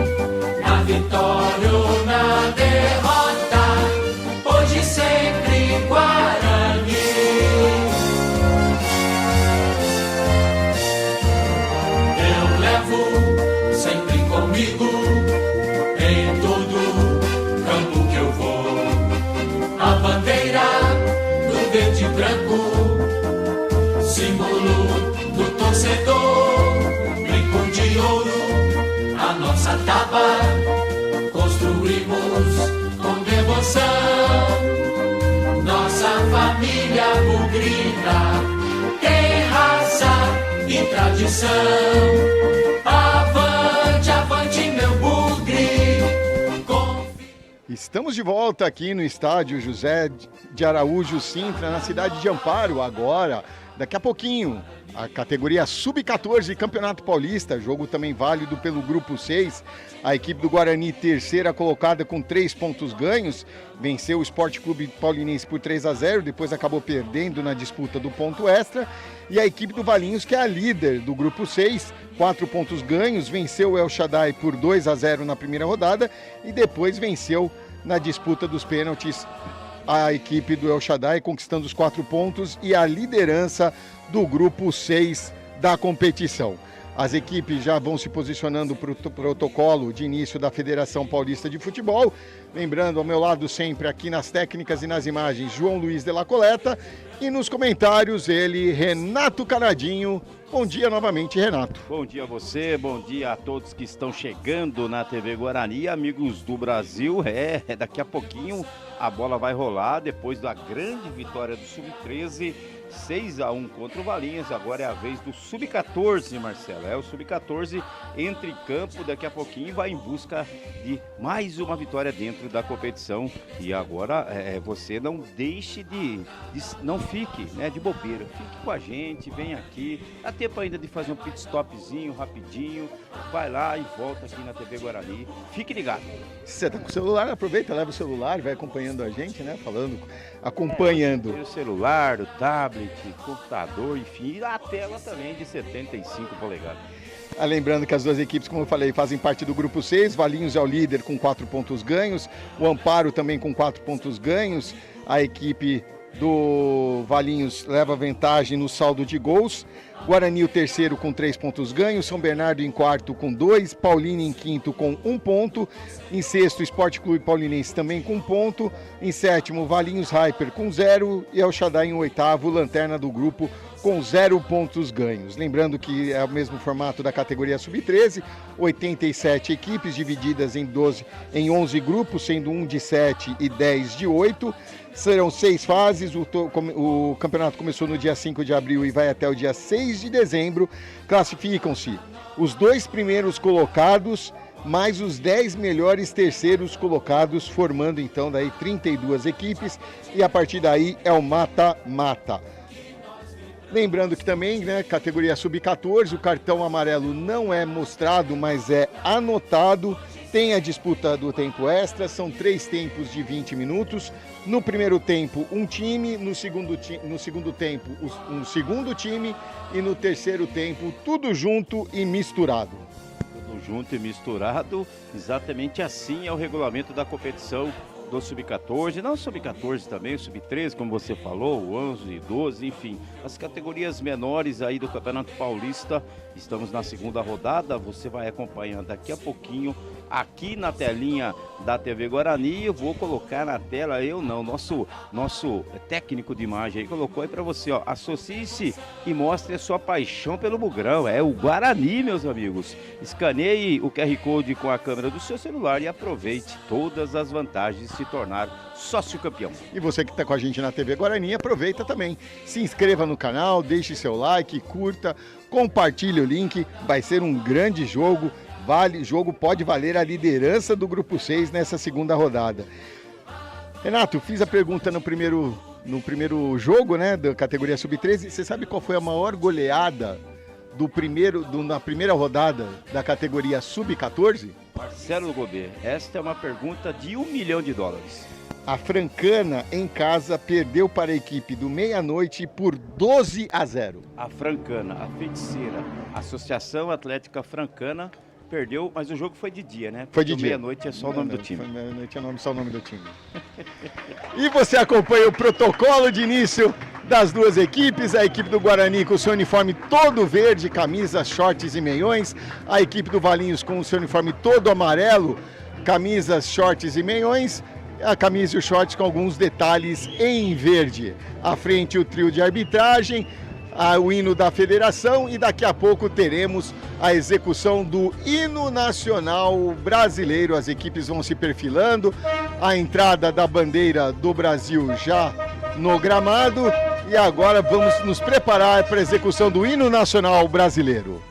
Na vitória ou na derrota, hoje sempre Guarani. Eu levo sempre comigo em todo campo que eu vou a bandeira do verde e branco, símbolo do torcedor, brinco de ouro, a nossa taba, construímos com devoção, nossa família bugrina, tem raça e tradição. Avante, avante, meu bugre, com... Estamos de volta aqui no estádio José de Araújo Sintra, na cidade de Amparo, agora, daqui a pouquinho, a categoria Sub-14 Campeonato Paulista, jogo também válido pelo Grupo 6, a equipe do Guarani, terceira colocada com 3 pontos ganhos, venceu o Sport Clube Paulinense por 3-0, depois acabou perdendo na disputa do ponto extra, e a equipe do Valinhos, que é a líder do Grupo 6, 4 pontos ganhos, venceu o El Shaddai por 2-0 na primeira rodada, e depois venceu na disputa dos pênaltis a equipe do El Shaddai, conquistando os 4 pontos e a liderança do Grupo 6 da competição. As equipes já vão se posicionando para o protocolo de início da Federação Paulista de Futebol. Lembrando, ao meu lado sempre aqui nas técnicas e nas imagens, João Luiz de la Coleta. E nos comentários ele, Renato Canadinho. Bom dia novamente, Renato. Bom dia a você, bom dia a todos que estão chegando na TV Guarani, amigos do Brasil. Daqui a pouquinho a bola vai rolar depois da grande vitória do Sub-13. 6-1 contra o Valinhos, agora é a vez do Sub-14, Marcelo. O Sub-14 entra em campo daqui a pouquinho e vai em busca de mais uma vitória dentro da competição. E agora você não deixe não fique de bobeira, fique com a gente, vem aqui. Dá tempo ainda de fazer um pit stopzinho rapidinho, vai lá e volta aqui na TV Guarani. Fique ligado. Se você tá com o celular, aproveita, leva o celular e vai acompanhando a gente, acompanhando. O celular, o tablet, computador, enfim, e a tela também de 75 polegadas. Lembrando que as duas equipes, como eu falei, fazem parte do Grupo 6. Valinhos é o líder com 4 pontos ganhos. O Amparo também com 4 pontos ganhos. A equipe do Valinhos leva vantagem no saldo de gols. Guarani o terceiro com 3 pontos ganhos, São Bernardo em quarto com 2, Paulínia em quinto com 1 ponto, em sexto Sport Clube Paulinense também com 1 ponto, em sétimo Valinhos Hyper com 0 e El Shaddai em oitavo, lanterna do grupo com 0 pontos ganhos. Lembrando que é o mesmo formato da categoria Sub-13, 87 equipes divididas em 11 grupos, sendo 1 de 7 e 10 de 8. Serão 6 fases, o campeonato começou no dia 5 de abril e vai até o dia 6 de dezembro. Classificam-se os 2 primeiros colocados mais os 10 melhores terceiros colocados, formando então daí 32 equipes, e a partir daí é o mata-mata. Lembrando que também, né, categoria sub-14, o cartão amarelo não é mostrado, mas é anotado. Tem a disputa do tempo extra, são 3 tempos de 20 minutos. No primeiro tempo, um time, no segundo tempo, um segundo time, e no terceiro tempo, tudo junto e misturado. Tudo junto e misturado, exatamente assim é o regulamento da competição do Sub-14, não Sub-14 também, o Sub-13, como você falou, o 11 e 12, enfim, as categorias menores aí do Campeonato Paulista. Estamos na segunda rodada, você vai acompanhando daqui a pouquinho aqui na telinha da TV Guarani. Eu vou colocar na tela, nosso técnico de imagem aí colocou aí para você, ó, associe-se e mostre a sua paixão pelo Bugrão, é o Guarani, meus amigos. Escaneie o QR Code com a câmera do seu celular e aproveite todas as vantagens de se tornar sócio campeão. E você que está com a gente na TV Guarani, aproveita também. Se inscreva no canal, deixe seu like, curta, compartilhe o link. Vai ser um grande jogo. Jogo pode valer a liderança do Grupo 6 nessa segunda rodada. Renato, fiz a pergunta no primeiro jogo, né, da categoria Sub-13. Você sabe qual foi a maior goleada na primeira rodada da categoria Sub-14? Marcelo Gobet, esta é uma pergunta de $1 milhão. A Francana, em casa, perdeu para a equipe do Meia-Noite por 12-0. A Francana, a feiticeira, Associação Atlética Francana, perdeu, mas o jogo foi de dia, né? Foi de dia. Meia-noite é só o nome do time. Meia-noite é só o nome do time. E você acompanha o protocolo de início das duas equipes. A equipe do Guarani com o seu uniforme todo verde, camisas, shorts e meiões. A equipe do Valinhos com o seu uniforme todo amarelo, camisas, shorts e meiões. A camisa e o short com alguns detalhes em verde. À frente o trio de arbitragem, o hino da federação, e daqui a pouco teremos a execução do hino nacional brasileiro. As equipes vão se perfilando, a entrada da bandeira do Brasil já no gramado, e agora vamos nos preparar para a execução do hino nacional brasileiro.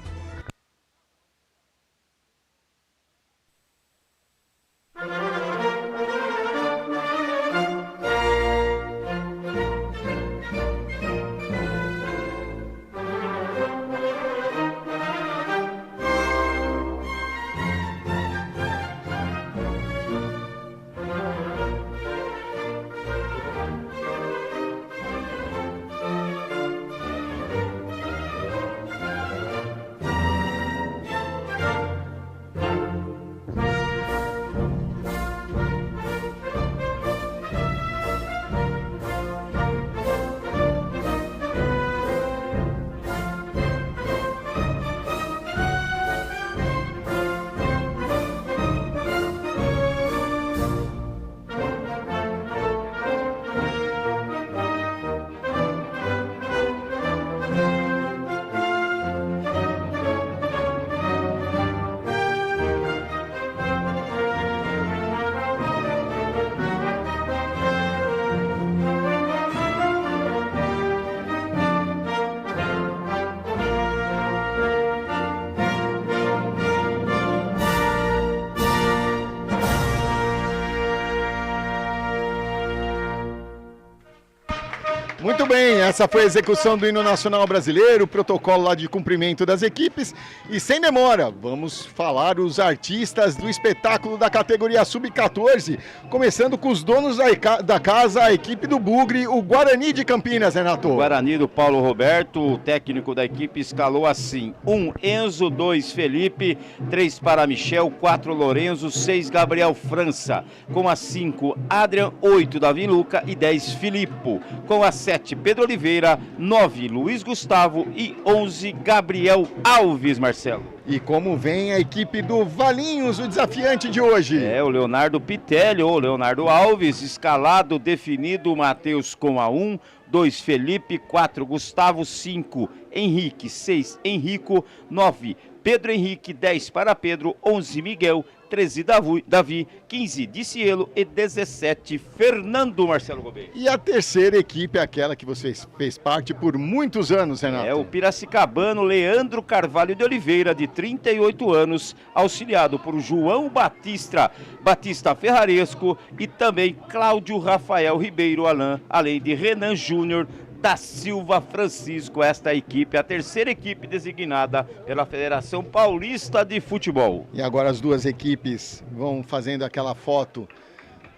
Muito bem, essa foi a execução do hino nacional brasileiro, o protocolo lá de cumprimento das equipes. E sem demora, vamos falar os artistas do espetáculo da categoria Sub-14, começando com os donos da casa, a equipe do Bugre, o Guarani de Campinas, Renato. O Guarani do Paulo Roberto, o técnico da equipe, escalou assim: 1 Enzo, 2 Felipe, 3 para Michel, 4 Lorenzo, 6 Gabriel França, com a 5 Adrian, 8 Davi Luca e 10 Filippo, com a 7 Pedro Oliveira, 9 Luiz Gustavo e 11 Gabriel Alves, Marcelo. E como vem a equipe do Valinhos, o desafiante de hoje? É o Leonardo Pitelli, ou Leonardo Alves, escalado, definido, Matheus com a 1, 2 Felipe, 4 Gustavo, 5 Henrique, 6 Henrico, 9 Pedro Henrique, 10 para Pedro, 11 Miguel, 13 Davi, 15 Dicielo e 17 Fernando Marcelo Gouveia. E a terceira equipe é aquela que você fez parte por muitos anos, Renato. É o piracicabano Leandro Carvalho de Oliveira, de 38 anos, auxiliado por João Batista Ferraresco e também Cláudio Rafael Ribeiro Alain, além de Renan Júnior da Silva Francisco. Esta equipe, a terceira equipe designada pela Federação Paulista de Futebol. E agora as duas equipes vão fazendo aquela foto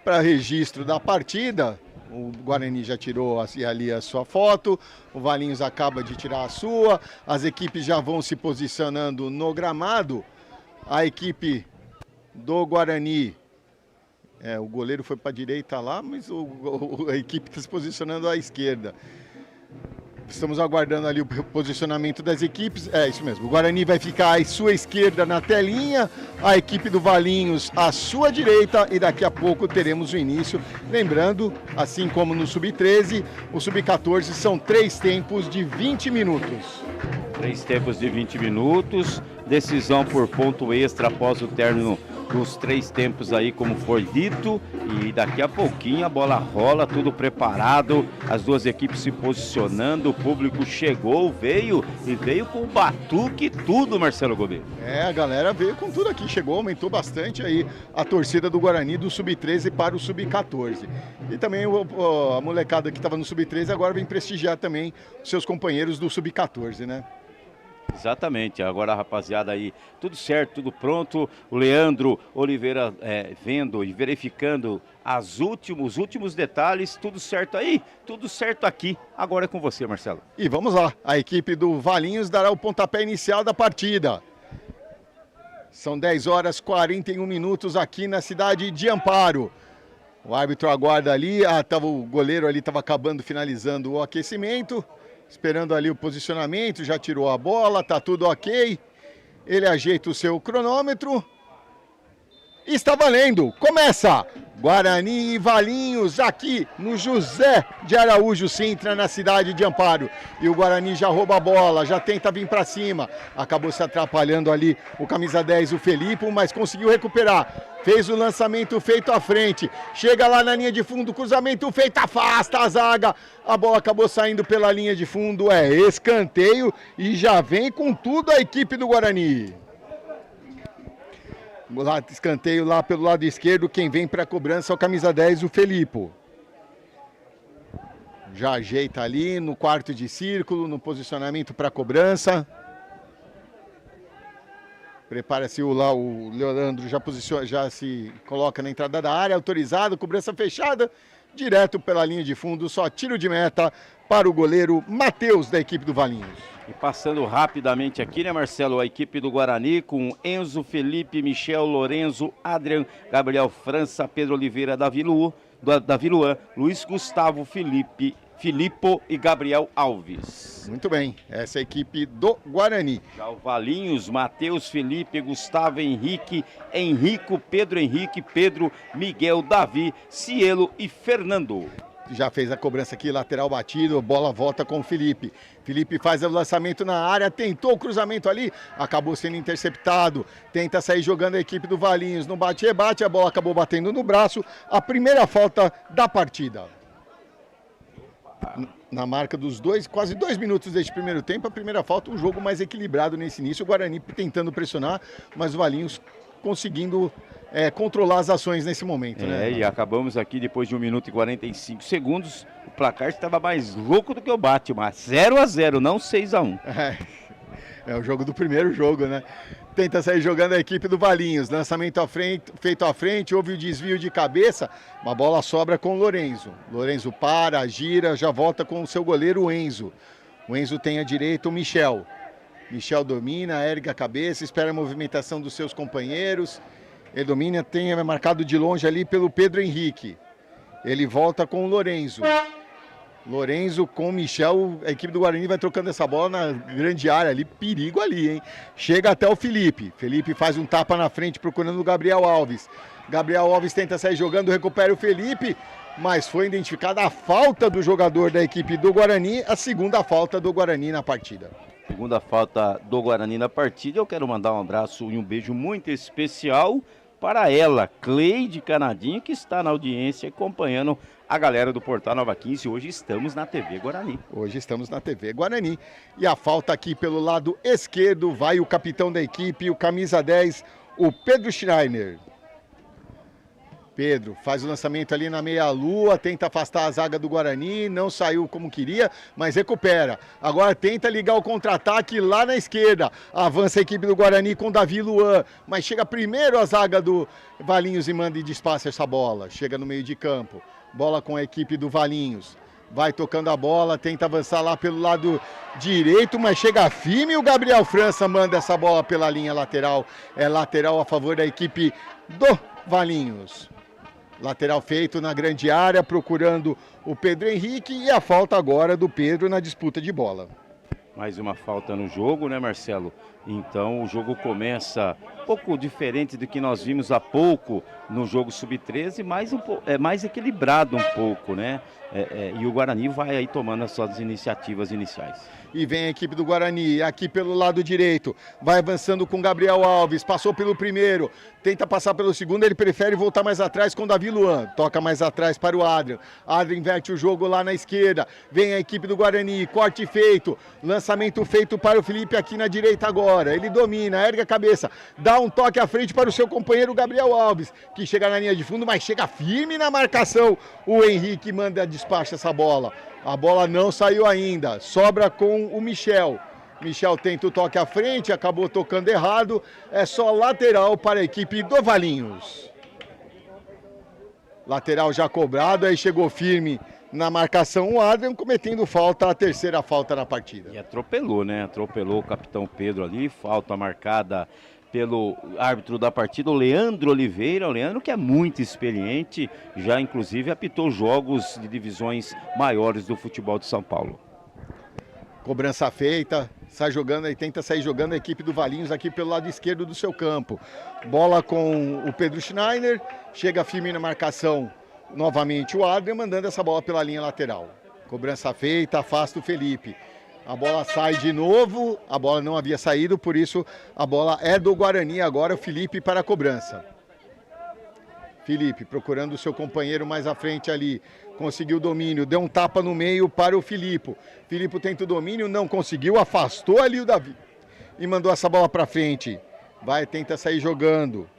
para registro da partida. O Guarani já tirou ali a sua foto, o Valinhos acaba de tirar a sua, as equipes já vão se posicionando no gramado. A equipe do Guarani, o goleiro foi para a direita lá, mas a equipe está se posicionando à esquerda. Estamos aguardando ali o posicionamento das equipes. É isso mesmo, o Guarani vai ficar à sua esquerda na telinha, a equipe do Valinhos à sua direita e daqui a pouco teremos o início. Lembrando, assim como no Sub-13, o Sub-14 são 3 tempos de 20 minutos. 3 tempos de 20 minutos, decisão por ponto extra após o término dos 3 tempos aí, como foi dito, e daqui a pouquinho a bola rola, tudo preparado, as duas equipes se posicionando, o público chegou, veio com batuque e tudo, Marcelo Gouveia. A galera veio com tudo aqui, chegou, aumentou bastante aí a torcida do Guarani do Sub-13 para o Sub-14. E também a molecada que estava no Sub-13 agora vem prestigiar também os seus companheiros do Sub-14, né? Exatamente, agora a rapaziada aí, tudo certo, tudo pronto, o Leandro Oliveira vendo e verificando os últimos detalhes, tudo certo aí, tudo certo aqui, agora é com você, Marcelo. E vamos lá, a equipe do Valinhos dará o pontapé inicial da partida. São 10 horas e 41 minutos aqui na cidade de Amparo. O árbitro aguarda ali, o goleiro ali estava finalizando o aquecimento. Esperando ali o posicionamento, já tirou a bola, tá tudo ok. Ele ajeita o seu cronômetro. Está valendo, começa! Guarani e Valinhos aqui no José de Araújo Sintra, na cidade de Amparo. E o Guarani já rouba a bola, já tenta vir para cima. Acabou se atrapalhando ali o camisa 10, o Felipe, mas conseguiu recuperar. Fez o lançamento feito à frente. Chega lá na linha de fundo, cruzamento feito, afasta a zaga. A bola acabou saindo pela linha de fundo, escanteio e já vem com tudo a equipe do Guarani. Escanteio lá pelo lado esquerdo, quem vem para a cobrança é o camisa 10, o Felipe. Já ajeita ali no quarto de círculo, no posicionamento para a cobrança. Prepara-se o Leandro, já se coloca na entrada da área, autorizado, cobrança fechada, direto pela linha de fundo, só tiro de meta para o goleiro Matheus, da equipe do Valinhos. E passando rapidamente aqui, né, Marcelo, a equipe do Guarani com Enzo, Felipe, Michel, Lorenzo, Adrian, Gabriel França, Pedro Oliveira, Davi Luan, Luiz Gustavo, Filippo e Gabriel Alves. Muito bem, essa é a equipe do Guarani. Já o Valinhos, Matheus, Felipe, Gustavo, Henrique, Henrico, Pedro Henrique, Pedro, Miguel, Davi, Cielo e Fernando. Já fez a cobrança aqui, lateral batido, bola volta com o Felipe. Felipe faz o lançamento na área, tentou o cruzamento ali, acabou sendo interceptado. Tenta sair jogando a equipe do Valinhos, no bate-rebate, a bola acabou batendo no braço. A primeira falta da partida. Na marca dos quase 2 minutos deste primeiro tempo, a primeira falta, um jogo mais equilibrado nesse início. O Guarani tentando pressionar, mas o Valinhos conseguindo controlar as ações nesse momento. E acabamos aqui depois de 1 minuto e 45 segundos. O placar estava mais louco do que o bate, mas 0-0, não 6-1. É o jogo do primeiro jogo, né? Tenta sair jogando a equipe do Valinhos. Lançamento feito à frente, houve o desvio de cabeça. Uma bola sobra com o Lorenzo. Lorenzo para, gira, já volta com o seu goleiro, o Enzo. O Enzo tem à direita o Michel. Michel domina, ergue a cabeça, espera a movimentação dos seus companheiros. Ele domina, tem marcado de longe ali pelo Pedro Henrique. Ele volta com o Lorenzo. Lorenzo com o Michel, a equipe do Guarani vai trocando essa bola na grande área ali, perigo ali, hein? Chega até o Felipe. Felipe faz um tapa na frente procurando o Gabriel Alves. Gabriel Alves tenta sair jogando, recupera o Felipe, mas foi identificada a falta do jogador da equipe do Guarani, a segunda falta do Guarani na partida. Segunda falta do Guarani na partida. Eu quero mandar um abraço e um beijo muito especial para ela, Cleide Canadinho, que está na audiência acompanhando a galera do Portal Nova 15. Hoje estamos na TV Guarani. Hoje estamos na TV Guarani. E a falta aqui pelo lado esquerdo, vai o capitão da equipe, o camisa 10, o Pedro Schreiner. Pedro faz o lançamento ali na meia-lua, tenta afastar a zaga do Guarani, não saiu como queria, mas recupera. Agora tenta ligar o contra-ataque lá na esquerda. Avança a equipe do Guarani com Davi Luan, mas chega primeiro a zaga do Valinhos e manda e despaça essa bola. Chega no meio de campo, bola com a equipe do Valinhos. Vai tocando a bola, tenta avançar lá pelo lado direito, mas chega firme e o Gabriel França manda essa bola pela linha lateral. É lateral a favor da equipe do Valinhos. Lateral feito na grande área, procurando o Pedro Henrique e a falta agora do Pedro na disputa de bola. Mais uma falta no jogo, né, Marcelo? Então o jogo começa um pouco diferente do que nós vimos há pouco no jogo sub-13, mais equilibrado um pouco, né? E o Guarani vai aí tomando as suas iniciativas iniciais. E vem a equipe do Guarani, aqui pelo lado direito, vai avançando com Gabriel Alves, passou pelo primeiro, tenta passar pelo segundo, ele prefere voltar mais atrás com Davi Luan, toca mais atrás para o Adrian, Adrian inverte o jogo lá na esquerda, vem a equipe do Guarani, corte feito, lançamento feito para o Felipe aqui na direita agora, ele domina, ergue a cabeça, dá um toque à frente para o seu companheiro Gabriel Alves, que chega na linha de fundo, mas chega firme na marcação, o Henrique manda despacha essa bola. A bola não saiu ainda, sobra com o Michel. Michel tenta o toque à frente, acabou tocando errado. É só lateral para a equipe do Valinhos. Lateral já cobrado, aí chegou firme na marcação o Adrian, cometendo falta, a terceira falta na partida. E atropelou, né? Atropelou o capitão Pedro ali, falta marcada pelo árbitro da partida, o Leandro Oliveira. O Leandro, que é muito experiente, já inclusive apitou jogos de divisões maiores do futebol de São Paulo. Cobrança feita, sai jogando e tenta sair jogando a equipe do Valinhos aqui pelo lado esquerdo do seu campo. Bola com o Pedro Schneider, chega firme na marcação novamente o Adrian, mandando essa bola pela linha lateral. Cobrança feita, afasta o Felipe. A bola sai de novo, a bola não havia saído, por isso a bola é do Guarani agora, o Felipe para a cobrança. Felipe procurando o seu companheiro mais à frente ali, conseguiu o domínio, deu um tapa no meio para o Filipe. Filipe tenta o domínio, não conseguiu, afastou ali o Davi e mandou essa bola para frente. Vai, tenta sair jogando,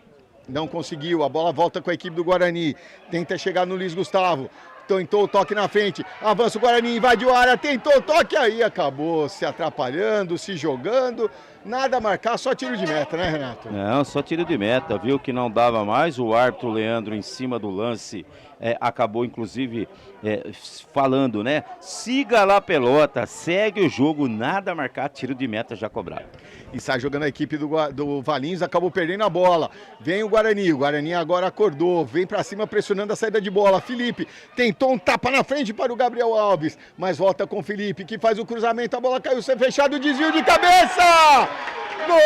não conseguiu, a bola volta com a equipe do Guarani, tenta chegar no Luiz Gustavo. Tentou o toque na frente, avança o Guarani, invadiu a área, tentou o toque, aí acabou se atrapalhando, se jogando, nada a marcar, só tiro de meta, né, Renato? Não, só tiro de meta, viu que não dava mais, o árbitro Leandro em cima do lance acabou inclusive falando, né, siga lá a pelota, segue o jogo, nada a marcar, tiro de meta já cobrado. E sai jogando a equipe do Valinhos, acabou perdendo a bola, vem o Guarani agora acordou, vem pra cima pressionando a saída de bola, Felipe tentou um tapa na frente para o Gabriel Alves, mas volta com o Felipe, que faz o cruzamento, a bola caiu, sem fechado, desvio de cabeça! Gol!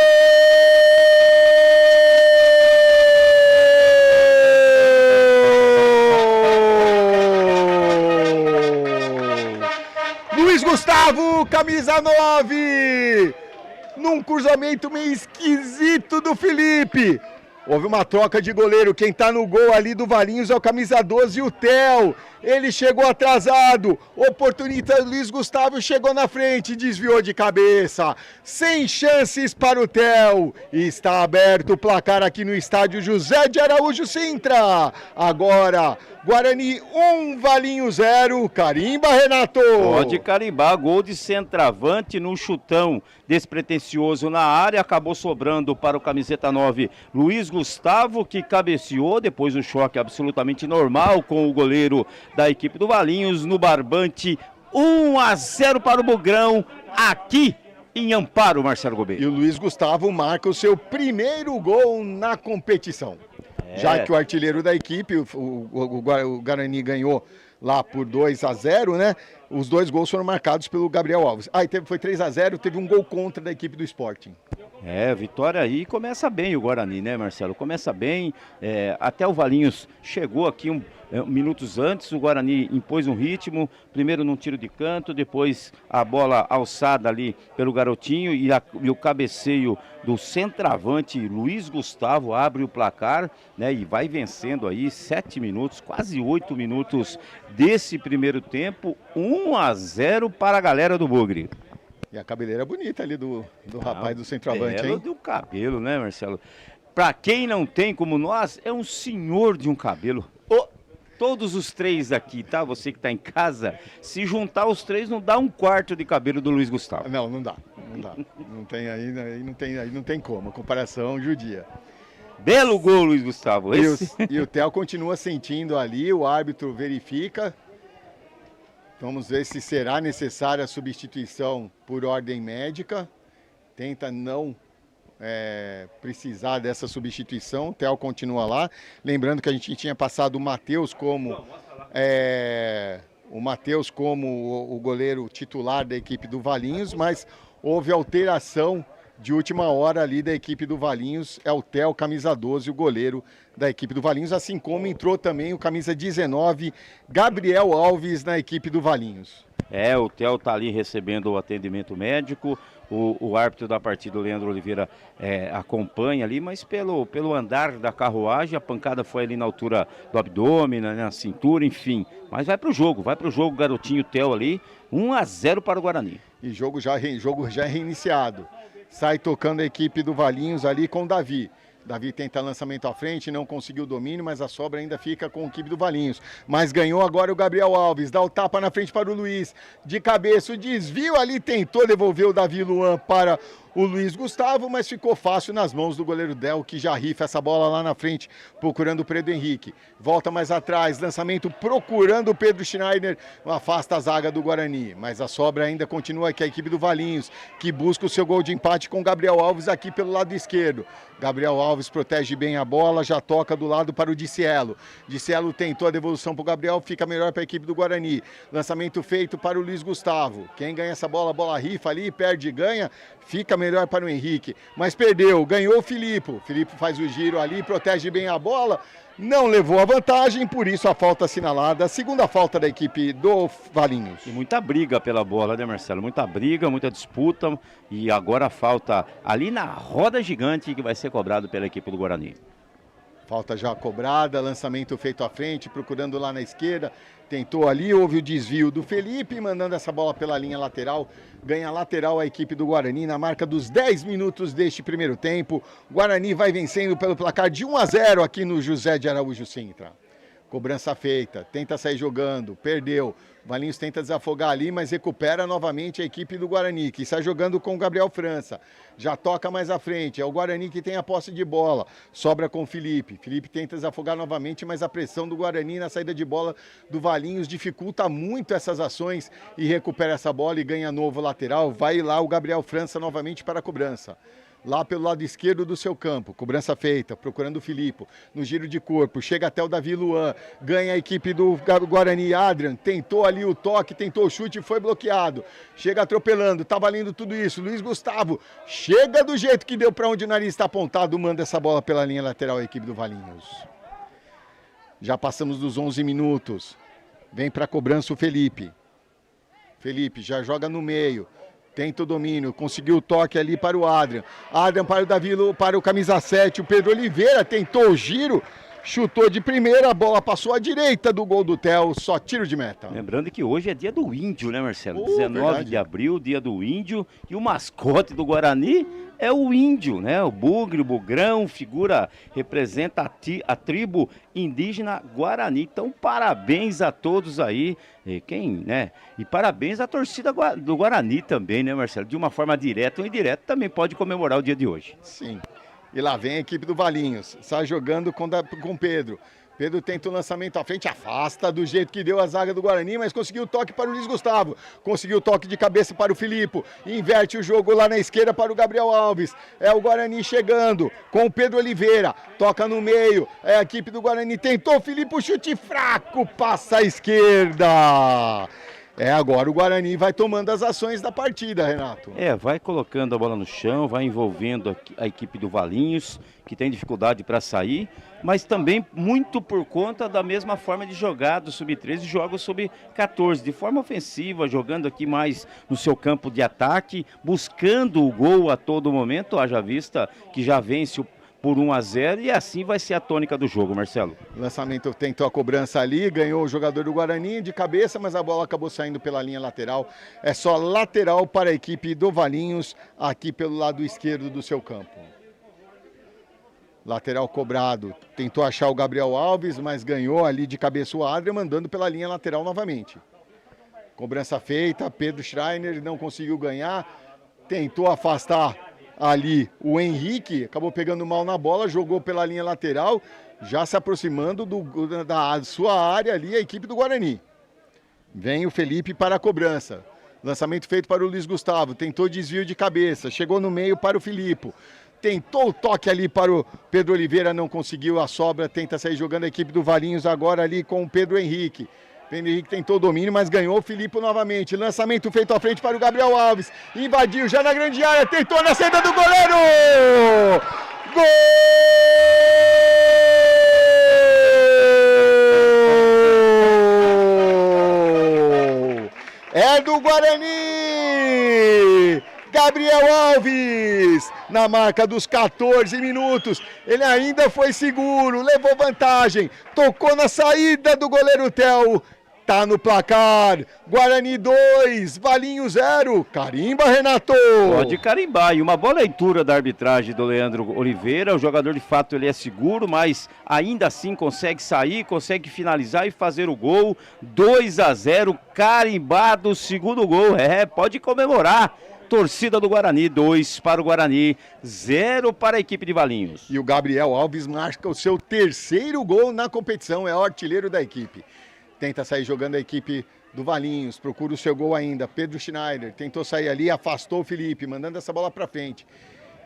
Luiz Gustavo, camisa 9, num cruzamento meio esquisito do Felipe. Houve uma troca de goleiro, quem tá no gol ali do Valinhos é o camisa 12, o Theo. Ele chegou atrasado, oportunista Luiz Gustavo chegou na frente, desviou de cabeça. Sem chances para o Theo. E está aberto o placar aqui no estádio José de Araújo Sintra. Agora, Guarani 1, Valinhos 0. Carimba, Renato! Pode carimbar, gol de centroavante no chutão despretensioso na área, acabou sobrando para o camiseta 9, Luiz Gustavo, que cabeceou, depois o choque absolutamente normal com o goleiro da equipe do Valinhos no barbante. 1-0 para o Bugrão, aqui em Amparo, Marcelo Gobeiro. E o Luiz Gustavo marca o seu primeiro gol na competição. Já que o artilheiro da equipe, o Guarani ganhou lá por 2-0, né? Os dois gols foram marcados pelo Gabriel Alves. Aí foi 3-0, teve um gol contra da equipe do Sporting. Vitória aí começa bem o Guarani, né, Marcelo? Começa bem, até o Valinhos chegou aqui minutos antes, o Guarani impôs um ritmo, primeiro num tiro de canto, depois a bola alçada ali pelo garotinho e o cabeceio do centroavante Luiz Gustavo abre o placar, né, e vai vencendo aí 7 minutos, quase 8 minutos desse primeiro tempo, 1-0 para a galera do Bugre. E a cabeleira bonita ali do rapaz do centroavante, hein? Do cabelo, né, Marcelo? Pra quem não tem como nós, é um senhor de um cabelo. Todos os três aqui, tá? Você que tá em casa, se juntar os três não dá um quarto de cabelo do Luiz Gustavo. Não dá. Não tem como. A comparação judia. Belo gol, Luiz Gustavo. E o Theo continua sentindo ali, o árbitro verifica. Vamos ver se será necessária a substituição por ordem médica. Tenta não precisar dessa substituição. O Theo continua lá. Lembrando que a gente tinha passado o Matheus como o goleiro titular da equipe do Valinhos, mas houve alteração de última hora ali da equipe do Valinhos. É o Theo, camisa 12, o goleiro da equipe do Valinhos, assim como entrou também o camisa 19, Gabriel Alves, na equipe do Valinhos. O Theo tá ali recebendo o atendimento médico, o árbitro da partida, o Leandro Oliveira, acompanha ali, mas pelo andar da carruagem, a pancada foi ali na altura do abdômen, na cintura, enfim. Mas vai pro jogo, garotinho Theo ali, 1-0 para o Guarani. E jogo já reiniciado. Sai tocando a equipe do Valinhos ali com o Davi. Davi tenta lançamento à frente, não conseguiu o domínio, mas a sobra ainda fica com a equipe do Valinhos. Mas ganhou agora o Gabriel Alves, dá o tapa na frente para o Luiz. De cabeça, o desvio ali, tentou devolver o Davi Luan para o Luiz Gustavo, mas ficou fácil nas mãos do goleiro Del, que já rifa essa bola lá na frente, procurando o Pedro Henrique. Volta mais atrás, lançamento procurando o Pedro Schneider, afasta a zaga do Guarani. Mas a sobra ainda continua aqui, a equipe do Valinhos, que busca o seu gol de empate com o Gabriel Alves aqui pelo lado esquerdo. Gabriel Alves protege bem a bola, já toca do lado para o Dicielo. Dicielo tentou a devolução para o Gabriel, fica melhor para a equipe do Guarani. Lançamento feito para o Luiz Gustavo. Quem ganha essa bola, a bola rifa ali, perde e ganha, fica melhor para o Henrique. Mas perdeu, ganhou o Filipe. O Filipe faz o giro ali, protege bem a bola, não levou a vantagem, por isso a falta assinalada, a segunda falta da equipe do Valinhos. E muita briga pela bola, né, Marcelo? Muita briga, muita disputa, e agora a falta ali na roda gigante que vai ser cobrado pela equipe do Guarani. Falta já cobrada, lançamento feito à frente, procurando lá na esquerda, tentou ali, houve o desvio do Felipe, mandando essa bola pela linha lateral, ganha lateral a equipe do Guarani na marca dos 10 minutos deste primeiro tempo. Guarani vai vencendo pelo placar de 1-0 aqui no José de Araújo Sintra. Cobrança feita, tenta sair jogando, perdeu. Valinhos tenta desafogar ali, mas recupera novamente a equipe do Guarani, que está jogando com o Gabriel França. Já toca mais à frente, é o Guarani que tem a posse de bola. Sobra com o Felipe. Felipe tenta desafogar novamente, mas a pressão do Guarani na saída de bola do Valinhos dificulta muito essas ações e recupera essa bola e ganha novo lateral. Vai lá o Gabriel França novamente para a cobrança. Lá pelo lado esquerdo do seu campo, cobrança feita, procurando o Filipe, no giro de corpo, chega até o Davi Luan, ganha a equipe do Guarani. Adrian tentou ali o toque, tentou o chute e foi bloqueado, chega atropelando, tá valendo tudo isso. Luiz Gustavo chega do jeito que deu, para onde o nariz está apontado, manda essa bola pela linha lateral a equipe do Valinhos. Já passamos dos 11 minutos, vem para a cobrança o Felipe já joga no meio, tenta o domínio, conseguiu o toque ali para o Adrian. Adrian para o Davi, para o camisa 7, o Pedro Oliveira tentou o giro, chutou de primeira, a bola passou à direita do gol do Theo, só tiro de meta. Lembrando que hoje é dia do índio, né, Marcelo? 19 verdade. de abril, dia do índio, e o mascote do Guarani é o índio, né? O bugre, o bugrão, representa a tribo indígena Guarani. Então, parabéns a todos aí, e parabéns à torcida do Guarani também, né, Marcelo? De uma forma direta ou indireta, também pode comemorar o dia de hoje. Sim. E lá vem a equipe do Valinhos, sai jogando com o Pedro. Pedro tenta o lançamento à frente, afasta do jeito que deu a zaga do Guarani, mas conseguiu o toque para o Luiz Gustavo. Conseguiu o toque de cabeça para o Filipe. Inverte o jogo lá na esquerda para o Gabriel Alves. É o Guarani chegando com o Pedro Oliveira. Toca no meio, é a equipe do Guarani. Tentou o Filipe, o chute fraco, passa à esquerda. Agora o Guarani vai tomando as ações da partida, Renato. Vai colocando a bola no chão, vai envolvendo a equipe do Valinhos, que tem dificuldade para sair, mas também muito por conta da mesma forma de jogar do Sub-13 e joga o Sub-14, de forma ofensiva, jogando aqui mais no seu campo de ataque, buscando o gol a todo momento, haja vista que já vence por 1-0 e assim vai ser a tônica do jogo, Marcelo. Lançamento tentou a cobrança ali, ganhou o jogador do Guarani de cabeça, mas a bola acabou saindo pela linha lateral. É só lateral para a equipe do Valinhos, aqui pelo lado esquerdo do seu campo. Lateral cobrado, tentou achar o Gabriel Alves, mas ganhou ali de cabeça o Adrian, mandando pela linha lateral novamente. Cobrança feita, Pedro Schreiner não conseguiu ganhar, tentou afastar ali o Henrique, acabou pegando mal na bola, jogou pela linha lateral, já se aproximando da sua área ali, a equipe do Guarani. Vem o Felipe para a cobrança. Lançamento feito para o Luiz Gustavo, tentou desvio de cabeça, chegou no meio para o Filipe. Tentou o toque ali para o Pedro Oliveira, não conseguiu a sobra, tenta sair jogando a equipe do Valinhos agora ali com o Pedro Henrique. Pedro Henrique tentou o domínio, mas ganhou o Filipe novamente. Lançamento feito à frente para o Gabriel Alves. Invadiu já na grande área, tentou na saída do goleiro! Gol! É do Guarani! Gabriel Alves, na marca dos 14 minutos, ele ainda foi seguro, levou vantagem, tocou na saída do goleiro Theo, tá no placar, Guarani 2, Valinho 0, carimba, Renato! Pode carimbar, e uma boa leitura da arbitragem do Leandro Oliveira, o jogador de fato ele é seguro, mas ainda assim consegue sair, consegue finalizar e fazer o gol, 2-0, carimbado, segundo gol, pode comemorar. Torcida do Guarani, 2 para o Guarani, 0 para a equipe de Valinhos. E o Gabriel Alves marca o seu terceiro gol na competição, é o artilheiro da equipe. Tenta sair jogando a equipe do Valinhos, procura o seu gol ainda. Pedro Schneider tentou sair ali, afastou o Felipe, mandando essa bola para frente.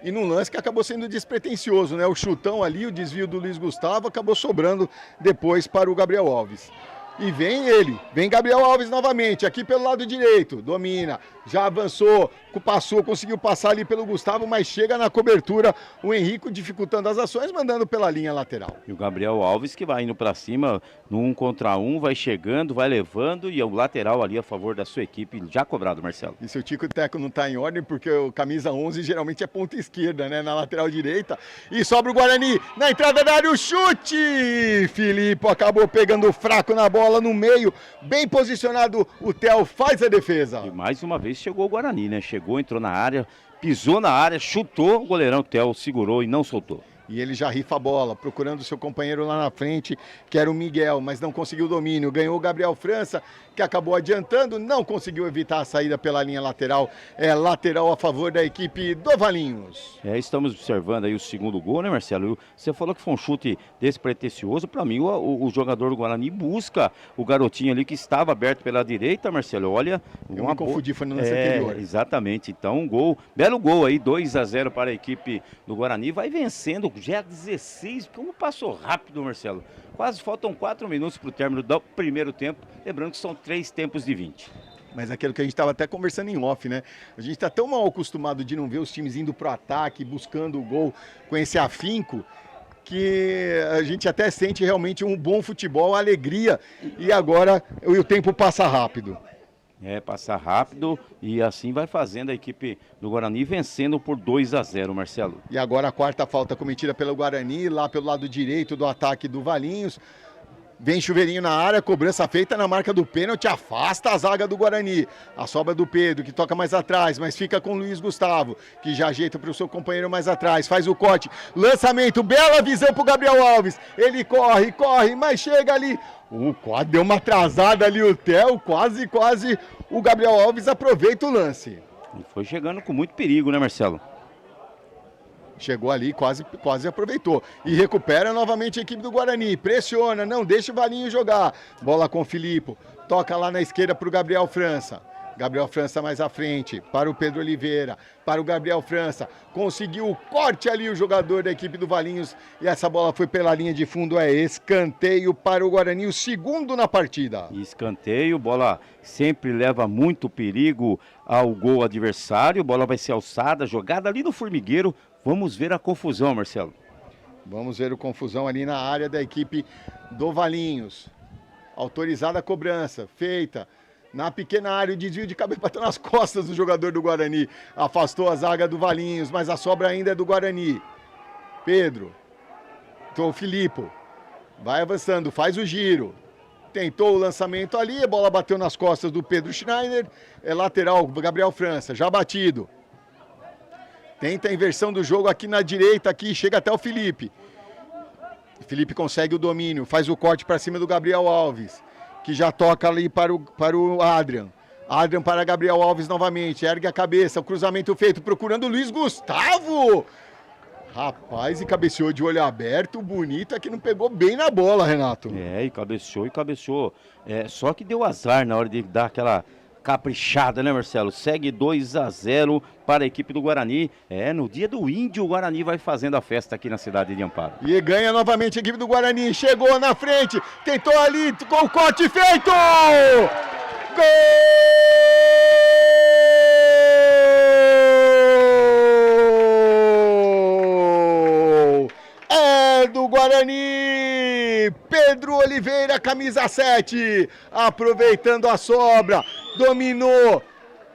E num lance que acabou sendo despretensioso, né? O chutão ali, o desvio do Luiz Gustavo, acabou sobrando depois para o Gabriel Alves. E vem ele, vem Gabriel Alves novamente, aqui pelo lado direito, domina, já avançou, passou, conseguiu passar ali pelo Gustavo, mas chega na cobertura, o Henrique dificultando as ações, mandando pela linha lateral. E o Gabriel Alves que vai indo para cima, no 1 contra 1, vai chegando, vai levando, e o lateral ali a favor da sua equipe, já cobrado, Marcelo. E se o Tico Teco não está em ordem, porque o camisa 11 geralmente é ponta esquerda, né, na lateral direita, e sobra o Guarani, na entrada da área, o chute! Filipe acabou pegando fraco na bola, no meio, bem posicionado, o Theo faz a defesa. E mais uma vez chegou o Guarani, né? Chegou, entrou na área, pisou na área, chutou, o goleirão Theo segurou e não soltou. E ele já rifa a bola, procurando o seu companheiro lá na frente, que era o Miguel, mas não conseguiu o domínio. Ganhou o Gabriel França, que acabou adiantando, não conseguiu evitar a saída pela linha lateral. É lateral a favor da equipe do Valinhos. Estamos observando aí o segundo gol, né, Marcelo? Você falou que foi um chute despretensioso. Para mim, o jogador do Guarani busca o garotinho ali que estava aberto pela direita, Marcelo. Olha, eu me confundi, foi no lance anterior. Exatamente. Então, um gol, belo gol aí, 2-0 para a equipe do Guarani. Vai vencendo, já é 16. Como passou rápido, Marcelo? Quase faltam 4 minutos para o término do primeiro tempo. Lembrando que são 3 tempos de 20. Mas aquilo que a gente estava até conversando em off, né? A gente está tão mal acostumado de não ver os times indo para o ataque, buscando o gol com esse afinco, que a gente até sente realmente um bom futebol, alegria, e agora o tempo passa rápido. Passar rápido e assim vai fazendo a equipe do Guarani vencendo por 2-0, Marcelo. E agora a quarta falta cometida pelo Guarani, lá pelo lado direito do ataque do Valinhos. Vem Chuveirinho na área, cobrança feita na marca do pênalti, afasta a zaga do Guarani. A sobra do Pedro, que toca mais atrás, mas fica com o Luiz Gustavo, que já ajeita para o seu companheiro mais atrás, faz o corte, lançamento, bela visão para o Gabriel Alves. Ele corre, mas chega ali. Quase deu uma atrasada ali o Theo, quase o Gabriel Alves aproveita o lance. E foi chegando com muito perigo, né, Marcelo? Chegou ali, quase aproveitou. E recupera novamente a equipe do Guarani. Pressiona, não deixa o Valinho jogar. Bola com o Filipe. Toca lá na esquerda para o Gabriel França. Gabriel França mais à frente, para o Pedro Oliveira, para o Gabriel França, conseguiu o corte ali o jogador da equipe do Valinhos e essa bola foi pela linha de fundo, é escanteio para o Guarani, o segundo na partida. Escanteio, bola sempre leva muito perigo ao gol adversário, bola vai ser alçada, jogada ali no formigueiro, vamos ver a confusão, Marcelo. Vamos ver a confusão ali na área da equipe do Valinhos. Autorizada a cobrança, feita. Na pequena área, o desvio de cabeça bateu nas costas do jogador do Guarani. Afastou a zaga do Valinhos, mas a sobra ainda é do Guarani. Pedro. O Filipe. Vai avançando, faz o giro. Tentou o lançamento ali, a bola bateu nas costas do Pedro Schneider. É lateral, Gabriel França, já batido. Tenta a inversão do jogo aqui na direita, aqui chega até o Filipe. Filipe consegue o domínio, faz o corte para cima do Gabriel Alves, que já toca ali para o Adrian. Adrian para Gabriel Alves novamente, ergue a cabeça, o cruzamento feito, procurando o Luiz Gustavo. Rapaz, e cabeceou de olho aberto, bonito, é que não pegou bem na bola, Renato. É, e cabeceou. Só que deu azar na hora de dar aquela caprichada, né, Marcelo? Segue 2-0 para a equipe do Guarani. No dia do Índio, o Guarani vai fazendo a festa aqui na cidade de Amparo. E ganha novamente a equipe do Guarani. Chegou na frente, tentou ali, com o corte feito! Gol! É do Guarani! Pedro Oliveira, camisa 7, aproveitando a sobra. Dominou,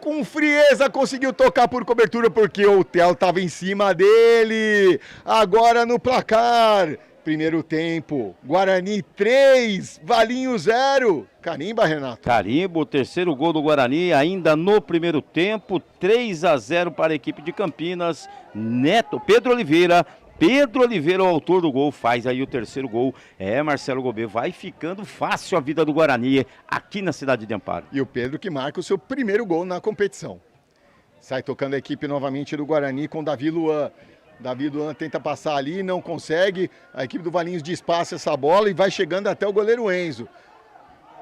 com frieza conseguiu tocar por cobertura porque o Theo estava em cima dele. Agora no placar, primeiro tempo, Guarani 3, Valinhos 0. Carimba, Renato. Carimba, o terceiro gol do Guarani ainda no primeiro tempo, 3-0 para a equipe de Campinas. Pedro Oliveira, o autor do gol, faz aí o terceiro gol. Marcelo Gobet, vai ficando fácil a vida do Guarani aqui na cidade de Amparo. E o Pedro que marca o seu primeiro gol na competição. Sai tocando a equipe novamente do Guarani com Davi Luan. Davi Luan tenta passar ali, não consegue. A equipe do Valinhos despassa essa bola e vai chegando até o goleiro Enzo.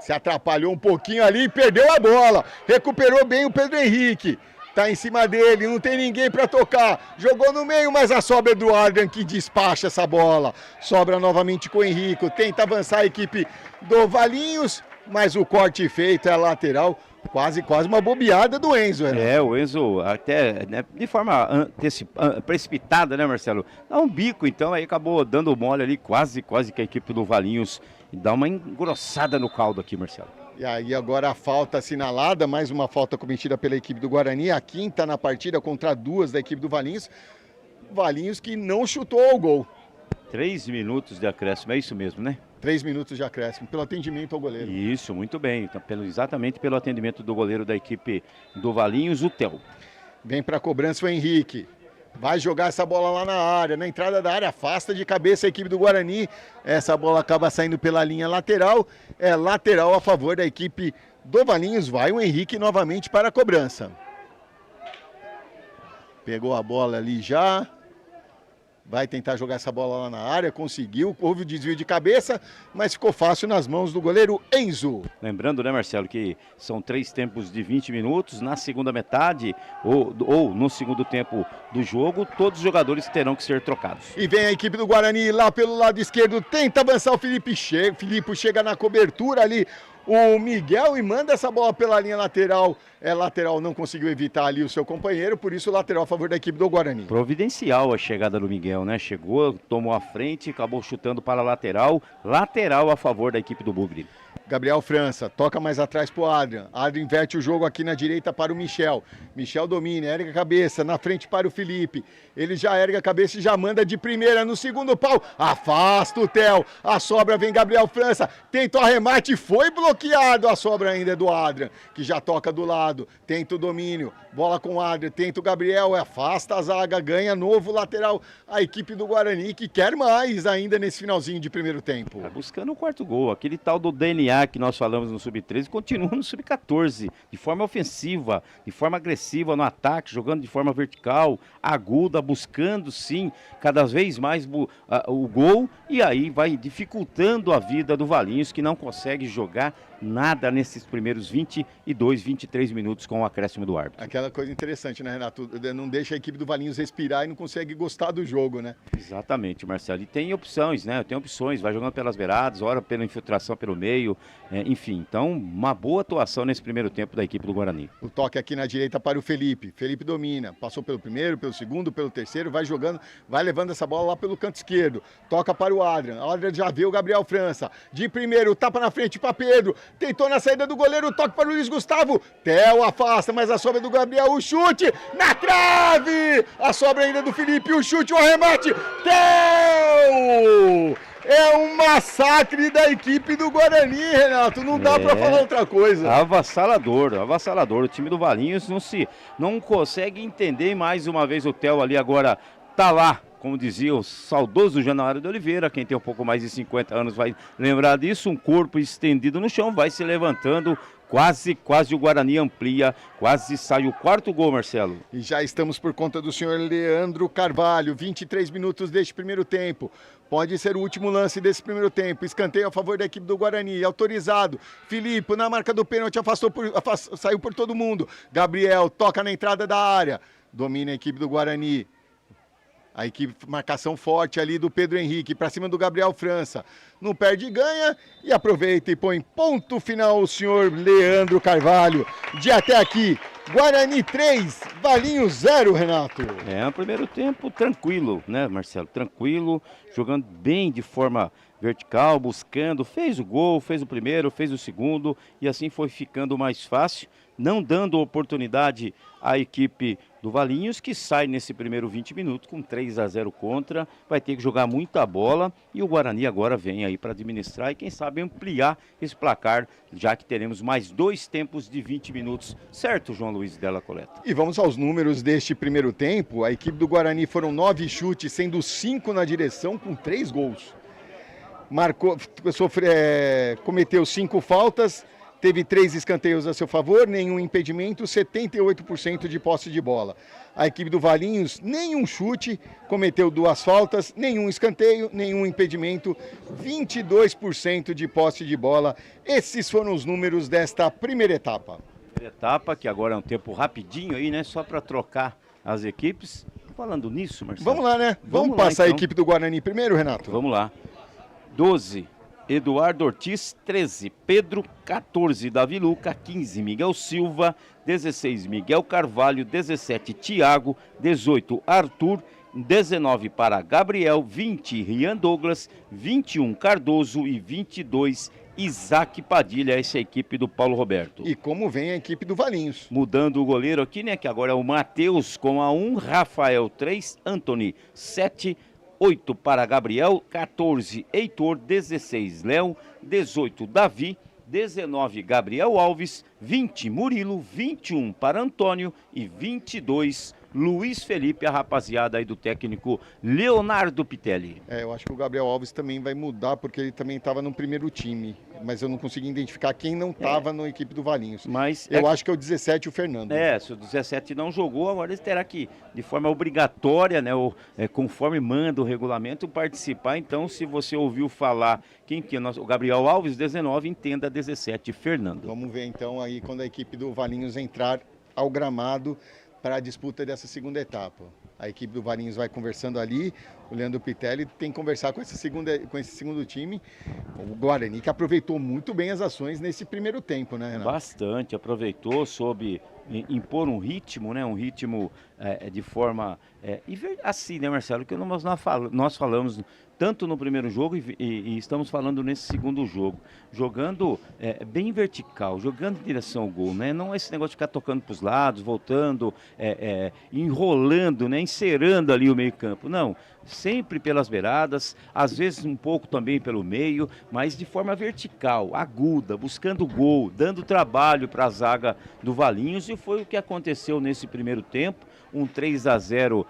Se atrapalhou um pouquinho ali e perdeu a bola. Recuperou bem o Pedro Henrique. Tá em cima dele, não tem ninguém para tocar. Jogou no meio, mas a sobra é do Adrian que despacha essa bola. Sobra novamente com o Henrique. Tenta avançar a equipe do Valinhos, mas o corte feito é lateral. Quase uma bobeada do Enzo, né? O Enzo até, né, de forma precipitada, né, Marcelo? Dá um bico, então, aí acabou dando mole ali, quase que a equipe do Valinhos dá uma engrossada no caldo aqui, Marcelo. E aí agora a falta assinalada, mais uma falta cometida pela equipe do Guarani, a quinta na partida contra 2 da equipe do Valinhos. Valinhos que não chutou o gol. 3 minutos de acréscimo, é isso mesmo, né? 3 minutos de acréscimo, pelo atendimento ao goleiro. Isso, muito bem, então, exatamente pelo atendimento do goleiro da equipe do Valinhos, o Theo. Vem para a cobrança o Henrique. Vai jogar essa bola lá na área, na entrada da área, afasta de cabeça a equipe do Guarani. Essa bola acaba saindo pela linha lateral. É lateral a favor da equipe do Valinhos. Vai o Henrique novamente para a cobrança. Pegou a bola ali já. Vai tentar jogar essa bola lá na área, conseguiu, houve o desvio de cabeça, mas ficou fácil nas mãos do goleiro Enzo. Lembrando, né, Marcelo, que são 3 tempos de 20 minutos, na segunda metade ou no segundo tempo do jogo, todos os jogadores terão que ser trocados. E vem a equipe do Guarani lá pelo lado esquerdo, tenta avançar o Filipe chega na cobertura ali, o Miguel e manda essa bola pela linha lateral. Lateral, não conseguiu evitar ali o seu companheiro, por isso lateral a favor da equipe do Guarani. Providencial a chegada do Miguel, né? Chegou, tomou a frente, acabou chutando para a lateral. Lateral a favor da equipe do Bugre. Gabriel França, toca mais atrás pro Adrian. Adrian inverte o jogo aqui na direita para o Michel. Michel domina, ergue a cabeça, na frente para o Felipe. Ele já ergue a cabeça e já manda de primeira no segundo pau. Afasta o Theo. A sobra vem Gabriel França. Tenta o arremate, foi bloqueado. A sobra ainda é do Adrian, que já toca do lado. Tenta o domínio. Bola com o Adrian, tenta o Gabriel, afasta a zaga, ganha novo lateral. A equipe do Guarani que quer mais ainda nesse finalzinho de primeiro tempo. Tá buscando o quarto gol. Aquele tal do Dani DNA que nós falamos no Sub-13 continua no Sub-14, de forma ofensiva, de forma agressiva no ataque, jogando de forma vertical, aguda, buscando sim, cada vez mais o gol, e aí vai dificultando a vida do Valinhos, que não consegue jogar nada nesses primeiros 22, 23 minutos com o acréscimo do árbitro. Aquela coisa interessante, né, Renato? Não deixa a equipe do Valinhos respirar e não consegue gostar do jogo, né? Exatamente, Marcelo. E tem opções, né? Tem opções, vai jogando pelas beiradas, ora pela infiltração pelo meio, enfim. Então, uma boa atuação nesse primeiro tempo da equipe do Guarani. O toque aqui na direita para o Felipe. Felipe domina, passou pelo primeiro, pelo segundo, pelo terceiro, vai jogando, vai levando essa bola lá pelo canto esquerdo. Toca para o Adrian. O Adrian já vê o Gabriel França. De primeiro, tapa na frente para Pedro. Tentou na saída do goleiro, toque para o Luiz Gustavo. Theo afasta, mas a sobra do Gabriel, o chute na trave. A sobra ainda do Felipe, o chute, o arremate. Theo! É um massacre da equipe do Guarani, Renato. Não dá para falar outra coisa. Avassalador, avassalador. O time do Valinhos não consegue entender. Mais uma vez o Theo ali agora tá lá. Como dizia o saudoso Januário de Oliveira, quem tem um pouco mais de 50 anos vai lembrar disso, um corpo estendido no chão, vai se levantando, quase o Guarani amplia, quase sai o quarto gol, Marcelo. E já estamos por conta do senhor Leandro Carvalho, 23 minutos deste primeiro tempo. Pode ser o último lance desse primeiro tempo. Escanteio a favor da equipe do Guarani, autorizado. Filipe, na marca do pênalti, saiu por todo mundo. Gabriel toca na entrada da área, domina a equipe do Guarani. A equipe, marcação forte ali do Pedro Henrique, para cima do Gabriel França. Não perde e ganha, e aproveita e põe ponto final o senhor Leandro Carvalho. De até aqui, Guarani 3, Valinhos 0, Renato. É um primeiro tempo tranquilo, né, Marcelo? Tranquilo, jogando bem de forma vertical, buscando, fez o gol, fez o primeiro, fez o segundo, e assim foi ficando mais fácil, não dando oportunidade à equipe do Valinhos, que sai nesse primeiro 20 minutos com 3-0 contra, vai ter que jogar muita bola, e o Guarani agora vem aí para administrar e quem sabe ampliar esse placar, já que teremos mais 2 tempos de 20 minutos, certo, João Luiz Della Coleta? E vamos aos números deste primeiro tempo. A equipe do Guarani foram 9 chutes, sendo 5 na direção, com 3 gols. Cometeu 5 faltas, teve 3 escanteios a seu favor, nenhum impedimento, 78% de posse de bola. A equipe do Valinhos, nenhum chute, cometeu 2 faltas, nenhum escanteio, nenhum impedimento, 22% de posse de bola. Esses foram os números desta primeira etapa. Primeira etapa, que agora é um tempo rapidinho aí, né? Só para trocar as equipes. Falando nisso, Marcelo. Vamos lá, né? Vamos passar lá, então. A equipe do Guarani primeiro, Renato? Vamos lá. 12. Eduardo Ortiz, 13, Pedro, 14, Davi Luca, 15, Miguel Silva, 16, Miguel Carvalho, 17, Thiago, 18, Arthur, 19 para Gabriel, 20, Rian Douglas, 21, Cardoso e 22, Isaac Padilha, essa é a equipe do Paulo Roberto. E como vem a equipe do Valinhos? Mudando o goleiro aqui, né, que agora é o Matheus com a 1, Rafael 3, Anthony 7, 8 para Gabriel, 14 Heitor, 16 Léo, 18 Davi, 19 Gabriel Alves, 20 Murilo, 21 para Antônio e 22 Luiz Felipe, a rapaziada aí do técnico Leonardo Pitelli. Eu acho que o Gabriel Alves também vai mudar, porque ele também estava no primeiro time, mas eu não consegui identificar quem não estava na equipe do Valinhos. Mas eu acho que é o 17, o Fernando. Se o 17 não jogou, agora ele terá que, de forma obrigatória, né, conforme manda o regulamento, participar. Então, se você ouviu falar quem que é o Gabriel Alves, 19, entenda 17, Fernando. Vamos ver então aí quando a equipe do Valinhos entrar ao gramado para a disputa dessa segunda etapa. A equipe do Valinhos vai conversando ali, o Leandro Pitelli tem que conversar com esse segundo time, o Guarani, que aproveitou muito bem as ações nesse primeiro tempo, né, Renato? Bastante, aproveitou, soube impor um ritmo, né, de forma, assim, né, Marcelo, que nós falamos tanto no primeiro jogo e estamos falando nesse segundo jogo, jogando bem vertical, jogando em direção ao gol, né? Não é esse negócio de ficar tocando para os lados, voltando, enrolando, né? Encerando ali o meio campo, não, sempre pelas beiradas, às vezes um pouco também pelo meio, mas de forma vertical, aguda, buscando gol, dando trabalho para a zaga do Valinhos, e foi o que aconteceu nesse primeiro tempo. um 3-0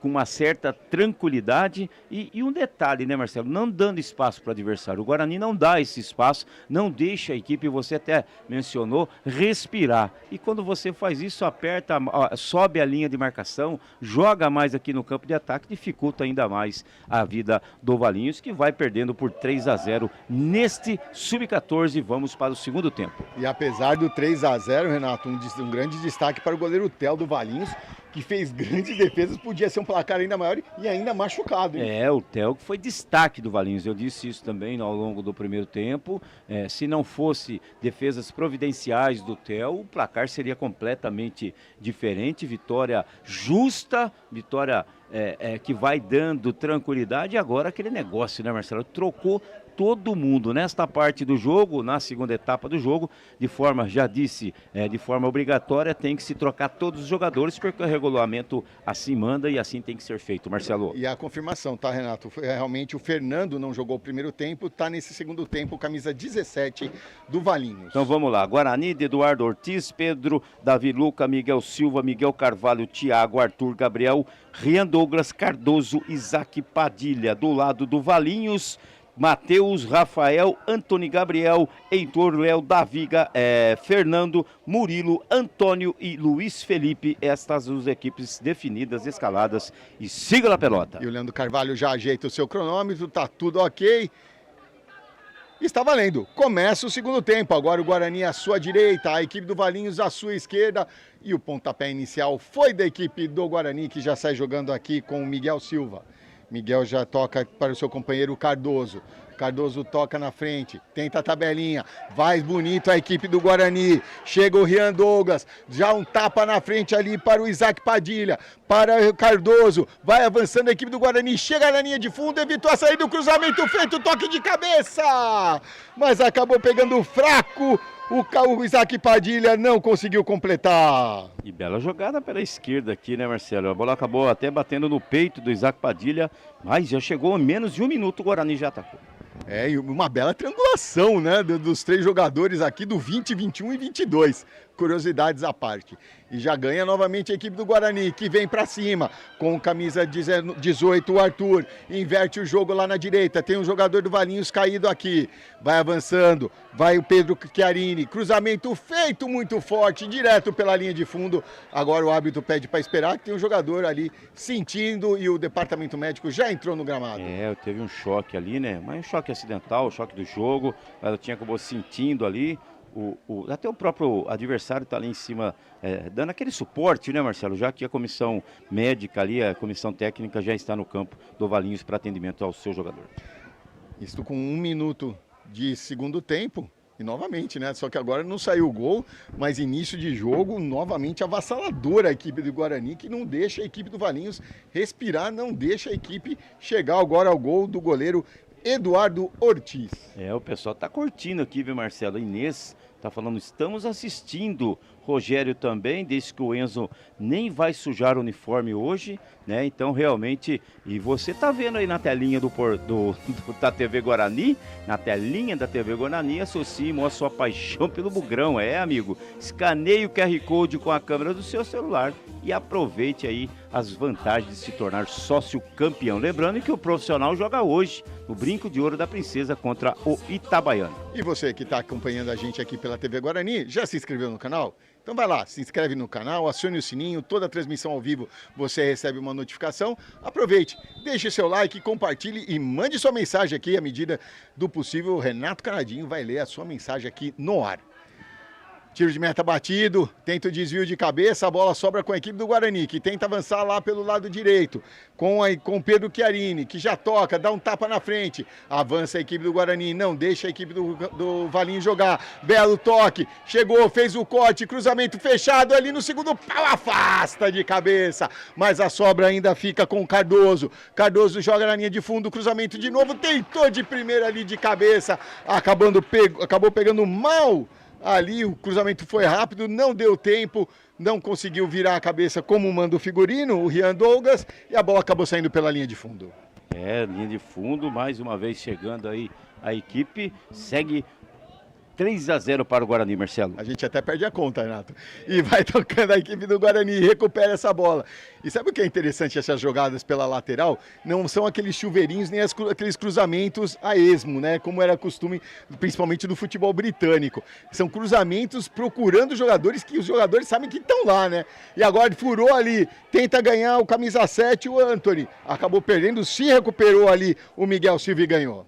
com uma certa tranquilidade e um detalhe, né, Marcelo, não dando espaço para o adversário. O Guarani não dá esse espaço, não deixa a equipe, você até mencionou, respirar. E quando você faz isso, aperta, sobe a linha de marcação, joga mais aqui no campo de ataque, dificulta ainda mais a vida do Valinhos, que vai perdendo por 3-0 neste Sub-14. Vamos para o segundo tempo. E apesar do 3-0, Renato, um grande destaque para o goleiro Theo do Valinhos, que fez grandes defesas, podia ser um placar ainda maior e ainda machucado, hein? O Theo que foi destaque do Valinhos, eu disse isso também ao longo do primeiro tempo. Se não fosse defesas providenciais do Theo, o placar seria completamente diferente. Vitória justa, vitória que vai dando tranquilidade. E agora aquele negócio, né, Marcelo? Trocou todo mundo nesta parte do jogo, na segunda etapa do jogo, de forma, já disse, de forma obrigatória, tem que se trocar todos os jogadores, porque o regulamento assim manda e assim tem que ser feito, Marcelo. E a confirmação, tá, Renato? Realmente o Fernando não jogou o primeiro tempo, tá nesse segundo tempo, camisa 17 do Valinhos. Então vamos lá, Guarani de Eduardo Ortiz, Pedro, Davi Luca, Miguel Silva, Miguel Carvalho, Thiago, Arthur, Gabriel, Rian Douglas, Cardoso, Isaac Padilha. Do lado do Valinhos, Matheus, Rafael, Antônio Gabriel, Heitor, Léo, Daviga, Fernando, Murilo, Antônio e Luiz Felipe. Estas as equipes definidas, escaladas, e siga a pelota. E o Leandro Carvalho já ajeita o seu cronômetro, tá tudo ok. Está valendo. Começa o segundo tempo. Agora o Guarani à sua direita, a equipe do Valinhos à sua esquerda. E o pontapé inicial foi da equipe do Guarani, que já sai jogando aqui com o Miguel Silva. Miguel já toca para o seu companheiro Cardoso. Cardoso toca na frente, tenta a tabelinha, vai bonito a equipe do Guarani. Chega o Rian Douglas, já um tapa na frente ali para o Isaac Padilha, para o Cardoso, vai avançando a equipe do Guarani, chega na linha de fundo, evitou a saída do cruzamento feito, toque de cabeça, mas acabou pegando fraco. O Isaac Padilha não conseguiu completar. E bela jogada pela esquerda aqui, né, Marcelo? A bola acabou até batendo no peito do Isaac Padilha, mas já chegou a menos de um minuto, o Guarani já atacou. E uma bela triangulação, né, dos três jogadores aqui do 20, 21 e 22. Curiosidades à parte. E já ganha novamente a equipe do Guarani, que vem pra cima, com camisa 18, o Arthur, inverte o jogo lá na direita, tem um jogador do Valinhos caído aqui, vai avançando, vai o Pedro Chiarini, cruzamento feito muito forte, direto pela linha de fundo, agora o árbitro pede para esperar, que tem um jogador ali sentindo e o departamento médico já entrou no gramado. Teve um choque ali, né, mas um choque acidental, um choque do jogo, ela tinha acabou sentindo ali. Até o próprio adversário está ali em cima, dando aquele suporte, né, Marcelo? Já que a comissão médica ali, a comissão técnica já está no campo do Valinhos para atendimento ao seu jogador. Isso com 1 minuto de segundo tempo, e novamente, né? Só que agora não saiu o gol, mas início de jogo, novamente avassaladora a equipe do Guarani, que não deixa a equipe do Valinhos respirar, não deixa a equipe chegar agora ao gol do goleiro Eduardo Ortiz. O pessoal tá curtindo aqui, viu, Marcelo? Inês tá falando, estamos assistindo. Rogério também, disse que o Enzo nem vai sujar o uniforme hoje, né? Então, realmente, e você tá vendo aí na telinha da TV Guarani, na telinha da TV Guarani, associe e mostra sua paixão pelo Bugrão, amigo. Escaneie o QR Code com a câmera do seu celular e aproveite aí as vantagens de se tornar sócio campeão. Lembrando que o profissional joga hoje no Brinco de Ouro da Princesa contra o Itabaiana. E você que está acompanhando a gente aqui pela TV Guarani, já se inscreveu no canal? Então vai lá, se inscreve no canal, acione o sininho, toda a transmissão ao vivo você recebe uma notificação. Aproveite, deixe seu like, compartilhe e mande sua mensagem aqui. À medida do possível, o Renato Canadinho vai ler a sua mensagem aqui no ar. Tiro de meta batido, tenta o desvio de cabeça, a bola sobra com a equipe do Guarani, que tenta avançar lá pelo lado direito, com o Pedro Chiarini, que já toca, dá um tapa na frente, avança a equipe do Guarani, não deixa a equipe do Valinhos jogar, belo toque, chegou, fez o corte, cruzamento fechado ali no segundo pau, afasta de cabeça, mas a sobra ainda fica com o Cardoso, Cardoso joga na linha de fundo, cruzamento de novo, tentou de primeira ali de cabeça, acabou pegando mal. Ali o cruzamento foi rápido, não deu tempo, não conseguiu virar a cabeça como manda o figurino, o Rian Douglas, e a bola acabou saindo pela linha de fundo. Linha de fundo, mais uma vez chegando aí a equipe, segue 3-0 para o Guarani, Marcelo. A gente até perde a conta, Renato. E vai tocando a equipe do Guarani, recupera essa bola. E sabe o que é interessante essas jogadas pela lateral? Não são aqueles chuveirinhos nem aqueles cruzamentos a esmo, né? Como era costume, principalmente do futebol britânico. São cruzamentos procurando jogadores que os jogadores sabem que estão lá, né? E agora furou ali, tenta ganhar o camisa 7, o Antony. Acabou perdendo, se recuperou ali o Miguel Silva e ganhou.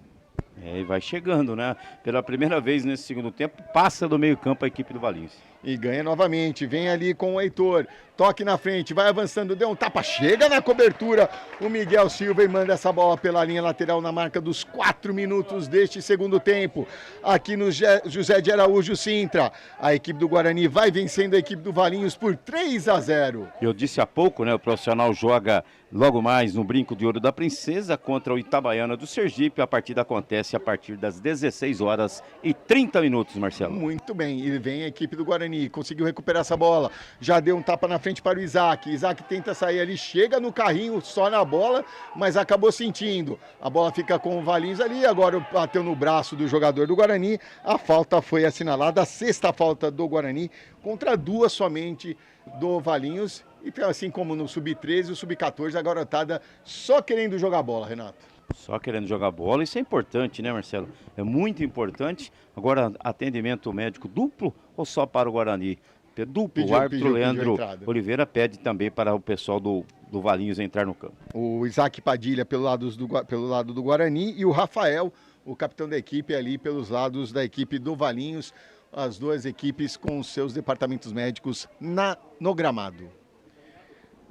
E vai chegando, né? Pela primeira vez nesse segundo tempo, passa do meio-campo a equipe do Valinhos. E ganha novamente, vem ali com o Heitor, toque na frente, vai avançando, deu um tapa, chega na cobertura o Miguel Silva e manda essa bola pela linha lateral na marca dos 4 minutos deste segundo tempo. Aqui no José de Araújo Sintra, a equipe do Guarani vai vencendo a equipe do Valinhos por 3-0. Eu disse há pouco, né? O profissional joga logo mais no Brinco de Ouro da Princesa contra o Itabaiana do Sergipe. A partida acontece a partir das 16h30, Marcelo. Muito bem, e vem a equipe do Guarani, conseguiu recuperar essa bola, já deu um tapa na frente para o Isaac. Isaac tenta sair ali, chega no carrinho só na bola, mas acabou sentindo. A bola fica com o Valinhos ali, agora bateu no braço do jogador do Guarani. A falta foi assinalada, a 6ª falta do Guarani contra 2 somente do Valinhos. E assim como no Sub-13 e o Sub-14, a garotada só querendo jogar bola, Renato. Só querendo jogar bola, isso é importante, né, Marcelo? É muito importante. Agora, atendimento médico duplo ou só para o Guarani? Duplo, o árbitro Leandro Oliveira pede também para o pessoal do Valinhos entrar no campo. O Isaac Padilha pelo lado do Guarani e o Rafael, o capitão da equipe, ali pelos lados da equipe do Valinhos. As 2 equipes com os seus departamentos médicos no gramado.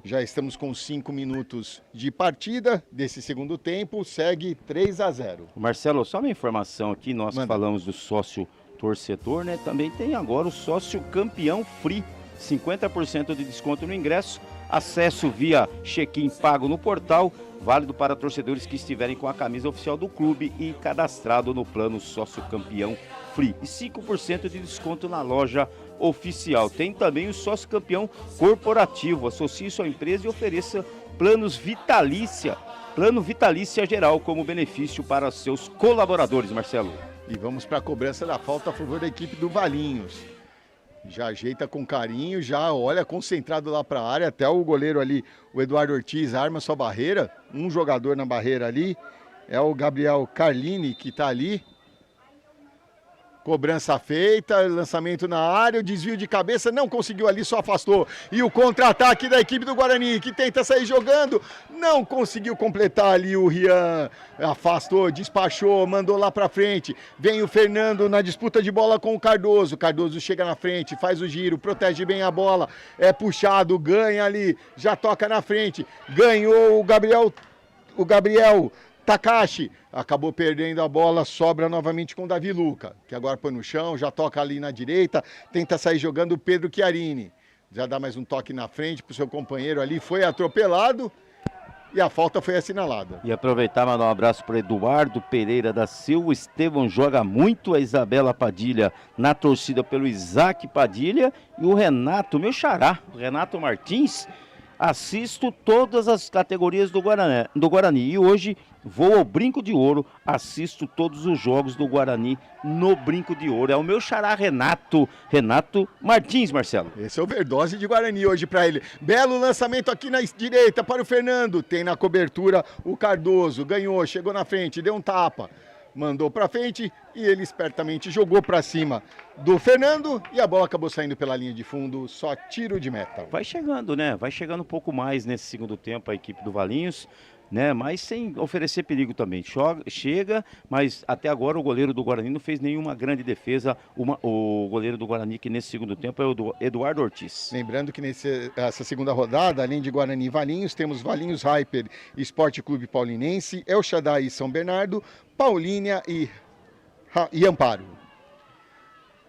Já estamos com 5 minutos de partida desse segundo tempo, segue 3-0. Marcelo, só uma informação aqui, nós falamos do sócio torcedor, né? Também tem agora o sócio campeão free, 50% de desconto no ingresso, acesso via check-in pago no portal, válido para torcedores que estiverem com a camisa oficial do clube e cadastrado no plano sócio campeão free. E 5% de desconto na loja oficial. Tem também o sócio campeão corporativo. Associe sua empresa e ofereça plano vitalícia geral como benefício para seus colaboradores, Marcelo. E vamos para a cobrança da falta a favor da equipe do Valinhos. Já ajeita com carinho, já olha concentrado lá para a área, até o goleiro ali, o Eduardo Ortiz, arma sua barreira. Um jogador na barreira ali, é o Gabriel Carlini que está ali. Cobrança feita, lançamento na área, o desvio de cabeça, não conseguiu ali, só afastou. E o contra-ataque da equipe do Guarani, que tenta sair jogando, não conseguiu completar ali o Rian. Afastou, despachou, mandou lá pra frente. Vem o Fernando na disputa de bola com o Cardoso. Cardoso chega na frente, faz o giro, protege bem a bola. É puxado, ganha ali, já toca na frente. Ganhou o Gabriel Takashi. Acabou perdendo a bola, sobra novamente com o Davi Luca, que agora põe no chão, já toca ali na direita, tenta sair jogando o Pedro Chiarini. Já dá mais um toque na frente para o seu companheiro ali, foi atropelado e a falta foi assinalada. E aproveitar e mandar um abraço para Eduardo Pereira da Silva. O Estevão joga muito, a Isabela Padilha na torcida pelo Isaac Padilha e o Renato, meu xará, o Renato Martins. Assisto todas as categorias do Guarani e hoje vou ao Brinco de Ouro, assisto todos os jogos do Guarani no Brinco de Ouro. É o meu xará Renato Martins, Marcelo. Esse é overdose de Guarani hoje para ele. Belo lançamento aqui na direita para o Fernando. Tem na cobertura o Cardoso, ganhou, chegou na frente, deu um tapa. Mandou para frente e ele espertamente jogou para cima do Fernando e a bola acabou saindo pela linha de fundo, só tiro de meta. Vai chegando, né? Vai chegando um pouco mais nesse segundo tempo a equipe do Valinhos, né? Mas sem oferecer perigo também. Chega, mas até agora o goleiro do Guarani não fez nenhuma grande defesa. O goleiro do Guarani que nesse segundo tempo é o Eduardo Ortiz. Lembrando que nessa segunda rodada, além de Guarani e Valinhos, temos Valinhos Hyper Esporte Clube Paulinense, El Shaddai e São Bernardo, Paulínia e Amparo.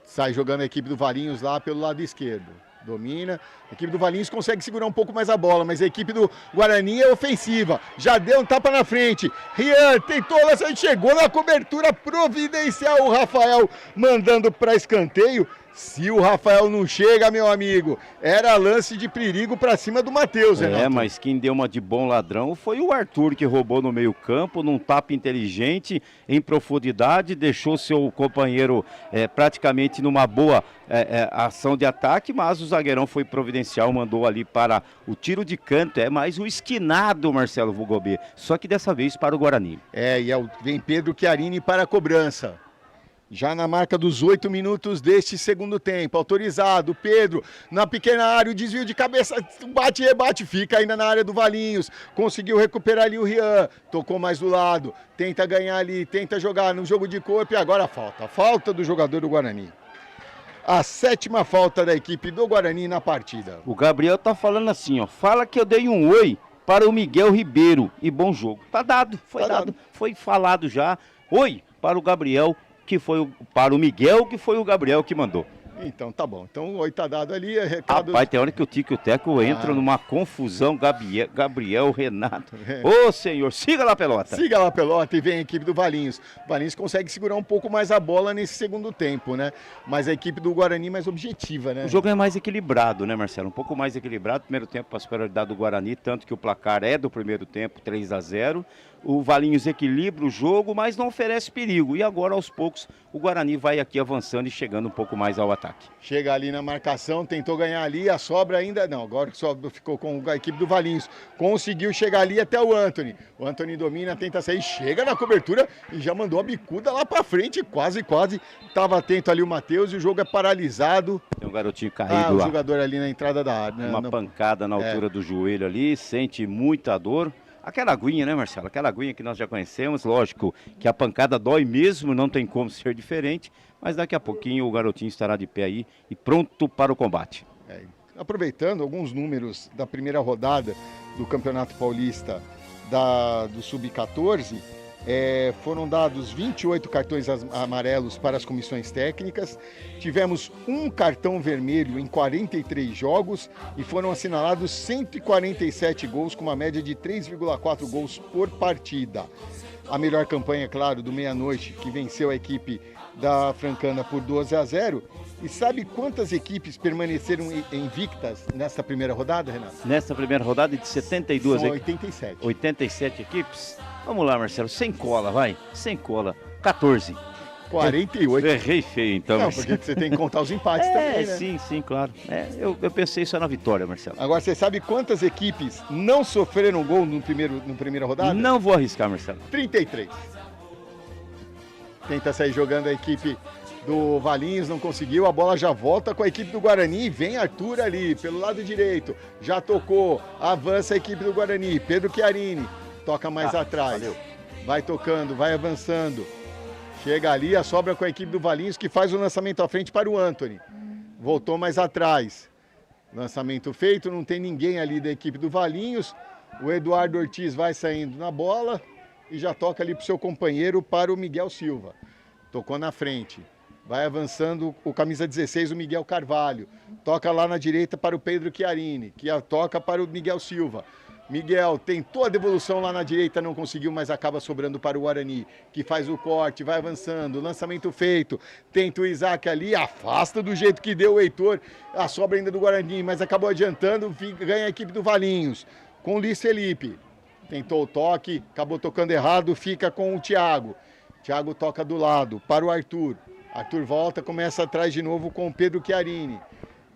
Sai jogando a equipe do Valinhos lá pelo lado esquerdo. Domina. A equipe do Valinhos consegue segurar um pouco mais a bola, mas a equipe do Guarani é ofensiva. Já deu um tapa na frente. Rian tentou, chegou na cobertura providencial. O Rafael mandando para escanteio. Se o Rafael não chega, meu amigo, era lance de perigo pra cima do Matheus, Renato. Mas quem deu uma de bom ladrão foi o Arthur, que roubou no meio campo, num tapa inteligente, em profundidade, deixou seu companheiro praticamente numa boa ação de ataque, mas o zagueirão foi providencial, mandou ali para o tiro de canto, mais o esquinado, Marcelo Vugobê, só que dessa vez para o Guarani. Vem Pedro Chiarini para a cobrança. Já na marca dos 8 minutos deste segundo tempo, autorizado, Pedro, na pequena área, o desvio de cabeça, bate e rebate, fica ainda na área do Valinhos, conseguiu recuperar ali o Rian, tocou mais do lado, tenta ganhar ali, tenta jogar no jogo de corpo e agora falta do jogador do Guarani. A 7ª falta da equipe do Guarani na partida. O Gabriel tá falando assim, ó, fala que eu dei um oi para o Miguel Ribeiro e bom jogo. Tá dado, foi falado já, oi para o Gabriel, que foi para o Miguel, que foi o Gabriel que mandou. Então tá bom. Então o oi tá dado ali, recado... Rapaz, tem hora que o Tico e o Teco entram numa confusão, Gabriel, Renato. Ô senhor, siga lá a pelota. Siga lá a pelota e vem a equipe do Valinhos. O Valinhos consegue segurar um pouco mais a bola nesse segundo tempo, né? Mas a equipe do Guarani mais objetiva, né? O jogo é mais equilibrado, né, Marcelo? Um pouco mais equilibrado. Primeiro tempo para a superioridade do Guarani, tanto que o placar é do primeiro tempo, 3-0. O Valinhos equilibra o jogo, mas não oferece perigo. E agora, aos poucos, o Guarani vai aqui avançando e chegando um pouco mais ao ataque. Chega ali na marcação, tentou ganhar ali, a sobra ainda não. Agora só ficou com a equipe do Valinhos. Conseguiu chegar ali até o Antony. O Antony domina, tenta sair, chega na cobertura e já mandou a bicuda lá pra frente. Quase. Tava atento ali o Matheus e o jogo é paralisado. Tem um garotinho caído lá. O jogador ali na entrada da área. Uma pancada na altura do joelho ali, sente muita dor. Aquela aguinha, né, Marcelo? Aquela aguinha que nós já conhecemos, lógico que a pancada dói mesmo, não tem como ser diferente, mas daqui a pouquinho o garotinho estará de pé aí e pronto para o combate. Aproveitando alguns números da primeira rodada do Campeonato Paulista do Sub-14, foram dados 28 cartões amarelos para as comissões técnicas, tivemos um cartão vermelho em 43 jogos e foram assinalados 147 gols com uma média de 3,4 gols por partida. A melhor campanha, claro, do Meia-Noite, que venceu a equipe da Francana por 12-0. E sabe quantas equipes permaneceram invictas nesta primeira rodada, Renato? Nesta primeira rodada de 72 equipes? 87. 87 equipes? Vamos lá, Marcelo, sem cola, vai. Sem cola. 14. 48. Errei feio, então. Não, porque você tem que contar os empates também, né? Sim, claro. Eu pensei só na vitória, Marcelo. Agora, você sabe quantas equipes não sofreram gol no primeira rodada? Não vou arriscar, Marcelo. 33. Tenta sair jogando a equipe do Valinhos, não conseguiu, a bola já volta com a equipe do Guarani, vem Arthur ali, pelo lado direito, já tocou, avança a equipe do Guarani, Pedro Chiarini, toca mais atrás, valeu. Vai tocando, vai avançando, chega ali, a sobra com a equipe do Valinhos, que faz o lançamento à frente para o Antony, voltou mais atrás, lançamento feito, não tem ninguém ali da equipe do Valinhos, o Eduardo Ortiz vai saindo na bola e já toca ali para o seu companheiro, para o Miguel Silva, tocou na frente. Vai avançando o camisa 16, o Miguel Carvalho. Toca lá na direita para o Pedro Chiarini, que toca para o Miguel Silva. Miguel tentou a devolução lá na direita, não conseguiu, mas acaba sobrando para o Guarani, que faz o corte, vai avançando, lançamento feito. Tenta o Isaac ali, afasta do jeito que deu o Heitor, a sobra ainda do Guarani, mas acabou adiantando, ganha a equipe do Valinhos, com o Luiz Felipe. Tentou o toque, acabou tocando errado, fica com o Thiago. Thiago toca do lado, para o Arthur. Arthur volta, começa atrás de novo com o Pedro Chiarini.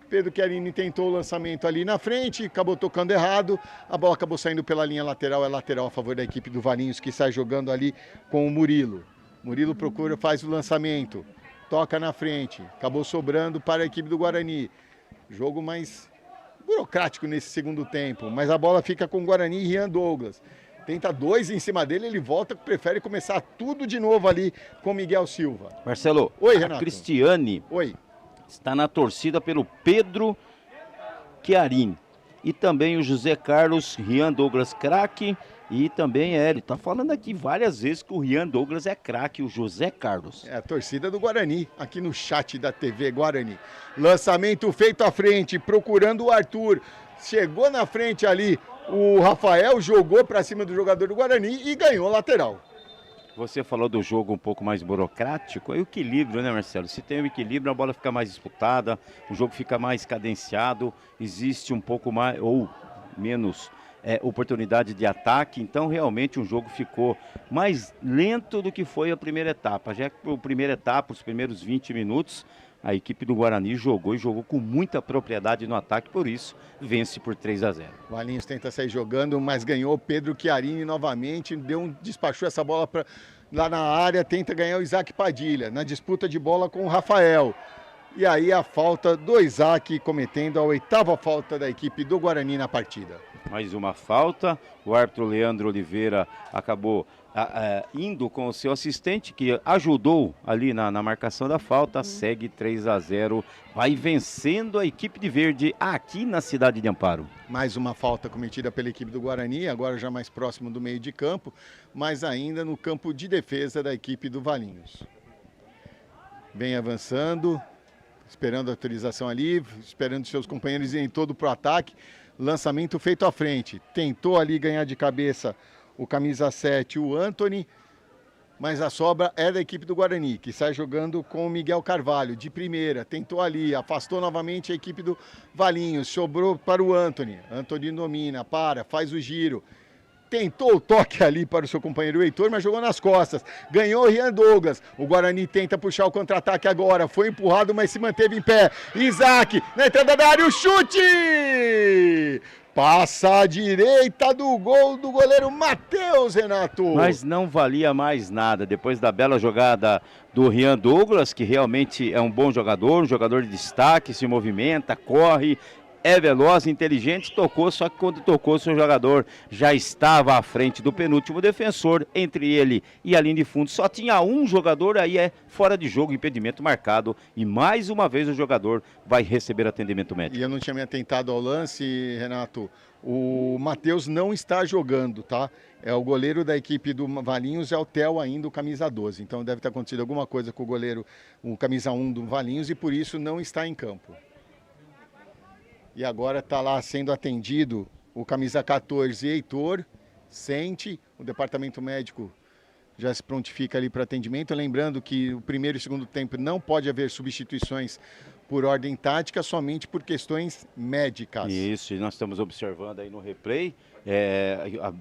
Pedro Chiarini tentou o lançamento ali na frente, acabou tocando errado. A bola acabou saindo pela linha lateral, é lateral a favor da equipe do Valinhos, que sai jogando ali com o Murilo. Murilo procura, faz o lançamento, toca na frente, acabou sobrando para a equipe do Guarani. Jogo mais burocrático nesse segundo tempo, mas a bola fica com o Guarani e Rian Douglas. Tenta 2 em cima dele, ele volta, prefere começar tudo de novo ali com Miguel Silva. Marcelo, oi, Renato. A Cristiane está na torcida pelo Pedro Chiarini. E também o José Carlos, Rian Douglas craque. E também ele está falando aqui várias vezes que o Rian Douglas é craque, o José Carlos. É a torcida do Guarani, aqui no chat da TV Guarani. Lançamento feito à frente, procurando o Arthur. Chegou na frente ali. O Rafael jogou para cima do jogador do Guarani e ganhou lateral. Você falou do jogo um pouco mais burocrático, é o equilíbrio, né, Marcelo? Se tem o equilíbrio, a bola fica mais disputada, o jogo fica mais cadenciado, existe um pouco mais ou menos oportunidade de ataque, então realmente o jogo ficou mais lento do que foi a primeira etapa. Já que a primeira etapa, os primeiros 20 minutos, a equipe do Guarani jogou com muita propriedade no ataque, por isso vence por 3-0. Valinhos tenta sair jogando, mas ganhou Pedro Chiarini novamente, despachou essa bola lá na área, tenta ganhar o Isaac Padilha, na disputa de bola com o Rafael. E aí a falta do Isaac, cometendo a 8ª falta da equipe do Guarani na partida. Mais uma falta, o árbitro Leandro Oliveira acabou indo com o seu assistente, que ajudou ali na marcação da falta, segue 3-0, vai vencendo a equipe de verde aqui na cidade de Amparo. Mais uma falta cometida pela equipe do Guarani, agora já mais próximo do meio de campo, mas ainda no campo de defesa da equipe do Valinhos. Vem avançando, esperando a autorização ali, esperando seus companheiros irem todo para o ataque. Lançamento feito à frente. Tentou ali ganhar de cabeça o camisa 7, o Anthony, mas a sobra é da equipe do Guarani, que sai jogando com o Miguel Carvalho, de primeira. Tentou ali, afastou novamente a equipe do Valinhos, sobrou para o Anthony. Anthony domina, faz o giro. Tentou o toque ali para o seu companheiro Heitor, mas jogou nas costas. Ganhou o Rian Douglas. O Guarani tenta puxar o contra-ataque agora. Foi empurrado, mas se manteve em pé. Isaac, na entrada da área, o chute! Passa à direita do gol do goleiro Matheus, Renato. Mas não valia mais nada. Depois da bela jogada do Rian Douglas, que realmente é um bom jogador, um jogador de destaque, se movimenta, corre, é veloz, inteligente, tocou, só que quando tocou, seu jogador já estava à frente do penúltimo defensor, entre ele e a linha de fundo. Só tinha um jogador, aí é fora de jogo, impedimento marcado, e mais uma vez o jogador vai receber atendimento médico. E eu não tinha me atentado ao lance, Renato. O Matheus não está jogando, tá? É o goleiro da equipe do Valinhos, é o Theo ainda, o camisa 12. Então deve ter acontecido alguma coisa com o goleiro, o camisa 1 do Valinhos, e por isso não está em campo. E agora está lá sendo atendido o camisa 14, Heitor, sente, o departamento médico já se prontifica ali para atendimento. Lembrando que o primeiro e segundo tempo não pode haver substituições por ordem tática, somente por questões médicas. Isso, e nós estamos observando aí no replay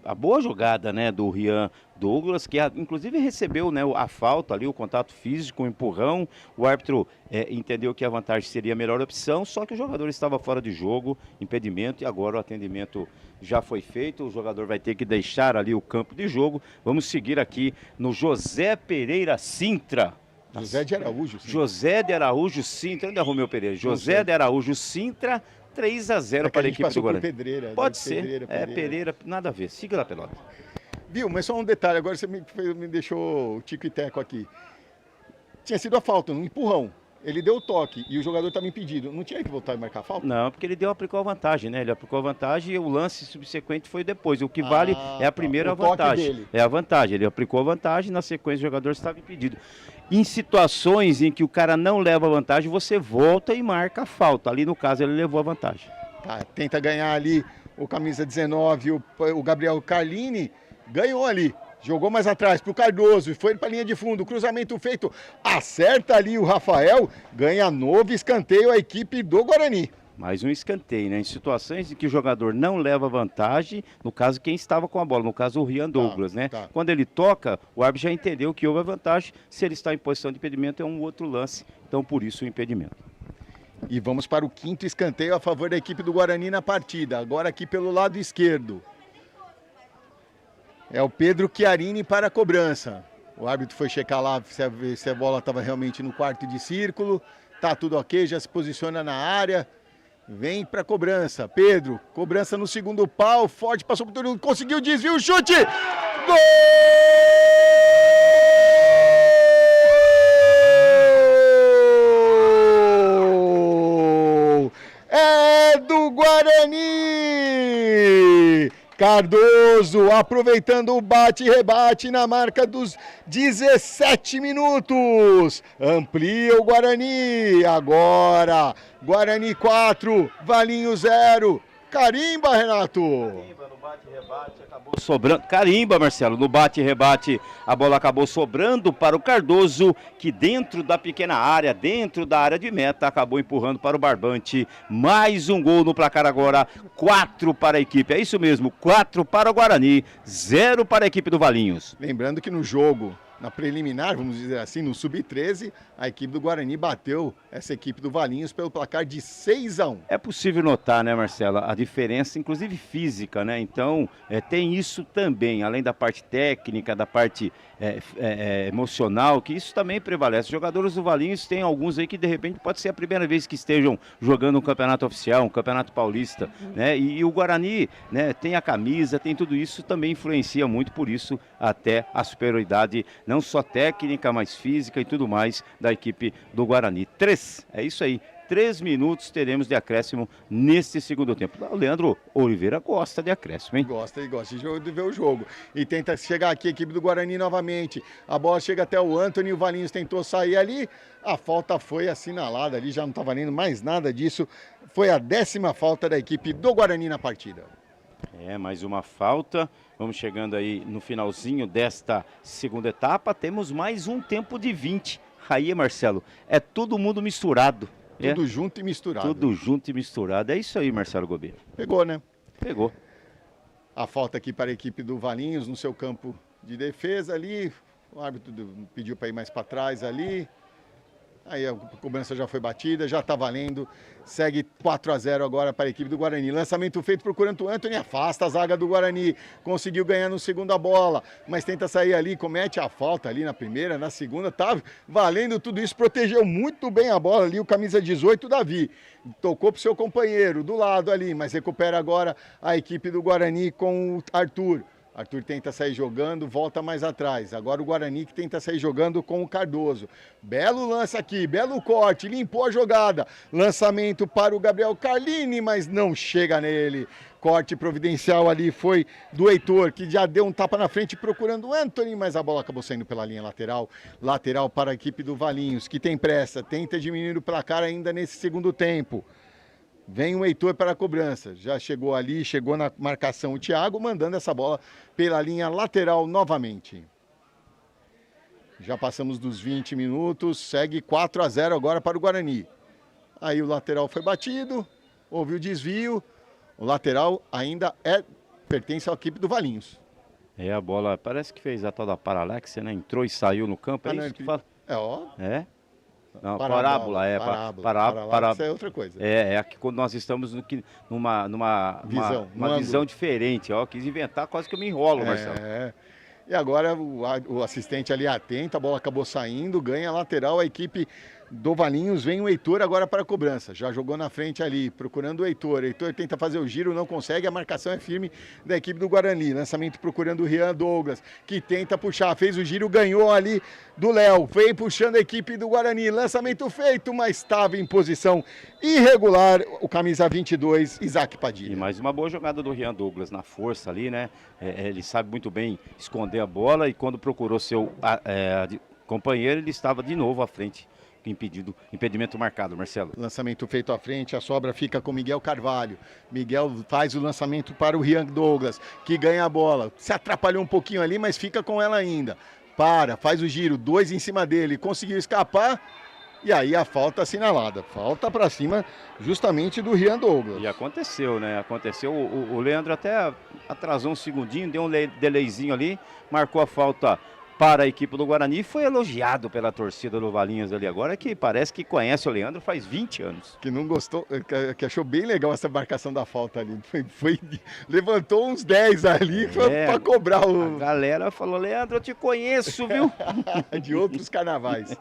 a boa jogada, né, do Rian Douglas, que inclusive recebeu, né, a falta ali, o contato físico, o empurrão. O árbitro entendeu que a vantagem seria a melhor opção, só que o jogador estava fora de jogo, impedimento, e agora o atendimento já foi feito. O jogador vai ter que deixar ali o campo de jogo. Vamos seguir aqui no José Pereira Sintra. José de Araújo. Sim. José de Araújo Sintra, onde é Romeu Pereira? José de Araújo Sintra, 3-0 para a equipe do Guarani. Pedreira, pode ser, Pedreira. Pereira, nada a ver. Siga lá, pelota. Viu, mas só um detalhe, agora você me deixou o tico e teco aqui. Tinha sido a falta, um empurrão. Ele deu o toque e o jogador estava impedido. Não tinha que voltar e marcar a falta? Não, porque ele aplicou a vantagem, né? Ele aplicou a vantagem e o lance subsequente foi depois. O que vale é a primeira vantagem. Dele. É a vantagem. Ele aplicou a vantagem e na sequência o jogador estava impedido. Em situações em que o cara não leva a vantagem, você volta e marca a falta. Ali no caso ele levou a vantagem. Tá, tenta ganhar ali o camisa 19, o Gabriel Carlini, ganhou ali. Jogou mais atrás para o Cardoso e foi para a linha de fundo. Cruzamento feito. Acerta ali o Rafael. Ganha novo escanteio a equipe do Guarani. Mais um escanteio, né? Em situações em que o jogador não leva vantagem, no caso quem estava com a bola, no caso o Rian Douglas, né? Tá. Quando ele toca, o árbitro já entendeu que houve a vantagem. Se ele está em posição de impedimento, é um outro lance. Então, por isso o impedimento. E vamos para o quinto escanteio a favor da equipe do Guarani na partida. Agora aqui pelo lado esquerdo. É o Pedro Chiarini para a cobrança. O árbitro foi checar lá se a bola estava realmente no quarto de círculo. Tá tudo ok, já se posiciona na área. Vem para a cobrança. Pedro, cobrança no segundo pau. Forte, passou por todo mundo, conseguiu desvio, chute! Gol! É do Guarani! Cardoso aproveitando o bate e rebate na marca dos 17 minutos. Amplia o Guarani. Agora, Guarani 4, Valinho 0. carimba, Renato. Carimba, no bate-rebate, acabou sobrando. Carimba, Marcelo, no bate-rebate, a bola acabou sobrando para o Cardoso, que dentro da pequena área, dentro da área de meta, acabou empurrando para o Barbante. Mais um gol no placar agora, 4 para a equipe. É isso mesmo, 4 para o Guarani, 0 para a equipe do Valinhos. Lembrando que no jogo, na preliminar, vamos dizer assim, no Sub-13, a equipe do Guarani bateu essa equipe do Valinhos pelo placar de 6-1. É possível notar, né, Marcela, a diferença, inclusive física, né? Então, tem isso também, além da parte técnica, da parte emocional, que isso também prevalece. Os jogadores do Valinhos tem alguns aí que, de repente, pode ser a primeira vez que estejam jogando um campeonato oficial, um campeonato paulista, né? E o Guarani, né, tem a camisa, tem tudo isso, também influencia muito, por isso, até a superioridade, não só técnica, mas física e tudo mais, da equipe do Guarani. 3, é isso aí. 3 minutos teremos de acréscimo nesse segundo tempo. O Leandro Oliveira gosta de acréscimo, hein? Gosta de ver o jogo. E tenta chegar aqui a equipe do Guarani novamente. A bola chega até o Antony, o Valinhos tentou sair ali. A falta foi assinalada ali, já não está valendo mais nada disso. Foi a 10ª falta da equipe do Guarani na partida. Mais uma falta. Vamos chegando aí no finalzinho desta segunda etapa. Temos mais um tempo de 20. Aí, Marcelo, é todo mundo misturado. Tudo junto e misturado. Tudo junto e misturado. É isso aí, Marcelo Gobi. Pegou, né? Pegou. A falta aqui para a equipe do Valinhos no seu campo de defesa ali. O árbitro pediu para ir mais para trás ali. Aí a cobrança já foi batida, já está valendo. Segue 4-0 agora para a equipe do Guarani. Lançamento feito procurando o Antony, afasta a zaga do Guarani. Conseguiu ganhar no segunda bola, mas tenta sair ali, comete a falta ali na primeira, na segunda. Tá valendo tudo isso, protegeu muito bem a bola ali o camisa 18, Davi. Tocou para o seu companheiro do lado ali, mas recupera agora a equipe do Guarani com o Arthur. Arthur tenta sair jogando, volta mais atrás. Agora o Guarani que tenta sair jogando com o Cardoso. Belo lance aqui, belo corte, limpou a jogada. Lançamento para o Gabriel Carlini, mas não chega nele. Corte providencial ali foi do Heitor, que já deu um tapa na frente procurando o Antony, mas a bola acabou saindo pela linha lateral. Lateral para a equipe do Valinhos, que tem pressa, tenta diminuir o placar ainda nesse segundo tempo. Vem o Heitor para a cobrança, já chegou ali, chegou na marcação o Thiago, mandando essa bola pela linha lateral novamente. Já passamos dos 20 minutos, segue 4-0 agora para o Guarani. Aí o lateral foi batido, houve o desvio, o lateral ainda pertence à equipe do Valinhos. A bola parece que fez a tal da paralaxe, né? Entrou e saiu no campo, isso que fala? Não, parábola, parábola, isso é outra coisa. Aqui quando nós estamos numa visão diferente, quis inventar, quase que eu me enrolo, Marcelo. E agora o assistente ali atento, a bola acabou saindo, ganha a lateral, a equipe do Valinhos, vem o Heitor agora para a cobrança, já jogou na frente ali, procurando o Heitor tenta fazer o giro, não consegue, a marcação é firme da equipe do Guarani, lançamento procurando o Rian Douglas, que tenta puxar, fez o giro, ganhou ali do Léo, veio puxando a equipe do Guarani, lançamento feito, mas estava em posição irregular, o camisa 22, Isaac Padilha. E mais uma boa jogada do Rian Douglas na força ali, né? Ele sabe muito bem esconder a bola e quando procurou seu companheiro, ele estava de novo à frente. Impedimento marcado, Marcelo. Lançamento feito à frente, a sobra fica com Miguel Carvalho. Miguel faz o lançamento para o Rian Douglas, que ganha a bola. Se atrapalhou um pouquinho ali, mas fica com ela ainda. Faz o giro, 2 em cima dele, conseguiu escapar. E aí a falta assinalada. Falta para cima justamente do Rian Douglas. E aconteceu, né? Aconteceu. O Leandro até atrasou um segundinho, deu um delayzinho ali, marcou a falta para a equipe do Guarani, foi elogiado pela torcida do Valinhos ali agora, que parece que conhece o Leandro faz 20 anos. Que não gostou, que achou bem legal essa marcação da falta ali. Levantou uns 10 ali para cobrar A galera falou, Leandro, eu te conheço, viu? De outros carnavais.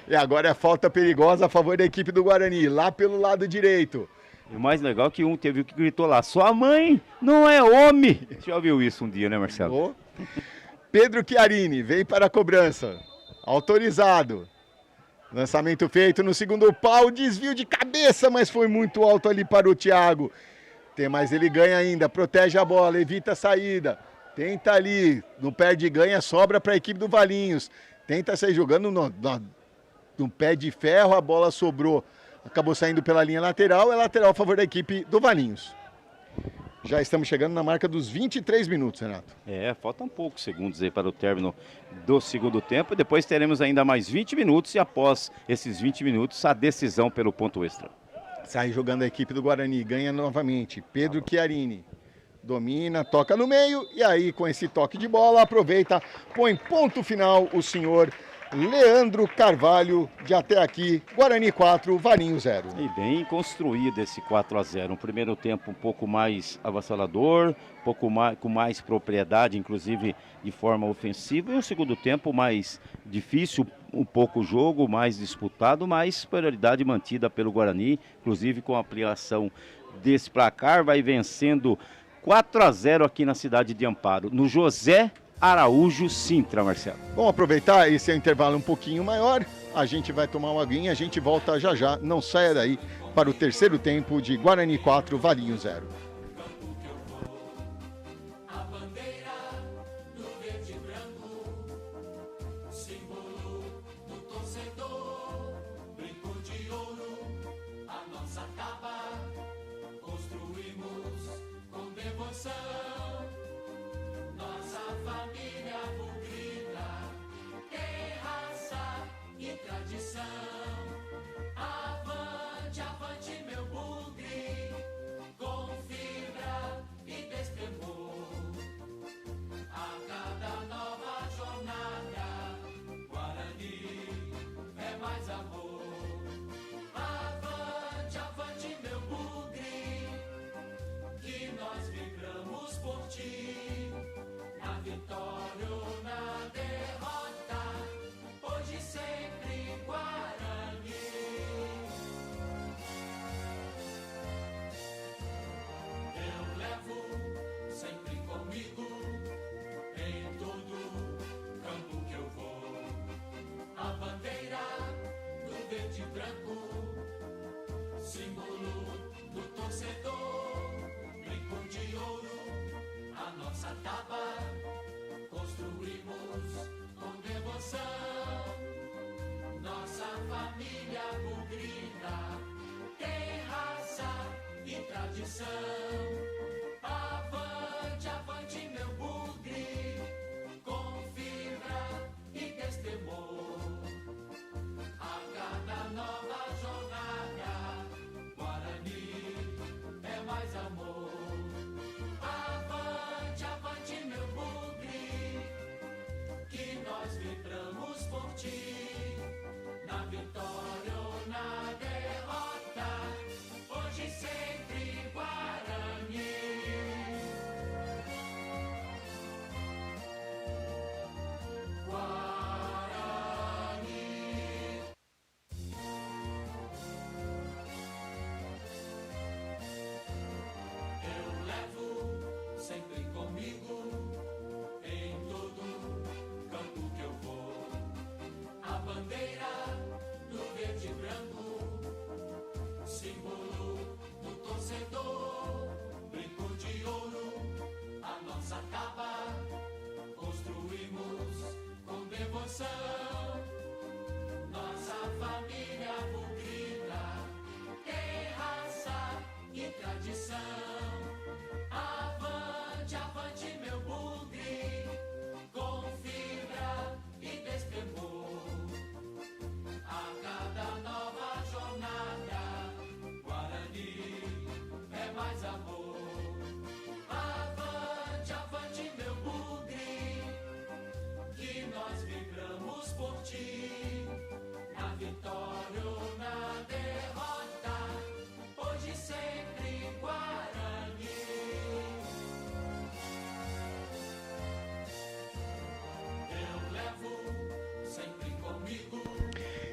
E agora é falta perigosa a favor da equipe do Guarani, lá pelo lado direito. E o mais legal é que teve o que gritou lá, sua mãe não é homem. Você já ouviu isso um dia, né, Marcelo? Pedro Chiarini veio para a cobrança, autorizado. Lançamento feito no segundo pau, desvio de cabeça, mas foi muito alto ali para o Thiago. Mas ele ganha ainda, protege a bola, evita a saída. Tenta ali, não perde ganha, sobra para a equipe do Valinhos. Tenta sair jogando no pé de ferro, a bola sobrou. Acabou saindo pela linha lateral, é lateral a favor da equipe do Valinhos. Já estamos chegando na marca dos 23 minutos, Renato. Faltam poucos segundos aí para o término do segundo tempo. E depois teremos ainda mais 20 minutos e após esses 20 minutos, a decisão pelo ponto extra. Sai jogando a equipe do Guarani, ganha novamente. Pedro Chiarini domina, toca no meio e aí com esse toque de bola, aproveita, põe ponto final o senhor Leandro Carvalho. De até aqui, Guarani 4, Valinhos 0. E bem construído esse 4-0. Um primeiro tempo um pouco mais avassalador, com mais propriedade, inclusive de forma ofensiva. E um segundo tempo mais difícil, um pouco o jogo, mais disputado, mas superioridade mantida pelo Guarani. Inclusive com a ampliação desse placar, vai vencendo 4-0 aqui na cidade de Amparo, no José Araújo Sintra, Marcelo. Vamos aproveitar esse intervalo um pouquinho maior, a gente vai tomar uma aguinha, a gente volta já já, não saia daí para o terceiro tempo de Guarani 4, Valinhos 0.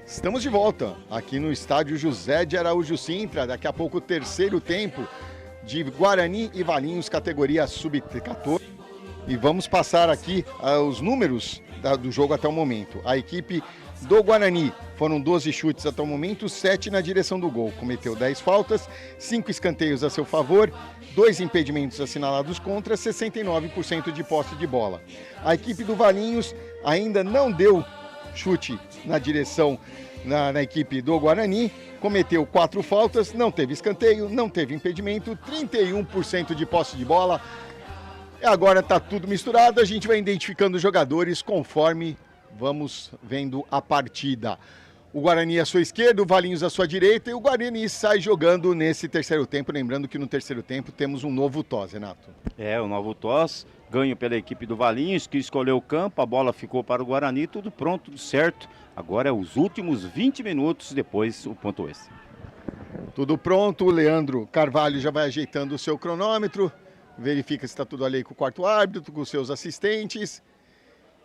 Estamos de volta aqui no estádio José de Araújo Sintra. Daqui a pouco o terceiro tempo de Guarani e Valinhos, categoria sub-14. E vamos passar aqui os números do jogo até o momento. A equipe do Guarani foram 12 chutes até o momento, 7 na direção do gol. Cometeu 10 faltas, 5 escanteios a seu favor, 2 impedimentos assinalados contra, 69% de posse de bola. A equipe do Valinhos ainda não deu chute na direção na equipe do Guarani, cometeu 4 faltas, não teve escanteio, não teve impedimento, 31% de posse de bola. Agora está tudo misturado, a gente vai identificando os jogadores conforme vamos vendo a partida. O Guarani à sua esquerda, o Valinhos à sua direita e o Guarani sai jogando nesse terceiro tempo. Lembrando que no terceiro tempo temos um novo TOS, Renato. O novo TOS, ganho pela equipe do Valinhos, que escolheu o campo, a bola ficou para o Guarani, tudo pronto, tudo certo. Agora é os últimos 20 minutos, depois o ponto extra. Tudo pronto, o Leandro Carvalho já vai ajeitando o seu cronômetro, verifica se está tudo ali com o quarto árbitro, com os seus assistentes.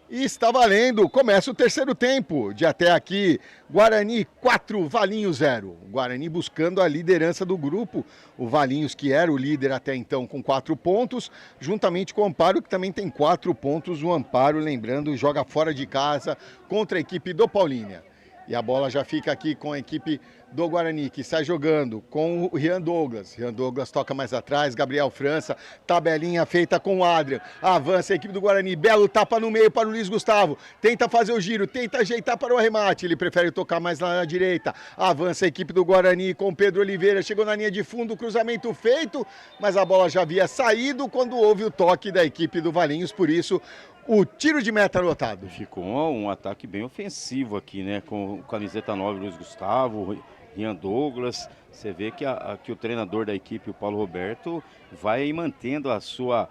E está valendo, começa o terceiro tempo, de até aqui, Guarani 4, Valinhos 0. O Guarani buscando a liderança do grupo, o Valinhos que era o líder até então com 4 pontos, juntamente com o Amparo que também tem 4 pontos, o Amparo, lembrando, joga fora de casa contra a equipe do Paulínia. E a bola já fica aqui com a equipe do Guarani, que sai jogando com o Rian Douglas. Rian Douglas toca mais atrás, Gabriel França, tabelinha feita com o Adrian. Avança a equipe do Guarani, belo tapa no meio para o Luiz Gustavo. Tenta fazer o giro, tenta ajeitar para o arremate. Ele prefere tocar mais lá na direita. Avança a equipe do Guarani com o Pedro Oliveira. Chegou na linha de fundo, cruzamento feito, mas a bola já havia saído quando houve o toque da equipe do Valinhos. Por isso, o tiro de meta anotado. Ficou um ataque bem ofensivo aqui, né? Com camiseta 9, Luiz Gustavo, Rian Douglas. Você vê que o treinador da equipe, o Paulo Roberto, vai mantendo a sua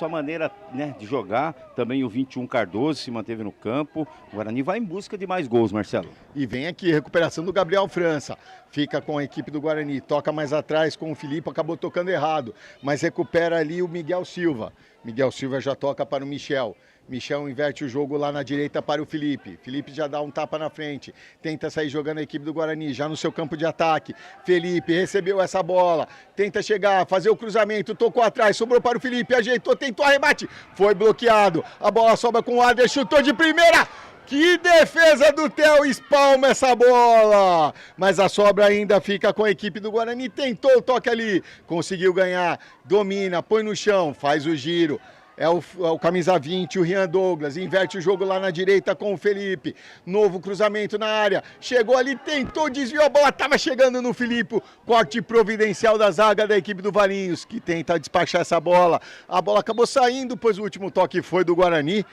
maneira, né, de jogar. Também o 21 Cardoso se manteve no campo. O Guarani vai em busca de mais gols, Marcelo. E vem aqui, recuperação do Gabriel França. Fica com a equipe do Guarani, toca mais atrás com o Filipe, acabou tocando errado. Mas recupera ali o Miguel Silva. Miguel Silva já toca para o Michel. Michel inverte o jogo lá na direita para o Felipe. Felipe já dá um tapa na frente. Tenta sair jogando a equipe do Guarani, já no seu campo de ataque. Felipe recebeu essa bola. Tenta chegar, fazer o cruzamento. Tocou atrás, sobrou para o Felipe. Ajeitou, tentou arremate. Foi bloqueado. A bola sobra com o Adler, chutou de primeira. Que defesa do Theo, espalma essa bola. Mas a sobra ainda fica com a equipe do Guarani. Tentou o toque ali. Conseguiu ganhar. Domina, põe no chão, faz o giro. É o camisa 20, o Rian Douglas, inverte o jogo lá na direita com o Felipe. Novo cruzamento na área, chegou ali, tentou, desviou a bola, estava chegando no Felipe. Corte providencial da zaga da equipe do Valinhos, que tenta despachar essa bola. A bola acabou saindo, pois o último toque foi do Guarani.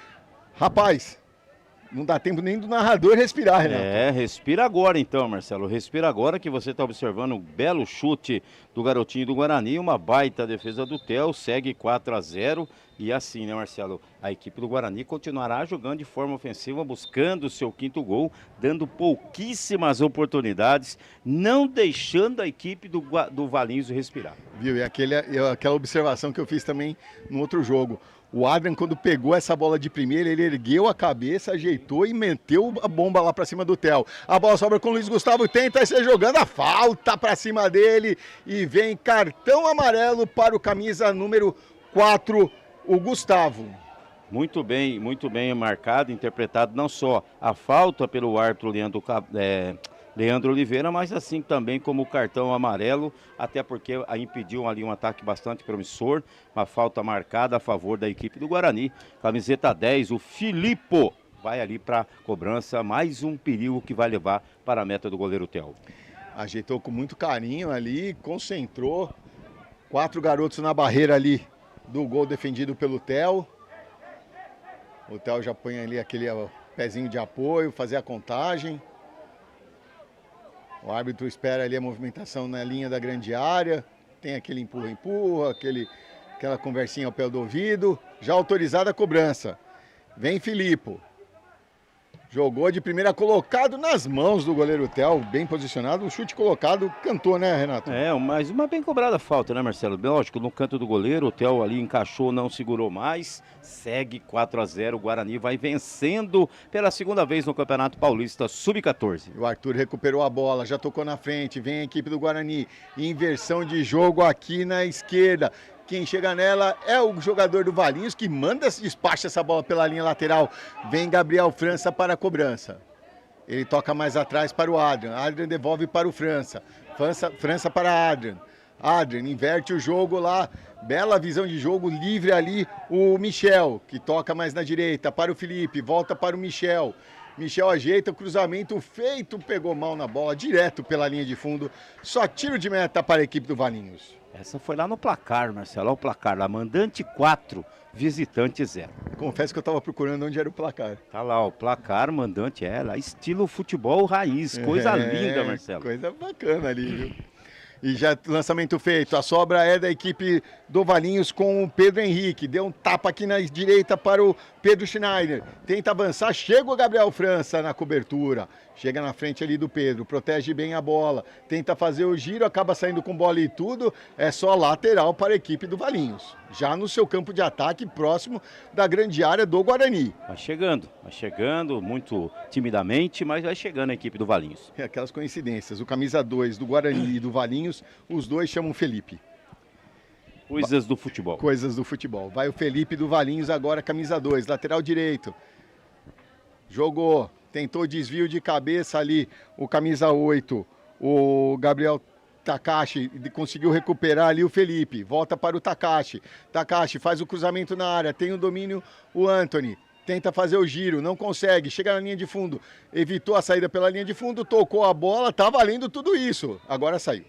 Rapaz, não dá tempo nem do narrador respirar, Renato. Respira agora então, Marcelo. Respira agora que você está observando um belo chute do garotinho do Guarani. Uma baita defesa do Theo, segue 4-0. E assim, né, Marcelo? A equipe do Guarani continuará jogando de forma ofensiva, buscando o seu 5º gol, dando pouquíssimas oportunidades, não deixando a equipe do Valinhos respirar. Viu? E aquela observação que eu fiz também no outro jogo. O Adrian, quando pegou essa bola de primeira, ele ergueu a cabeça, ajeitou e meteu a bomba lá para cima do Theo. A bola sobra com o Luiz Gustavo, tenta ser jogando a falta para cima dele e vem cartão amarelo para o camisa número 4, o Gustavo. Muito bem marcado, interpretado não só a falta pelo árbitro Leandro Oliveira, mas assim também como o cartão amarelo, até porque impediu ali um ataque bastante promissor, uma falta marcada a favor da equipe do Guarani. Camiseta 10, o Filipe, vai ali para cobrança, mais um perigo que vai levar para a meta do goleiro Theo. Ajeitou com muito carinho ali, concentrou, 4 garotos na barreira ali do gol defendido pelo Theo. O Theo já põe ali aquele pezinho de apoio, fazer a contagem. O árbitro espera ali a movimentação na linha da grande área. Tem aquele empurra-empurra, aquela conversinha ao pé do ouvido. Já autorizada a cobrança. Vem Filipe. Jogou de primeira, colocado nas mãos do goleiro Theo, bem posicionado. O chute colocado, cantou, né, Renato? Mas uma bem cobrada falta, né, Marcelo? Lógico, no canto do goleiro, o Theo ali encaixou, não segurou mais. Segue 4-0, o Guarani vai vencendo pela segunda vez no Campeonato Paulista Sub-14. O Arthur recuperou a bola, já tocou na frente, vem a equipe do Guarani. Inversão de jogo aqui na esquerda. Quem chega nela é o jogador do Valinhos, que despacha essa bola pela linha lateral. Vem Gabriel França para a cobrança. Ele toca mais atrás para o Adrian. Adrian devolve para o França. França para Adrian. Adrian inverte o jogo lá. Bela visão de jogo, livre ali o Michel, que toca mais na direita para o Felipe. Volta para o Michel. Michel ajeita, o cruzamento feito, pegou mal na bola, direto pela linha de fundo. Só tiro de meta para a equipe do Valinhos. Essa foi lá no placar, Marcelo. Olha o placar lá, mandante 4, visitante 0. Confesso que eu estava procurando onde era o placar. Tá lá, o placar, mandante, lá, estilo futebol raiz, coisa linda, Marcelo. Coisa bacana ali, viu? E já lançamento feito, a sobra é da equipe do Valinhos com o Pedro Henrique, deu um tapa aqui na direita para o Pedro Schneider, tenta avançar, chega o Gabriel França na cobertura, chega na frente ali do Pedro, protege bem a bola, tenta fazer o giro, acaba saindo com bola e tudo, é só lateral para a equipe do Valinhos, já no seu campo de ataque, próximo da grande área do Guarani. Vai chegando, muito timidamente, mas vai chegando a equipe do Valinhos. É aquelas coincidências, o camisa 2 do Guarani e do Valinhos, os dois chamam Felipe. Coisas do futebol. Coisas do futebol. Vai o Felipe do Valinhos agora, camisa 2, lateral direito. Jogou, tentou desvio de cabeça ali, o camisa 8, o Gabriel Takashi, conseguiu recuperar ali o Felipe. Volta para o Takashi. Takashi faz o cruzamento na área, tem o domínio o Anthony. Tenta fazer o giro, não consegue, chega na linha de fundo. Evitou a saída pela linha de fundo, tocou a bola, tá valendo tudo isso. Agora saiu.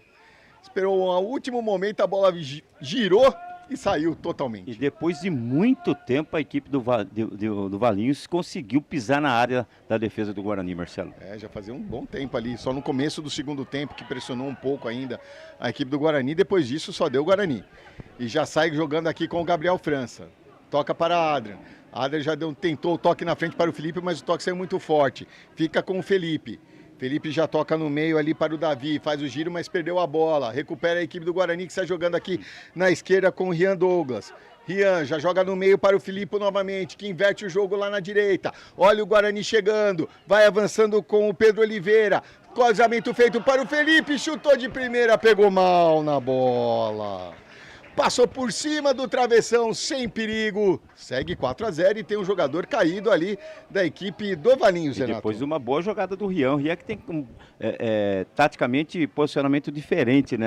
Esperou o último momento, a bola girou e saiu totalmente. E depois de muito tempo, a equipe do Valinhos conseguiu pisar na área da defesa do Guarani, Marcelo. Já fazia um bom tempo ali, só no começo do segundo tempo, que pressionou um pouco ainda a equipe do Guarani. Depois disso, só deu o Guarani. E já sai jogando aqui com o Gabriel França. Toca para Adrian. Adrian já tentou o toque na frente para o Felipe, mas o toque saiu muito forte. Fica com o Felipe. Felipe já toca no meio ali para o Davi, faz o giro, mas perdeu a bola. Recupera a equipe do Guarani que está jogando aqui na esquerda com o Rian Douglas. Rian já joga no meio para o Felipe novamente, que inverte o jogo lá na direita. Olha o Guarani chegando, vai avançando com o Pedro Oliveira. Cruzamento feito para o Felipe, chutou de primeira, pegou mal na bola. Passou por cima do travessão, sem perigo. Segue 4-0 e tem um jogador caído ali da equipe do Valinhos, Renato. Depois de uma boa jogada do Rian. O Rian que tem taticamente posicionamento diferente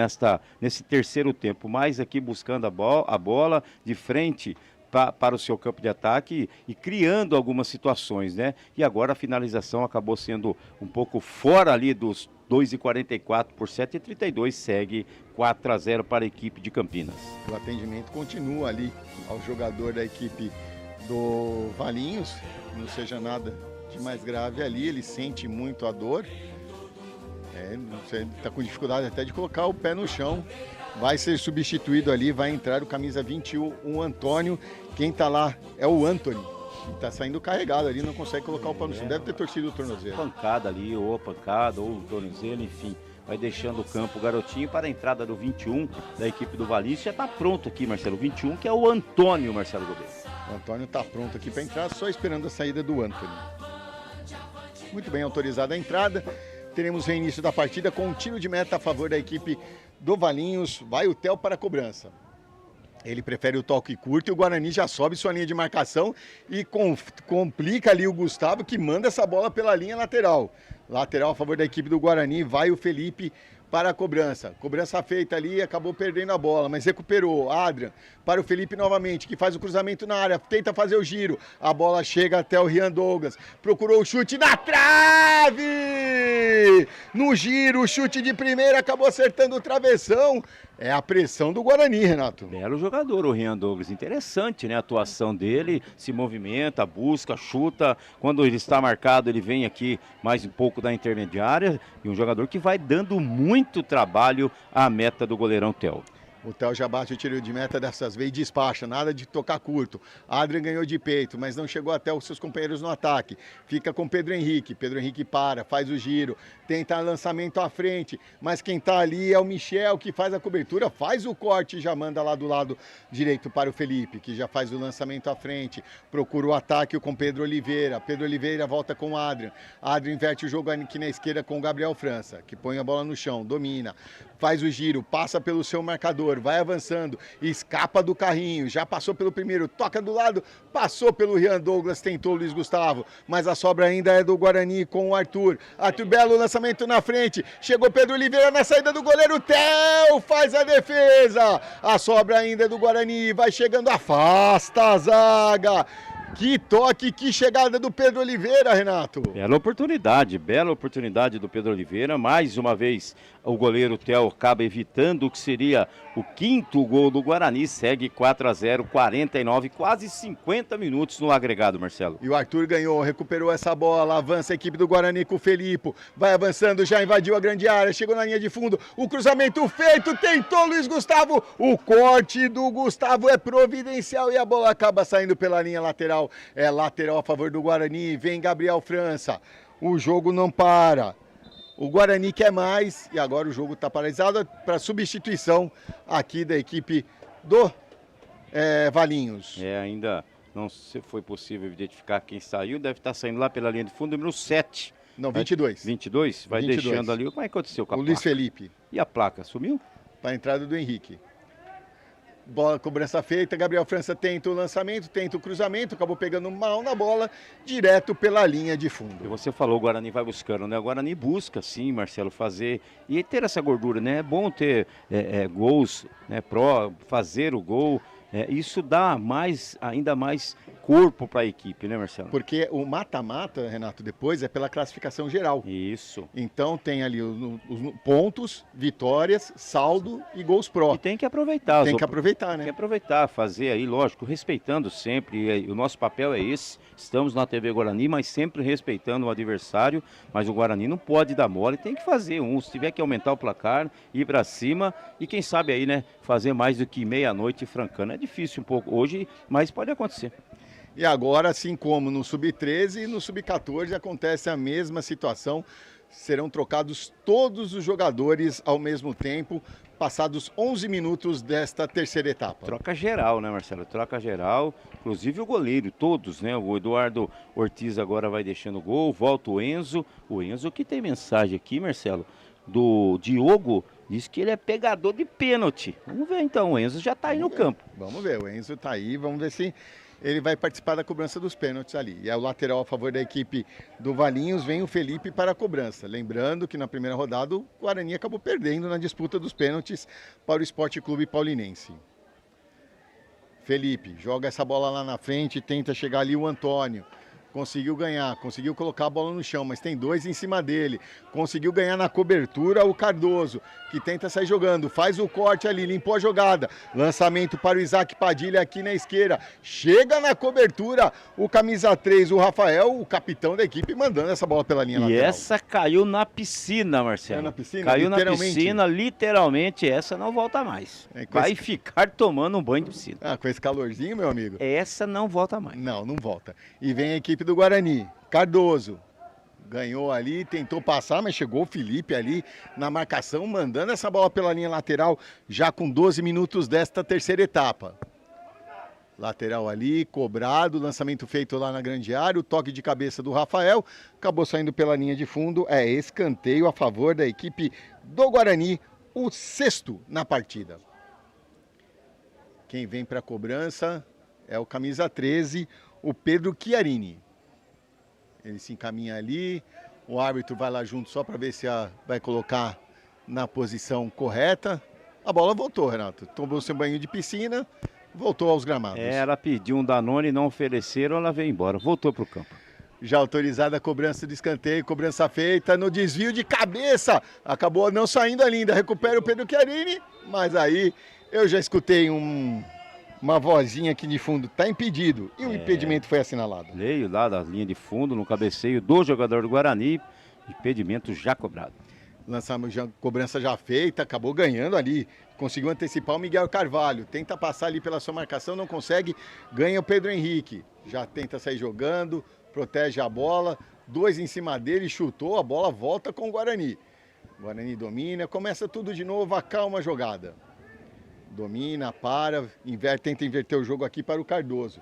nesse terceiro tempo. Mais aqui buscando a bola de frente para o seu campo de ataque e criando algumas situações, né? E agora a finalização acabou sendo um pouco fora ali dos 2,44 por 7,32, segue 4-0 para a equipe de Campinas. O atendimento continua ali ao jogador da equipe do Valinhos, não seja nada de mais grave ali, ele sente muito a dor, está com dificuldade até de colocar o pé no chão, vai ser substituído ali, vai entrar o camisa 21, o Antônio, quem está lá é o Anthony. Tá saindo carregado ali, não consegue colocar o pé no chão. Deve ter torcido o tornozelo. Pancada ali, ou o tornozelo, enfim. Vai deixando o campo o garotinho para a entrada do 21 da equipe do Valinhos. Já está pronto aqui, Marcelo. 21, que é o Antônio, Marcelo Godoy. O Antônio está pronto aqui para entrar, só esperando a saída do Anthony. Muito bem autorizada a entrada. Teremos o início da partida com um tiro de meta a favor da equipe do Valinhos. Vai o Theo para a cobrança. Ele prefere o toque curto e o Guarani já sobe sua linha de marcação e complica ali o Gustavo, que manda essa bola pela linha lateral. Lateral a favor da equipe do Guarani, vai o Felipe para a cobrança. Cobrança feita ali, acabou perdendo a bola, mas recuperou. Adrian para o Felipe novamente, que faz o cruzamento na área, tenta fazer o giro. A bola chega até o Rian Douglas, procurou o chute na trave! No giro, o chute de primeira, acabou acertando o travessão. É a pressão do Guarani, Renato. Belo jogador o Rian Douglas, interessante, né? A atuação dele, se movimenta, busca, chuta. Quando ele está marcado, ele vem aqui mais um pouco da intermediária. E um jogador que vai dando muito trabalho à meta do goleirão Theo. O Theo já bate o tiro de meta dessas vezes e despacha, nada de tocar curto. Adrian ganhou de peito, mas não chegou até os seus companheiros no ataque. Fica com Pedro Henrique. Pedro Henrique para, faz o giro, tenta lançamento à frente, mas quem está ali é o Michel, que faz a cobertura, faz o corte e já manda lá do lado direito para o Felipe, que já faz o lançamento à frente. Procura o ataque com Pedro Oliveira. Pedro Oliveira volta com o Adrian. Adrian inverte o jogo aqui na esquerda com o Gabriel França, que põe a bola no chão, domina, faz o giro, passa pelo seu marcador, vai avançando, escapa do carrinho, já passou pelo primeiro, toca do lado, passou pelo Rian Douglas, tentou o Luiz Gustavo, mas a sobra ainda é do Guarani com o Arthur. Arthur, belo lançamento na frente, chegou Pedro Oliveira na saída do goleiro, Theo faz a defesa, a sobra ainda é do Guarani, vai chegando, afasta a zaga. Que toque, que chegada do Pedro Oliveira, Renato. Bela oportunidade do Pedro Oliveira. Mais uma vez o goleiro Theo acaba evitando o que seria o quinto gol do Guarani. Segue 4-0, 49, quase 50 minutos no agregado, Marcelo. E o Arthur ganhou, recuperou essa bola, avança a equipe do Guarani com o Felipe. Vai avançando, já invadiu a grande área, chegou na linha de fundo. O cruzamento feito, tentou Luiz Gustavo. O corte do Gustavo é providencial e a bola acaba saindo pela linha lateral. É lateral a favor do Guarani, vem Gabriel França. O jogo não para. O Guarani quer mais e agora o jogo está paralisado para substituição aqui da equipe do Valinhos. Ainda não foi possível identificar quem saiu, deve estar saindo lá pela linha de fundo, número 7. Não, 22. 22? Vai 22. Deixando ali. Como é que aconteceu com a O placa? Luiz Felipe. E a placa, sumiu? Para a entrada do Henrique. Bola, cobrança feita, Gabriel França tenta o lançamento, tenta o cruzamento, acabou pegando mal na bola, direto pela linha de fundo. E você falou, o Guarani vai buscando, né? O Guarani busca, sim, Marcelo, fazer e ter essa gordura, né? É bom ter gols, né? Fazer o gol, isso dá ainda mais corpo para a equipe, né, Marcelo? Porque o mata-mata, Renato, depois é pela classificação geral. Isso. Então tem ali os pontos, vitórias, saldo e gols pró. E tem que aproveitar. Tem que aproveitar, né? Tem que aproveitar, fazer aí, lógico, respeitando sempre. O nosso papel é esse. Estamos na TV Guarani, mas sempre respeitando o adversário. Mas o Guarani não pode dar mole, tem que fazer se tiver que aumentar o placar, ir para cima e quem sabe aí, né, fazer mais do que meia-noite francando. É difícil um pouco hoje, mas pode acontecer. E agora, assim como no Sub-13 e no Sub-14, acontece a mesma situação. Serão trocados todos os jogadores ao mesmo tempo, passados 11 minutos desta terceira etapa. Troca geral, né, Marcelo? Troca geral, inclusive o goleiro, todos, né? O Eduardo Ortiz agora vai deixando o gol, volta o Enzo. O Enzo que tem mensagem aqui, Marcelo, do Diogo, diz que ele é pegador de pênalti. Vamos ver então, o Enzo já está aí no campo. Vamos ver, o Enzo está aí, vamos ver se ele vai participar da cobrança dos pênaltis ali. E é o lateral a favor da equipe do Valinhos, vem o Felipe para a cobrança. Lembrando que na primeira rodada o Guarani acabou perdendo na disputa dos pênaltis para o Esporte Clube Paulinense. Felipe joga essa bola lá na frente, tenta chegar ali o Antônio. Conseguiu ganhar, conseguiu colocar a bola no chão, mas tem dois em cima dele. Conseguiu ganhar na cobertura o Cardoso, que tenta sair jogando. Faz o corte ali, limpou a jogada. Lançamento para o Isaac Padilha aqui na esquerda. Chega na cobertura o camisa 3, o Rafael, o capitão da equipe, mandando essa bola pela linha lateral. E essa caiu na piscina, Marcelo. Caiu na piscina? Caiu na piscina, literalmente. Essa não volta mais. Vai ficar tomando um banho de piscina. Com esse calorzinho, meu amigo? Essa não volta mais. Não volta. E vem a equipe do Guarani, Cardoso, ganhou ali, tentou passar, mas chegou o Felipe ali na marcação, mandando essa bola pela linha lateral, já com 12 minutos desta terceira etapa. Lateral ali, cobrado, lançamento feito lá na grande área, o toque de cabeça do Rafael, acabou saindo pela linha de fundo, escanteio a favor da equipe do Guarani, o 6º na partida. Quem vem para a cobrança é o camisa 13, o Pedro Chiarini. Ele se encaminha ali, o árbitro vai lá junto só para ver se vai colocar na posição correta. A bola voltou, Renato. Tomou seu banho de piscina, voltou aos gramados. Ela pediu um Danone, não ofereceram, ela veio embora, voltou para o campo. Já autorizada a cobrança de escanteio, cobrança feita no desvio de cabeça. Acabou não saindo ainda, recupera o Pedro Chiarini, mas aí eu já escutei uma vozinha aqui de fundo, está impedido, e o impedimento foi assinalado. Leio lá da linha de fundo, no cabeceio do jogador do Guarani, impedimento já cobrado. Lançamos cobrança já feita, acabou ganhando ali, conseguiu antecipar o Miguel Carvalho, tenta passar ali pela sua marcação, não consegue, ganha o Pedro Henrique, já tenta sair jogando, protege a bola, dois em cima dele, chutou, a bola volta com o Guarani. O Guarani domina, começa tudo de novo, acalma a jogada. Domina, tenta inverter o jogo aqui para o Cardoso.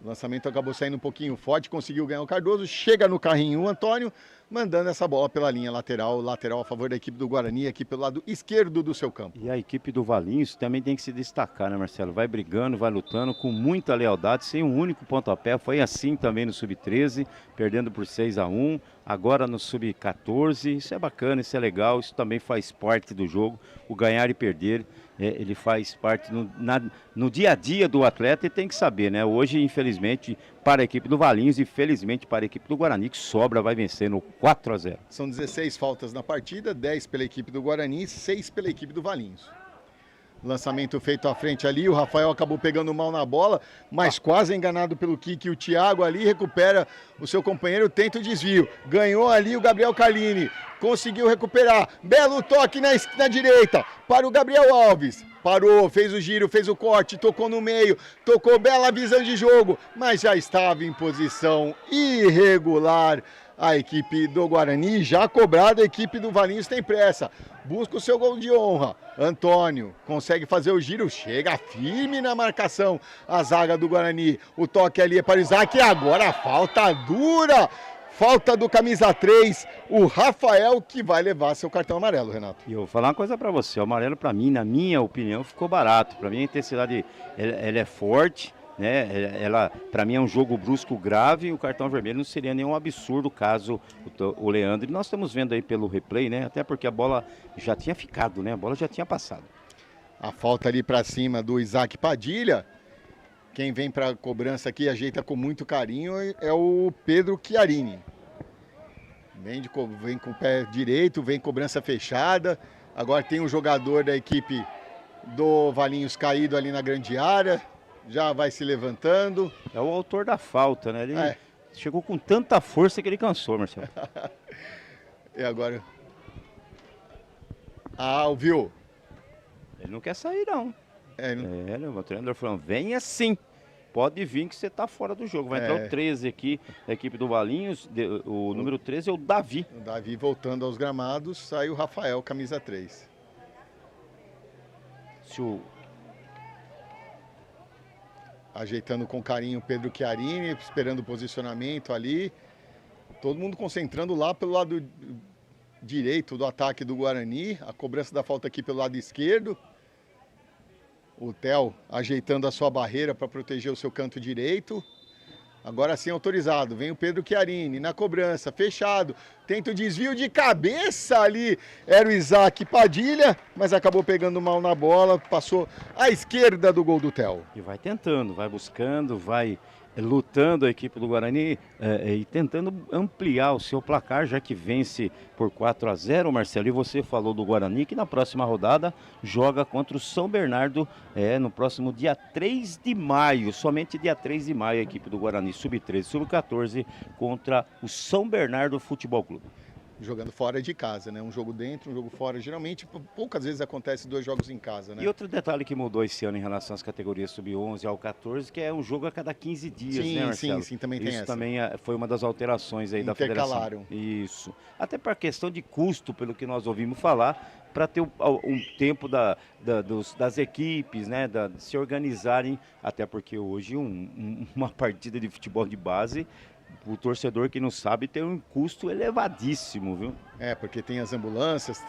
O lançamento acabou saindo um pouquinho forte, conseguiu ganhar o Cardoso, chega no carrinho o Antônio, mandando essa bola pela linha lateral, lateral a favor da equipe do Guarani, aqui pelo lado esquerdo do seu campo. E a equipe do Valinhos também tem que se destacar, né, Marcelo? Vai brigando, vai lutando com muita lealdade, sem um único pontapé. Foi assim também no Sub-13, perdendo por 6-1. Agora no Sub-14, isso é bacana, isso é legal, isso também faz parte do jogo. O ganhar e perder, ele faz parte no dia a dia do atleta e tem que saber, né? Hoje, infelizmente, para a equipe do Valinhos e felizmente para a equipe do Guarani, que sobra, vai vencer no 4-0. São 16 faltas na partida, 10 pela equipe do Guarani, 6 pela equipe do Valinhos. Lançamento feito à frente ali, o Rafael acabou pegando mal na bola, mas quase enganado pelo Kiki. O Thiago ali recupera o seu companheiro, tenta o desvio. Ganhou ali o Gabriel Carlini, conseguiu recuperar. Belo toque na direita para o Gabriel Alves. Parou, fez o giro, fez o corte, tocou no meio, tocou, bela visão de jogo, mas já estava em posição irregular. A equipe do Guarani, já cobrada, a equipe do Valinhos tem pressa. Busca o seu gol de honra. Antônio consegue fazer o giro, chega firme na marcação. A zaga do Guarani, o toque ali é para o Isaac. E agora a falta dura. Falta do camisa 3, o Rafael, que vai levar seu cartão amarelo, Renato. E eu vou falar uma coisa para você. O amarelo, para mim, na minha opinião, ficou barato. Para mim, a intensidade ela é forte. Né? Ela, para mim, é um jogo brusco grave. O cartão vermelho não seria nenhum absurdo caso o Leandro. E nós estamos vendo aí pelo replay, né? Até porque a bola já tinha ficado, né? A bola já tinha passado. A falta ali para cima do Isaac Padilha. Quem vem para a cobrança aqui, ajeita com muito carinho, é o Pedro Chiarini. Vem com o pé direito, vem cobrança fechada. Agora tem um jogador da equipe do Valinhos caído ali na grande área. Já vai se levantando. É o autor da falta, né? Ele chegou com tanta força que ele cansou, Marcelo. E agora? Ouviu? Ele não quer sair, não. O treinador falou, vem assim. Pode vir que você está fora do jogo. Vai entrar o 13 aqui da equipe do Valinhos. O número 13 é o Davi. O Davi voltando aos gramados. Sai o Rafael, camisa 3. Ajeitando com carinho o Pedro Chiarini, esperando o posicionamento ali. Todo mundo concentrando lá pelo lado direito do ataque do Guarani. A cobrança da falta aqui pelo lado esquerdo. O Theo ajeitando a sua barreira para proteger o seu canto direito. Agora sim autorizado. Vem o Pedro Chiarini na cobrança, fechado. Tenta o desvio de cabeça ali. Era o Isaac Padilha, mas acabou pegando mal na bola. Passou à esquerda do gol do Theo. E vai tentando, vai buscando, vai lutando a equipe do Guarani e tentando ampliar o seu placar, já que vence por 4-0, Marcelo. E você falou do Guarani, que na próxima rodada joga contra o São Bernardo, no próximo dia 3 de maio, somente dia 3 de maio, a equipe do Guarani, sub-13, sub-14, contra o São Bernardo Futebol Clube. Jogando fora de casa, né? Um jogo dentro, um jogo fora. Geralmente, poucas vezes acontece 2 jogos em casa, né? E outro detalhe que mudou esse ano em relação às categorias sub-11 ao 14, que é um jogo a cada 15 dias, né, Marcelo? Sim, também tem essa. Isso também foi uma das alterações aí da federação. Intercalaram. Isso. Até para questão de custo, pelo que nós ouvimos falar, para ter um tempo das equipes, né, de se organizarem, até porque hoje uma partida de futebol de base, o torcedor que não sabe, tem um custo elevadíssimo, viu? Porque tem as ambulâncias,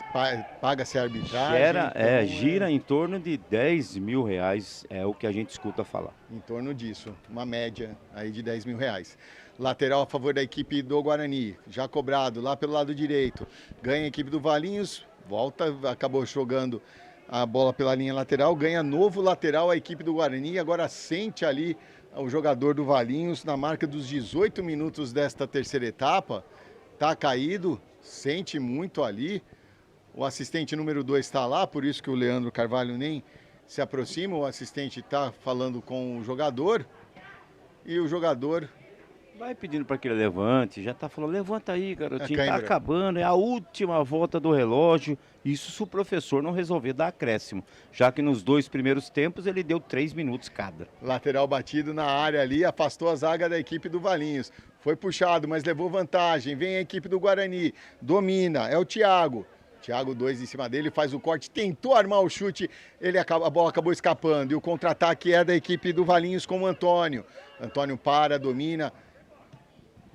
paga-se a arbitragem. Gira em torno de 10 mil reais, é o que a gente escuta falar. Em torno disso, uma média aí de 10 mil reais. Lateral a favor da equipe do Guarani, já cobrado lá pelo lado direito. Ganha a equipe do Valinhos, volta, acabou jogando a bola pela linha lateral, ganha novo lateral a equipe do Guarani, agora sente ali o jogador do Valinhos na marca dos 18 minutos desta terceira etapa. Tá caído, sente muito ali. O assistente número 2 está lá, por isso que o Leandro Carvalho nem se aproxima. O assistente está falando com o jogador e o jogador vai pedindo para que ele levante, já está falando, levanta aí, garotinho, está Cãibra. acabando, é a última volta do relógio. Isso se o professor não resolver dar acréscimo, já que nos 2 primeiros tempos ele deu 3 minutos cada. Lateral batido na área ali, afastou a zaga da equipe do Valinhos. Foi puxado, mas levou vantagem. Vem a equipe do Guarani, domina, é o Thiago. Thiago 2 em cima dele, faz o corte, tentou armar o chute, a bola acabou escapando. E o contra-ataque é da equipe do Valinhos com o Antônio. Antônio para, domina,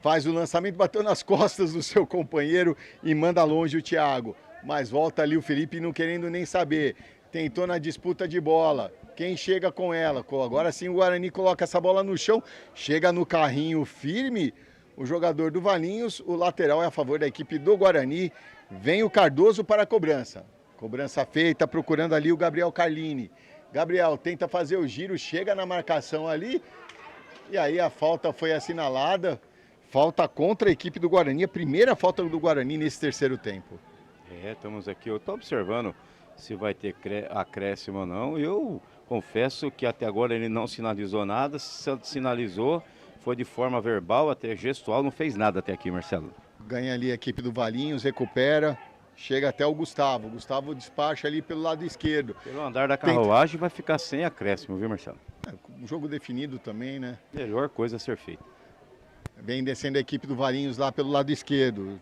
faz o lançamento, bateu nas costas do seu companheiro e manda longe o Thiago. Mas volta ali o Felipe não querendo nem saber. Tentou na disputa de bola. Quem chega com ela? Agora sim o Guarani coloca essa bola no chão. Chega no carrinho firme. O jogador do Valinhos, o lateral é a favor da equipe do Guarani. Vem o Cardoso para a cobrança. Cobrança feita, procurando ali o Gabriel Carlini. Gabriel tenta fazer o giro, chega na marcação ali. E aí a falta foi assinalada. Falta contra a equipe do Guarani. A primeira falta do Guarani nesse terceiro tempo. Estamos aqui, eu estou observando se vai ter acréscimo ou não. Eu confesso que até agora ele não sinalizou nada. Se sinalizou, foi de forma verbal, até gestual, não fez nada até aqui, Marcelo. Ganha ali a equipe do Valinhos, recupera, chega até o Gustavo. Gustavo despacha ali pelo lado esquerdo. Pelo andar da carruagem vai ficar sem acréscimo, viu, Marcelo? Um jogo definido também, né? Melhor coisa a ser feita. Vem descendo a equipe do Valinhos lá pelo lado esquerdo.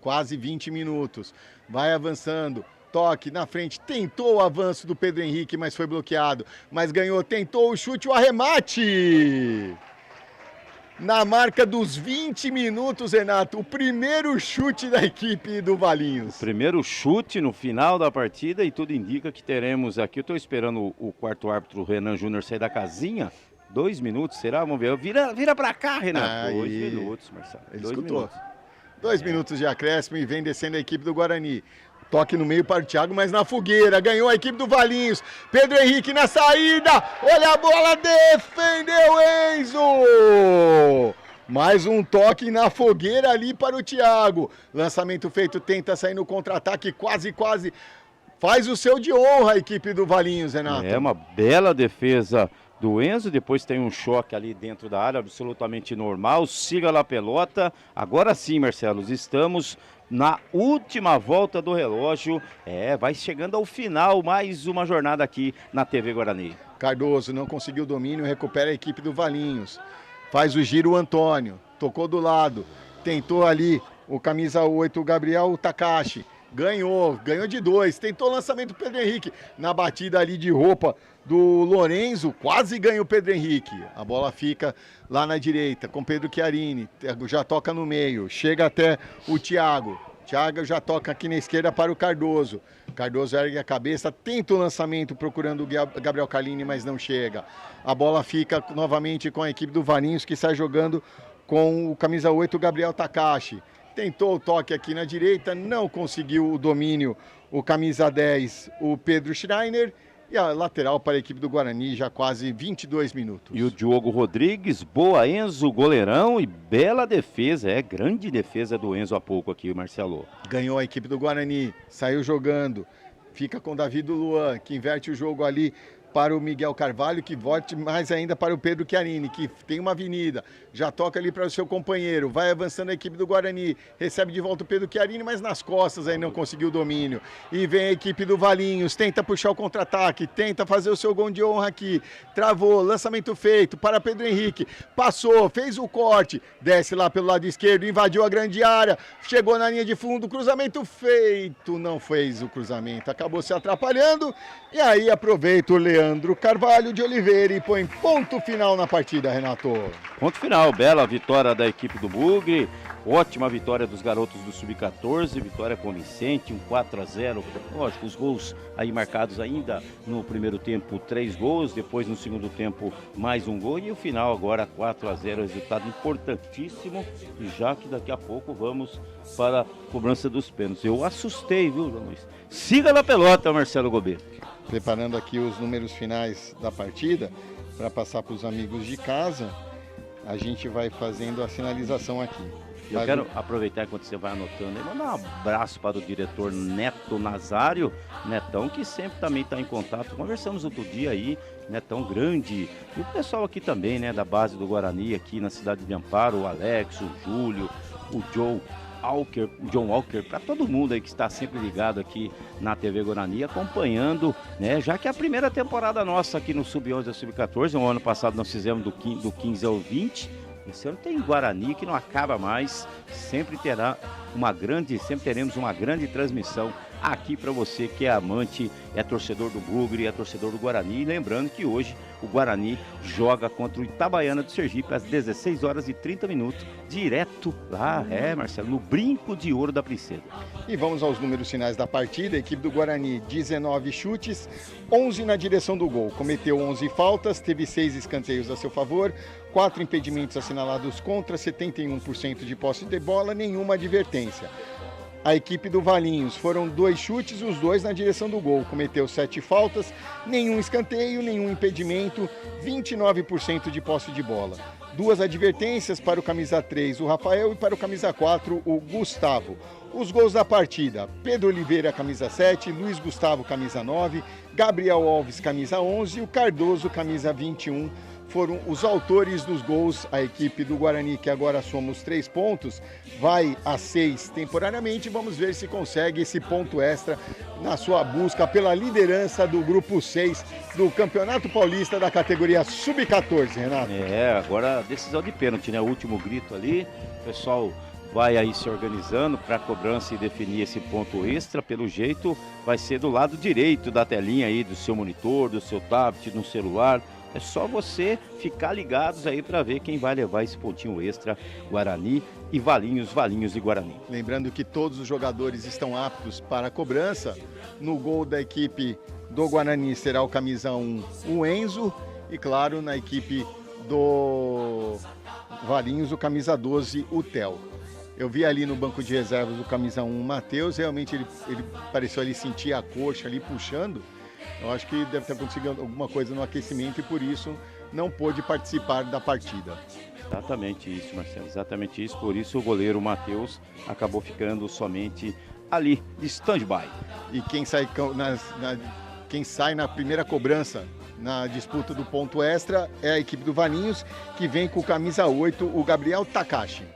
Quase 20 minutos. Vai avançando. Toque na frente. Tentou o avanço do Pedro Henrique, mas foi bloqueado. Mas ganhou. Tentou o chute, o arremate. Na marca dos 20 minutos, Renato. O primeiro chute da equipe do Valinhos. O primeiro chute no final da partida e tudo indica que teremos aqui. Eu estou esperando o quarto árbitro, Renan Júnior, sair da casinha. 2 minutos, será? Vamos ver. Vira pra cá, Renato. 2 minutos, Marcelo. Ele 2 escutou. minutos. 2 minutos de acréscimo e vem descendo a equipe do Guarani. Toque no meio para o Thiago, mas na fogueira. Ganhou a equipe do Valinhos. Pedro Henrique na saída. Olha a bola, defendeu Enzo. Mais um toque na fogueira ali para o Thiago. Lançamento feito, tenta sair no contra-ataque. Quase. Faz o seu de honra a equipe do Valinhos, Renato. É uma bela defesa do Enzo, depois tem um choque ali dentro da área, absolutamente normal, siga lá a pelota. Agora sim, Marcelo, estamos na última volta do relógio, vai chegando ao final, mais uma jornada aqui na TV Guarani. Cardoso não conseguiu o domínio, recupera a equipe do Valinhos, faz o giro o Antônio, tocou do lado, tentou ali o camisa 8, o Gabriel Takashi, ganhou de 2, tentou o lançamento do Pedro Henrique, na batida ali de roupa do Lorenzo, quase ganha o Pedro Henrique. A bola fica lá na direita com Pedro Chiarini, já toca no meio, chega até o Thiago. Thiago já toca aqui na esquerda para o Cardoso. Cardoso ergue a cabeça, tenta o lançamento procurando o Gabriel Carlini, mas não chega. A bola fica novamente com a equipe do Valinhos, que sai jogando com o camisa 8, o Gabriel Takashi. Tentou o toque aqui na direita, não conseguiu o domínio o camisa 10, o Pedro Schreiner. E a lateral para a equipe do Guarani, já quase 22 minutos. E o Diogo Rodrigues, boa Enzo, goleirão e bela defesa. Grande defesa do Enzo há pouco aqui, Marcelo. Ganhou a equipe do Guarani, saiu jogando. Fica com o Davi do Luan, que inverte o jogo ali para o Miguel Carvalho, que volte mais ainda para o Pedro Chiarini, que tem uma avenida, já toca ali para o seu companheiro, vai avançando a equipe do Guarani, recebe de volta o Pedro Chiarini, mas nas costas aí não conseguiu o domínio. E vem a equipe do Valinhos, tenta puxar o contra-ataque, tenta fazer o seu gol de honra aqui, travou, lançamento feito para Pedro Henrique, passou, fez o corte, desce lá pelo lado esquerdo, invadiu a grande área, chegou na linha de fundo, cruzamento feito, não fez o cruzamento, acabou se atrapalhando, e aí aproveita o Leandro Carvalho de Oliveira e põe ponto final na partida, Renato. Ponto final, bela vitória da equipe do Bugre, ótima vitória dos garotos do Sub-14, vitória convincente, um 4-0, lógico, os gols aí marcados ainda no primeiro tempo, 3 gols, depois no segundo tempo mais um gol e o final agora 4-0, resultado importantíssimo, e já que daqui a pouco vamos para a cobrança dos pênaltis. Eu assustei, viu, Luiz? Siga na pelota, Marcelo Gobet. Preparando aqui os números finais da partida, para passar para os amigos de casa, a gente vai fazendo a sinalização aqui. Eu quero aproveitar enquanto você vai anotando e mandar um abraço para o diretor Neto Nazário, Netão, que sempre também está em contato. Conversamos outro dia aí, Netão grande, e o pessoal aqui também, né, da base do Guarani, aqui na cidade de Amparo, o Alex, o Júlio, o John Walker, para todo mundo aí que está sempre ligado aqui na TV Guarani, acompanhando, né, já que é a primeira temporada nossa aqui no Sub-11 e Sub-14, o ano passado nós fizemos do 15 ao 20, esse ano tem Guarani que não acaba mais, sempre teremos uma grande transmissão aqui para você que é amante, é torcedor do Bugre, é torcedor do Guarani. E lembrando que hoje o Guarani joga contra o Itabaiana do Sergipe às 16 horas e 30 minutos, direto lá, Marcelo, no Brinco de Ouro da Princesa. E vamos aos números finais da partida. A equipe do Guarani, 19 chutes, 11 na direção do gol. Cometeu 11 faltas, teve 6 escanteios a seu favor, 4 impedimentos assinalados contra, 71% de posse de bola, nenhuma advertência. A equipe do Valinhos foram 2 chutes, os 2 na direção do gol. Cometeu 7 faltas, nenhum escanteio, nenhum impedimento, 29% de posse de bola. 2 advertências para o camisa 3, o Rafael, e para o camisa 4, o Gustavo. Os gols da partida: Pedro Oliveira, camisa 7, Luiz Gustavo, camisa 9, Gabriel Alves, camisa 11 e o Cardoso, camisa 21. Foram os autores dos gols. A equipe do Guarani, que agora soma os 3 pontos, vai a 6 temporariamente. Vamos ver se consegue esse ponto extra na sua busca pela liderança do grupo 6 do Campeonato Paulista da categoria Sub-14, Renato. Agora decisão de pênalti, né? O último grito ali, o pessoal vai aí se organizando para a cobrança e definir esse ponto extra. Pelo jeito vai ser do lado direito da telinha aí, do seu monitor, do seu tablet, no celular. É só você ficar ligados aí para ver quem vai levar esse pontinho extra. Guarani e Valinhos, Valinhos e Guarani. Lembrando que todos os jogadores estão aptos para a cobrança. No gol da equipe do Guarani será o camisa 1, o Enzo. E claro, na equipe do Valinhos, o camisa 12, o Theo. Eu vi ali no banco de reservas o camisa 1, o Matheus. Realmente ele pareceu ali sentir a coxa ali puxando. Eu acho que deve ter acontecido alguma coisa no aquecimento e por isso não pôde participar da partida. Exatamente isso, Marcelo, exatamente isso. Por isso o goleiro Matheus acabou ficando somente ali de stand-by. E quem sai na primeira cobrança na disputa do ponto extra é a equipe do Valinhos, que vem com o camisa 8, o Gabriel Takashi.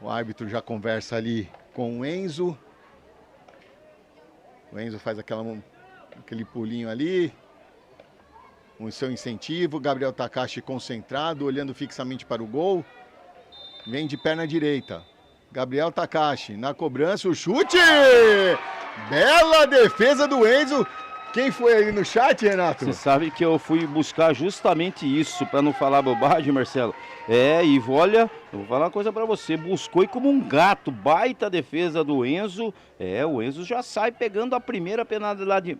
O árbitro já conversa ali com o Enzo. O Enzo faz aquele pulinho ali, o seu incentivo. Gabriel Takashi concentrado, olhando fixamente para o gol. Vem de perna direita. Gabriel Takashi na cobrança, o chute! Bela defesa do Enzo. Quem foi aí no chat, Renato? Você sabe que eu fui buscar justamente isso, para não falar bobagem, Marcelo. E olha, eu vou falar uma coisa para você, buscou e como um gato, baita defesa do Enzo. O Enzo já sai pegando a primeira penalidade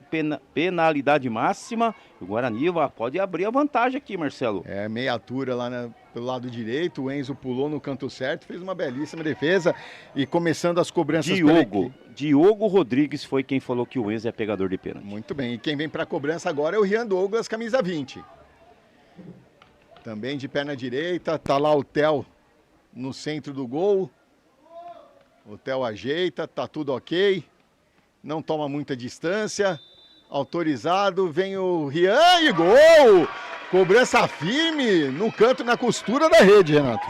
máxima. O Guarani pode abrir a vantagem aqui, Marcelo. Meiatura lá pelo lado direito, o Enzo pulou no canto certo, fez uma belíssima defesa. E começando as cobranças... Diogo Rodrigues foi quem falou que o Enzo é pegador de pênalti. Muito bem, e quem vem para a cobrança agora é o Rian Douglas, camisa 20. Também de perna direita, tá lá o Theo no centro do gol. O Theo ajeita, tá tudo ok. Não toma muita distância. Autorizado, vem o Rian e gol! Cobrança firme no canto, na costura da rede, Renato.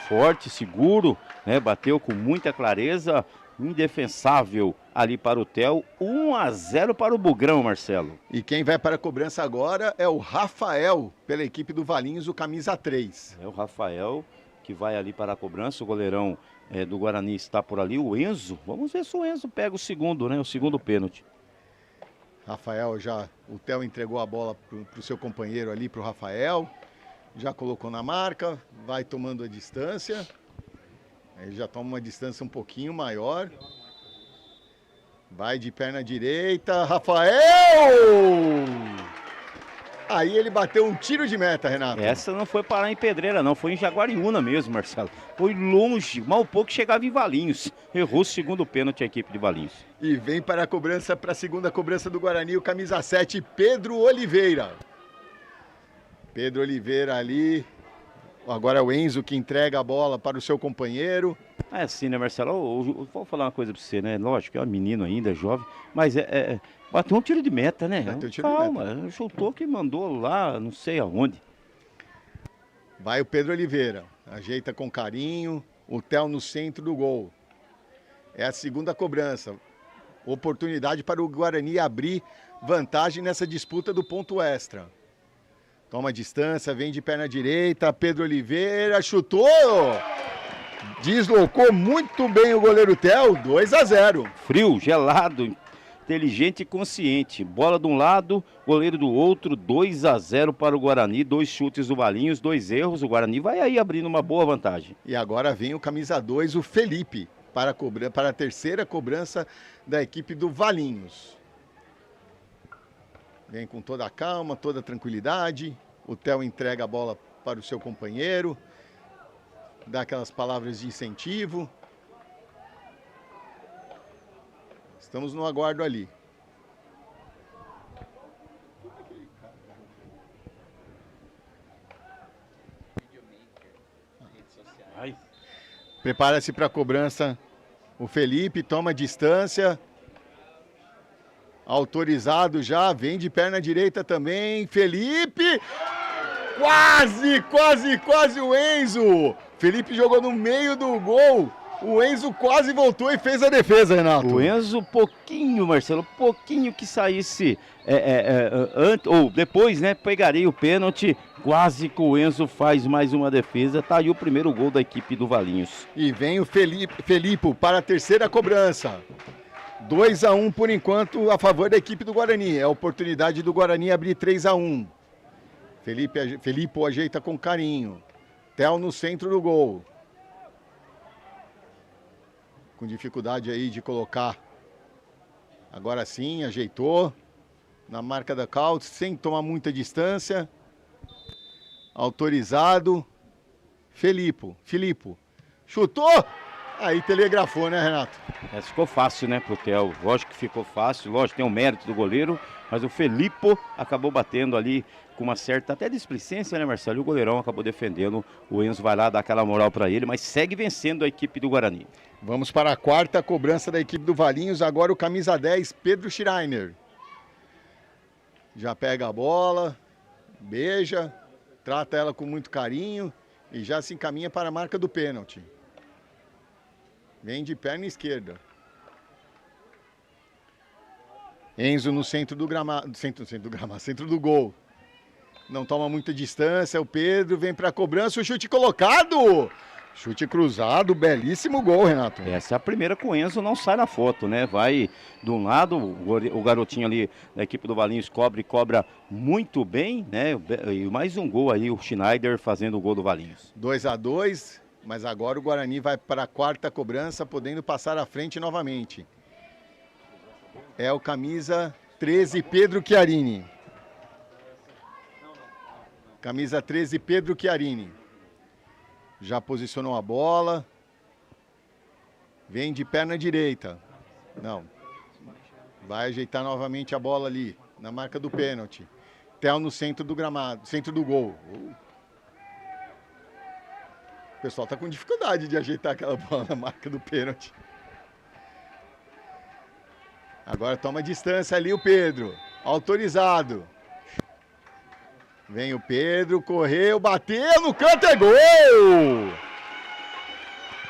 Forte, seguro, né? Bateu com muita clareza, indefensável ali para o Theo. 1-0 para o Bugrão, Marcelo. E quem vai para a cobrança agora é o Rafael, pela equipe do Valinhos, o camisa 3. É o Rafael que vai ali para a cobrança, o goleirão do Guarani está por ali. O Enzo, vamos ver se o Enzo pega o segundo, né? O segundo pênalti. Rafael o Theo entregou a bola para o seu companheiro ali, para o Rafael. Já colocou na marca, vai tomando a distância. Ele já toma uma distância um pouquinho maior. Vai de perna direita, Rafael! Aí ele bateu um tiro de meta, Renato. Essa não foi parar em Pedreira, não. Foi em Jaguariúna mesmo, Marcelo. Foi longe, mal pouco chegava em Valinhos. Errou o segundo pênalti a equipe de Valinhos. E vem para a segunda cobrança do Guarani, o camisa 7, Pedro Oliveira. Pedro Oliveira ali. Agora é o Enzo que entrega a bola para o seu companheiro. É assim, né, Marcelo? Eu vou falar uma coisa para você, né? Lógico, é um menino ainda, jovem, mas bateu um tiro de meta, né? Bateu um tiro de meta. Chutou que mandou lá, não sei aonde. Vai o Pedro Oliveira, ajeita com carinho, o Theo no centro do gol. É a segunda cobrança. Oportunidade para o Guarani abrir vantagem nessa disputa do ponto extra. Toma distância, vem de perna direita, Pedro Oliveira, chutou! Deslocou muito bem o goleiro Theo, 2-0. Frio, gelado, inteligente e consciente. Bola de um lado, goleiro do outro, 2-0 para o Guarani. 2 chutes do Valinhos, 2 erros. O Guarani vai aí abrindo uma boa vantagem. E agora vem o camisa 2, o Felipe, para a terceira cobrança da equipe do Valinhos. Vem com toda a calma, toda a tranquilidade. O Theo entrega a bola para o seu companheiro. Dá aquelas palavras de incentivo. Estamos no aguardo ali. Prepara-se para a cobrança. O Felipe toma distância. Autorizado já, vem de perna direita também. Felipe! Quase o Enzo! Felipe jogou no meio do gol. O Enzo quase voltou e fez a defesa, Renato. O Enzo, pouquinho, Marcelo, pouquinho que saísse antes, ou depois, né, pegaria o pênalti. Quase que o Enzo faz mais uma defesa. Tá aí o primeiro gol da equipe do Valinhos. E vem o Felipe para a terceira cobrança. 2-1 por enquanto a favor da equipe do Guarani. É a oportunidade do Guarani abrir 3-1. Felipe ajeita com carinho. Theo no centro do gol. Com dificuldade aí de colocar. Agora sim, ajeitou. Na marca da Cal, sem tomar muita distância. Autorizado. Felipe. Chutou! Aí telegrafou, né, Renato? Ficou fácil, né, pro Theo. Lógico que ficou fácil, lógico que tem o mérito do goleiro, mas o Felipe acabou batendo ali com uma certa até displicência, né, Marcelo? E o goleirão acabou defendendo. O Enzo vai lá dar aquela moral para ele, mas segue vencendo a equipe do Guarani. Vamos para a quarta cobrança da equipe do Valinhos. Agora o camisa 10, Pedro Schreiner. Já pega a bola, beija, trata ela com muito carinho e já se encaminha para a marca do pênalti. Vem de perna esquerda. Enzo no centro do gramado, centro do gol. Não toma muita distância, o Pedro vem para a cobrança, o chute colocado. Chute cruzado, belíssimo gol, Renato. Essa é a primeira que o Enzo não sai na foto, né? Vai de um lado, o garotinho ali da equipe do Valinhos cobra muito bem, né? E mais um gol aí, o Schneider fazendo o gol do Valinhos. 2-2. Mas agora o Guarani vai para a quarta cobrança, podendo passar à frente novamente. É o camisa 13, Pedro Chiarini. Camisa 13, Pedro Chiarini. Já posicionou a bola. Vem de perna direita. Não. Vai ajeitar novamente a bola ali, na marca do pênalti. Theo no centro do gramado, centro do gol. O pessoal tá com dificuldade de ajeitar aquela bola na marca do pênalti. Agora toma distância ali o Pedro. Autorizado. Vem o Pedro, correu, bateu no canto, é gol!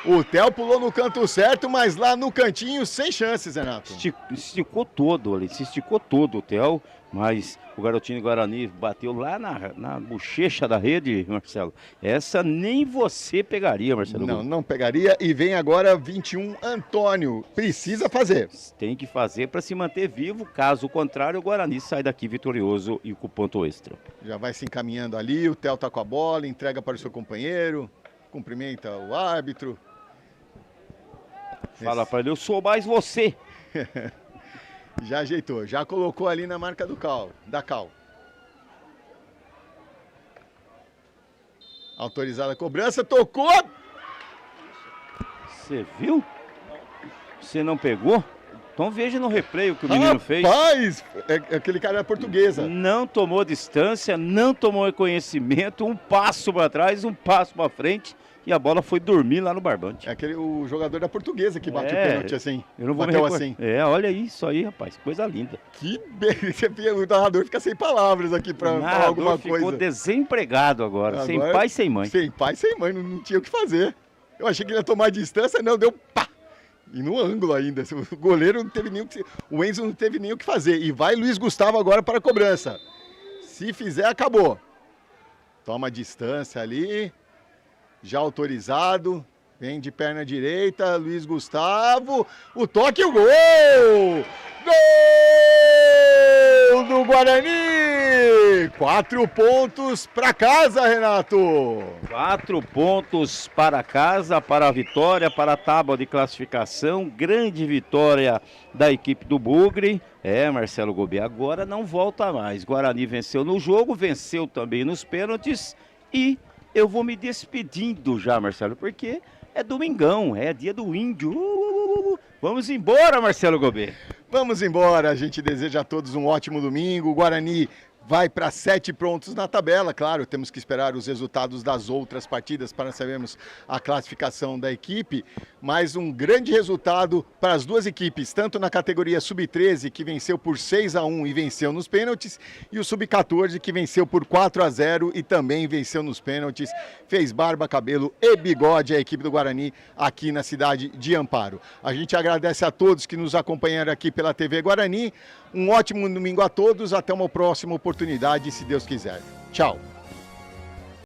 O Theo pulou no canto certo, mas lá no cantinho, sem chances, Renato. Esticou todo ali, se esticou todo o Theo, mas o garotinho do Guarani bateu lá na bochecha da rede, Marcelo. Essa nem você pegaria, Marcelo. Não pegaria. E vem agora 21, Antônio. Precisa fazer. Tem que fazer para se manter vivo, caso contrário, o Guarani sai daqui vitorioso e com ponto extra. Já vai se encaminhando ali, o Theo tá com a bola, entrega para o seu companheiro, cumprimenta o árbitro. Fala para ele, eu sou mais você. Já ajeitou, já colocou ali na marca da Cal. Autorizada a cobrança, tocou! Você viu? Você não pegou? Então veja no replay o que o menino fez. Rapaz, aquele cara é portuguesa. Não tomou distância, não tomou reconhecimento, um passo para trás, um passo para frente. E a bola foi dormir lá no barbante. É o jogador da Portuguesa que bate o pênalti assim. Eu não vou bateu assim. Olha isso aí, rapaz. Coisa linda. Que o narrador fica sem palavras aqui para falar alguma coisa. Ficou desempregado agora. Sem pai, sem mãe. Sem pai, sem mãe. Não tinha o que fazer. Eu achei que ele ia tomar distância, não. Deu pá. E no ângulo ainda. O goleiro não teve nem o que... O Enzo não teve nem o que fazer. E vai Luiz Gustavo agora para a cobrança. Se fizer, acabou. Toma distância ali. Já autorizado, Vem de perna direita, Luiz Gustavo. O toque e o gol! Gol do Guarani! 4 pontos para casa, Renato! 4 pontos para casa, para a vitória, para a tábua de classificação. Grande vitória da equipe do Bugre. Marcelo Gobi, agora não volta mais. Guarani venceu no jogo, venceu também nos pênaltis. E eu vou me despedindo já, Marcelo, porque é domingão, é dia do índio. Vamos embora, Marcelo Gobi. Vamos embora, a gente deseja a todos um ótimo domingo. O Guarani vai para 7 pontos na tabela, claro, temos que esperar os resultados das outras partidas para sabermos a classificação da equipe, mas um grande resultado para as duas equipes, tanto na categoria Sub-13, que venceu por 6-1 e venceu nos pênaltis, e o Sub-14, que venceu por 4-0 e também venceu nos pênaltis, fez barba, cabelo e bigode a equipe do Guarani aqui na cidade de Amparo. A gente agradece a todos que nos acompanharam aqui pela TV Guarani. Um ótimo domingo a todos, até uma próxima oportunidade, se Deus quiser. Tchau!